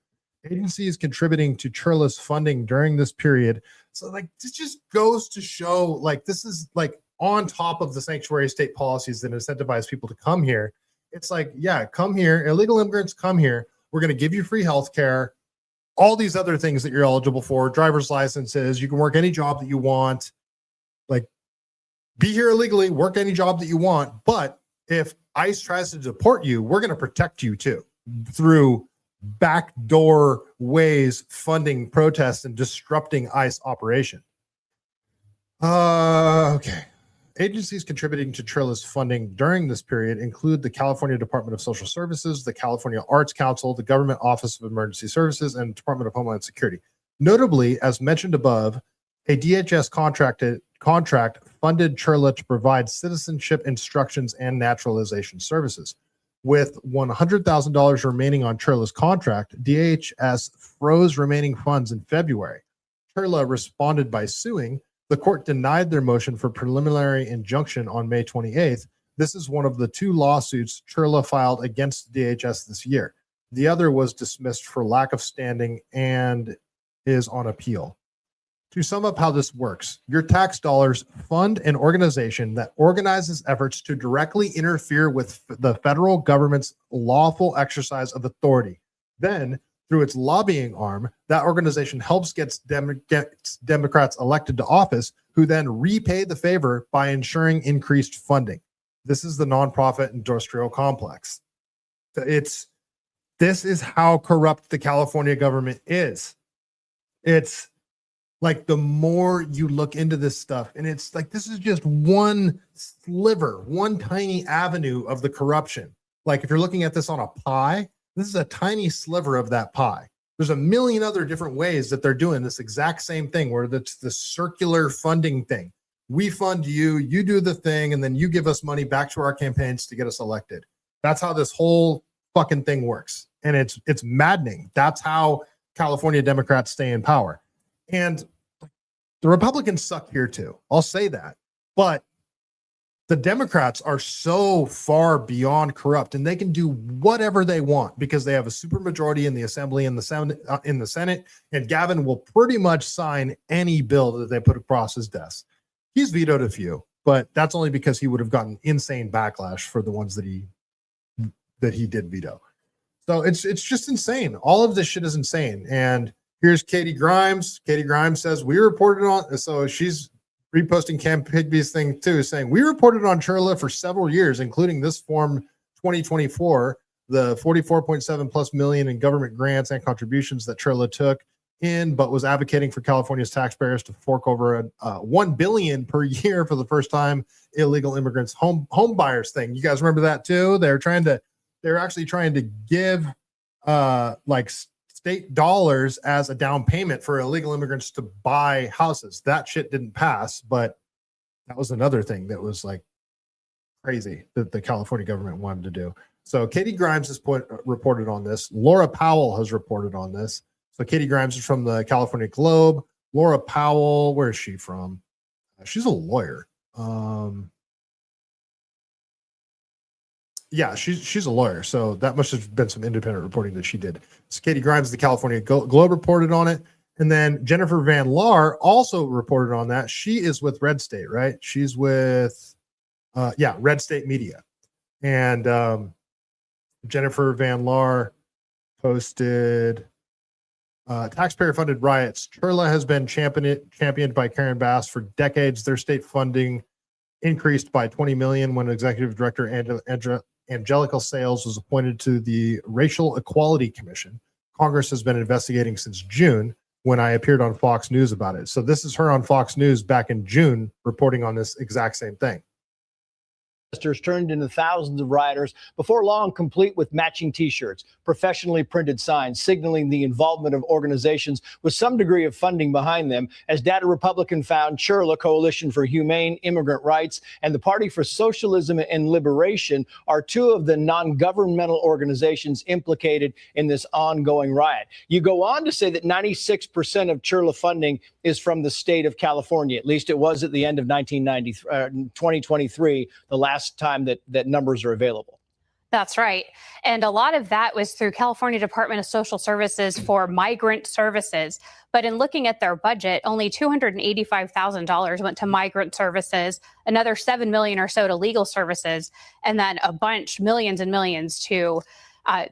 S5: Agencies contributing to Chirla's funding during this period. So like, this just goes to show, like, this is like on top of the sanctuary state policies that incentivize people to come here. It's like, yeah, come here, illegal immigrants come here. We're going to give you free health care, all these other things that you're eligible for, driver's licenses, you can work any job that you want. Like, be here illegally, work any job that you want. But if ICE tries to deport you, we're going to protect you too through backdoor ways funding protests and disrupting ICE operation. Okay. Agencies contributing to Chirla's funding during this period include the California Department of Social Services, the California Arts Council, the Government Office of Emergency Services, and Department of Homeland Security. Notably, as mentioned above, a DHS contract funded Chirla to provide citizenship instructions and naturalization services. With $100,000 remaining on Chirla's contract, DHS froze remaining funds in February. Chirla responded by suing. The court denied their motion for preliminary injunction on May 28th. This is one of the two lawsuits Chirla filed against DHS this year. The other was dismissed for lack of standing and is on appeal. To sum up how this works, your tax dollars fund an organization that organizes efforts to directly interfere with the federal government's lawful exercise of authority. Then, through its lobbying arm, that organization helps get Democrats elected to office, who then repay the favor by ensuring increased funding. This is the nonprofit industrial complex. This is how corrupt the California government is. It's like, the more you look into this stuff, and it's like, this is just one sliver, one tiny avenue of the corruption. Like, if you're looking at this on a pie, this is a tiny sliver of that pie. There's a million other different ways that they're doing this exact same thing, where it's the circular funding thing. We fund you, you do the thing, and then you give us money back to our campaigns to get us elected. That's how this whole fucking thing works. And it's maddening. That's how California Democrats stay in power. And the Republicans suck here too. I'll say that. But the Democrats are so far beyond corrupt, and they can do whatever they want because they have a supermajority in the Assembly and in the Senate, and Gavin will pretty much sign any bill that they put across his desk. He's vetoed a few, but that's only because he would have gotten insane backlash for the ones that he did veto. So it's just insane. All of this shit is insane. And here's Katie Grimes. Katie Grimes says, we reported on, so she's reposting Cam Pigby's thing too, saying, we reported on Churla for several years, including this form 2024, the 44.7 plus million in government grants and contributions that Churla took in, but was advocating for California's taxpayers to fork over $1 billion per year for the first time illegal immigrants home buyers thing. You guys remember that too? They're actually trying to give like state dollars as a down payment for illegal immigrants to buy houses. That shit didn't pass, but that was another thing that was like crazy that the California government wanted to do. So Katie Grimes has reported on this. Laura Powell has reported on this. So Katie Grimes is from the California Globe. Laura Powell, where is she from? She's a lawyer. Yeah, she's a lawyer. So that must have been some independent reporting that she did. So Katie Grimes, the California Globe, reported on it. And then Jennifer Van Laar also reported on that. She is with Red State, right? She's with, Red State Media. And Jennifer Van Laar posted taxpayer-funded riots. Churla has been championed by Karen Bass for decades. Their state funding increased by $20 million when Executive Director Angelica Sales was appointed to the Racial Equality Commission. Congress has been investigating since June when I appeared on Fox News about it. So this is her on Fox News back in June reporting on this exact same thing.
S4: Turned into thousands of rioters, before long complete with matching T-shirts, professionally printed signs signaling the involvement of organizations with some degree of funding behind them. As Data Republican found, Churla, Coalition for Humane Immigrant Rights, and the Party for Socialism and Liberation are two of the non-governmental organizations implicated in this ongoing riot. You go on to say that 96% of Churla funding is from the state of California. At least it was at the end of 2023, the last time that numbers are available.
S13: That's right. And a lot of that was through California Department of Social Services for migrant services. But in looking at their budget, only $285,000 went to migrant services, another $7 million or so to legal services, and then a bunch, millions and millions to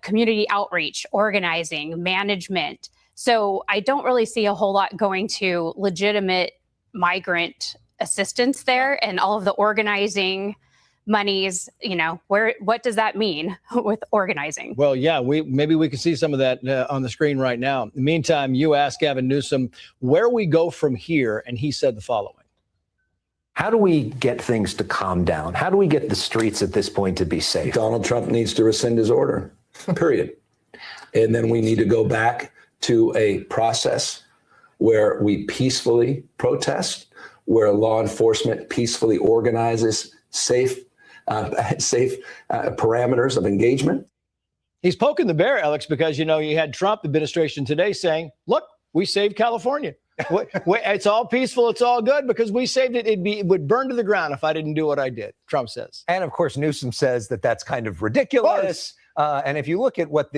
S13: community outreach, organizing, management. So I don't really see a whole lot going to legitimate migrant assistance there, and all of the organizing monies, what does that mean with organizing?
S4: Well, yeah, maybe we can see some of that on the screen right now. In the meantime, you asked Gavin Newsom where we go from here, and he said the following.
S6: How do we get things to calm down? How do we get the streets at this point to be safe?
S23: Donald Trump needs to rescind his order, period. And then we need to go back to a process where we peacefully protest, where law enforcement peacefully organizes safe parameters of engagement.
S4: He's poking the bear, Alex, because, you had Trump administration today saying, look, we saved California. It's all peaceful. It's all good because we saved it. It would burn to the ground if I didn't do what I did, Trump says.
S6: And of course, Newsom says that that's kind of ridiculous. And if you look at what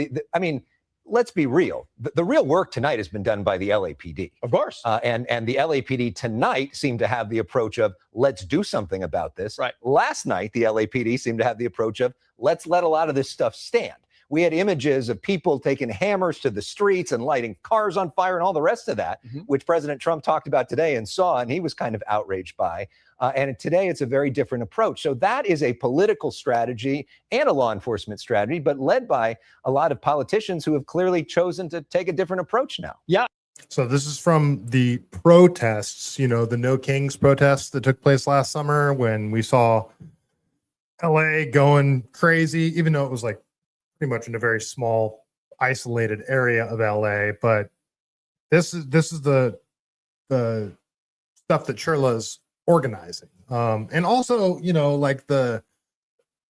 S6: let's be real. The real work tonight has been done by the LAPD.
S4: Of course.
S6: And the LAPD tonight seemed to have the approach of, let's do something about this.
S4: Right.
S6: Last night, the LAPD seemed to have the approach of, let's let a lot of this stuff stand. We had images of people taking hammers to the streets and lighting cars on fire and all the rest of that, which President Trump talked about today and saw, and he was kind of outraged by. And today it's a very different approach. So that is a political strategy and a law enforcement strategy, but led by a lot of politicians who have clearly chosen to take a different approach now.
S4: Yeah.
S5: So this is from the protests, the No Kings protests that took place last summer when we saw LA going crazy, even though it was like pretty much in a very small, isolated area of LA. But this is the stuff that Churla's organizing. And also,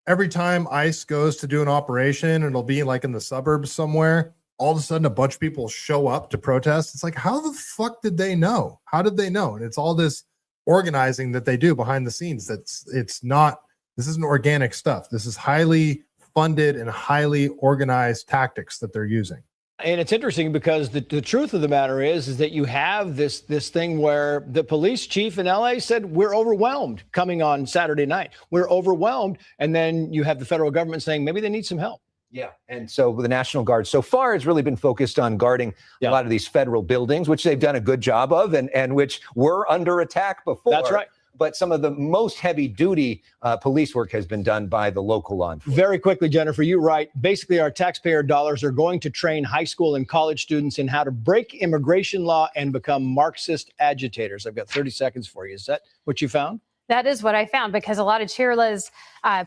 S5: every time ICE goes to do an operation, it'll be like in the suburbs somewhere, all of a sudden a bunch of people show up to protest. It's like, how the fuck did they know? How did they know? And it's all this organizing that they do behind the scenes. This isn't organic stuff. This is highly funded and highly organized tactics that they're using.
S4: And it's interesting because the truth of the matter is that you have this thing where the police chief in LA said, we're overwhelmed coming on Saturday night. We're overwhelmed. And then you have the federal government saying maybe they need some help.
S6: Yeah. And so the National Guard so far has really been focused on guarding a lot of these federal buildings, which they've done a good job of and which were under attack before.
S4: That's right.
S6: But some of the most heavy duty police work has been done by the local law enforcement.
S4: Very quickly, Jennifer, you're right. Basically, our taxpayer dollars are going to train high school and college students in how to break immigration law and become Marxist agitators. I've got 30 seconds for you. Is that what you found?
S7: That is what I found, because a lot of Cheerla's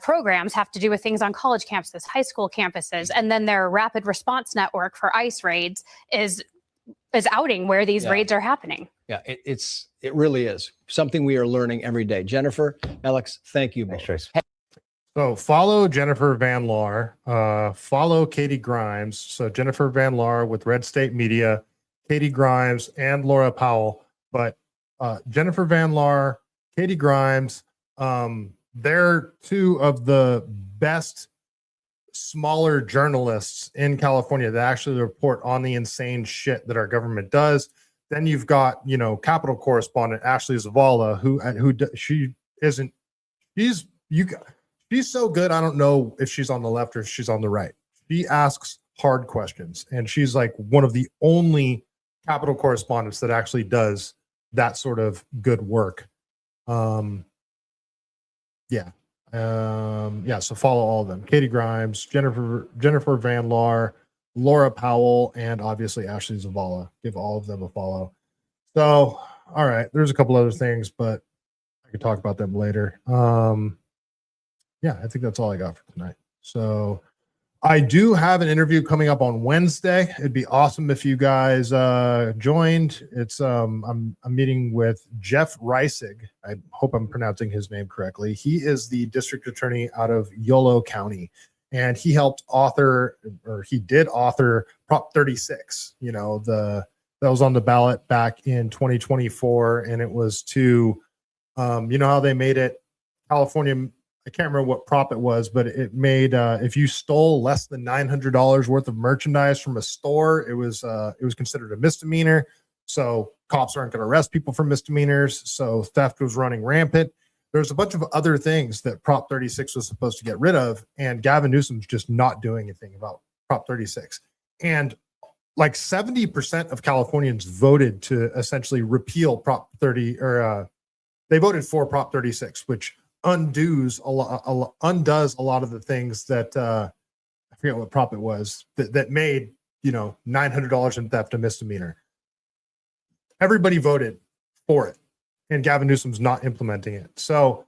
S7: programs have to do with things on college campuses, high school campuses, and then their rapid response network for ICE raids is outing where these raids are happening.
S4: Yeah, it really is something we are learning every day. Jennifer, Alex, thank you both.
S5: So follow Jennifer Van Laar, follow Katie Grimes. So Jennifer Van Laar with Red State Media, Katie Grimes, and Laura Powell. But Jennifer Van Laar, Katie Grimes, they're two of the best smaller journalists in California that actually report on the insane shit that our government does. Then you've got, Capitol correspondent Ashley Zavala, she's so good. I don't know if she's on the left or if she's on the right. She asks hard questions, and she's like one of the only Capitol correspondents that actually does that sort of good work. So follow all of them. Katie Grimes, Jennifer Van Laar, Laura Powell, and obviously Ashley Zavala. Give all of them a follow. So, all right, there's a couple other things, but I could talk about them later. I think that's all I got for tonight. So I do have an interview coming up on Wednesday. It'd be awesome if you guys joined. It's I'm meeting with Jeff Reisig. I hope I'm pronouncing his name correctly. He is the district attorney out of Yolo County, and he did author Prop 36. That was on the ballot back in 2024, and it was to how they made it California. I can't remember what prop it was, but it made if you stole less than $900 worth of merchandise from a store, it was considered a misdemeanor. So cops aren't going to arrest people for misdemeanors. So theft was running rampant. There's a bunch of other things that Prop 36 was supposed to get rid of, and Gavin Newsom's just not doing anything about Prop 36. And like 70% of Californians voted to essentially repeal Prop 30, or they voted for Prop 36, which undoes a lot of the things that I forget what prop it was that made $900 in theft a misdemeanor. Everybody voted for it, and Gavin Newsom's not implementing it. So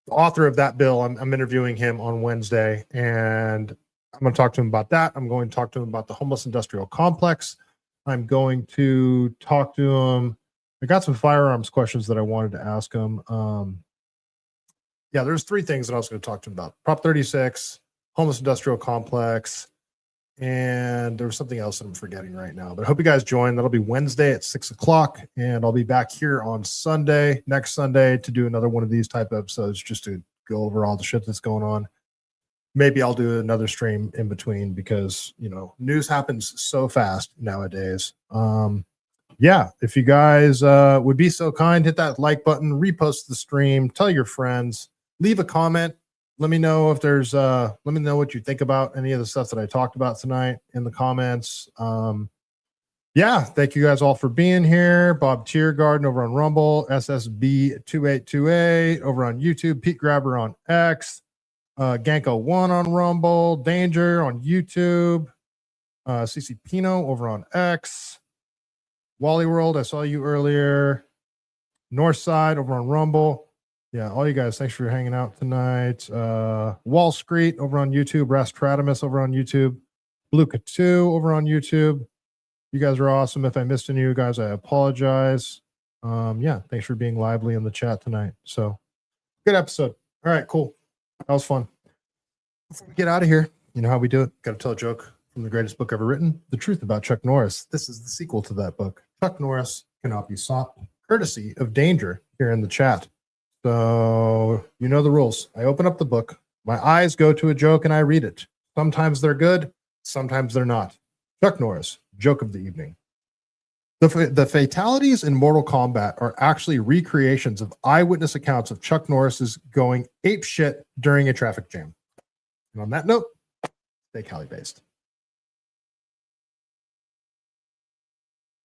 S5: the author of that bill, I'm interviewing him on Wednesday, and I'm going to talk to him about that. I'm going to talk to him about the homeless industrial complex. I'm going to talk to him. I got some firearms questions that I wanted to ask him. There's three things that I was going to talk to him about: Prop 36, homeless industrial complex, and there was something else that I'm forgetting right now. But I hope you guys join. That'll be Wednesday at 6:00, and I'll be back here on next Sunday, to do another one of these type episodes, just to go over all the shit that's going on. Maybe I'll do another stream in between, because news happens so fast nowadays. If you guys would be so kind, hit that like button, repost the stream, tell your friends, leave a comment. Let me know if there's let me know what you think about any of the stuff that I talked about tonight in the comments. Thank you guys all for being here. Bob Tiergarden over on Rumble, SSB2828 over on YouTube, Pete Grabber on X, Ganko1 on Rumble, Danger on YouTube, CC Pino over on X, Wally World, I saw you earlier, Northside over on Rumble. All you guys, thanks for hanging out tonight. Wall Street over on YouTube, Rastradamus over on YouTube, Bluka2 over on YouTube. You guys are awesome. If I missed any of you guys, I apologize. Thanks for being lively in the chat tonight. So, good episode. All right, cool. That was fun. Before we get out of here, you know how we do it. Got to tell a joke from the greatest book ever written, The Truth About Chuck Norris. This is the sequel to that book. Chuck Norris Cannot Be Sought, courtesy of Danger here in the chat. So, you know the rules. I open up the book, my eyes go to a joke, and I read it. Sometimes they're good, sometimes they're not. Chuck Norris, joke of the evening. The fatalities in Mortal Kombat are actually recreations of eyewitness accounts of Chuck Norris's going apeshit during a traffic jam. And on that note, Stay Cali based.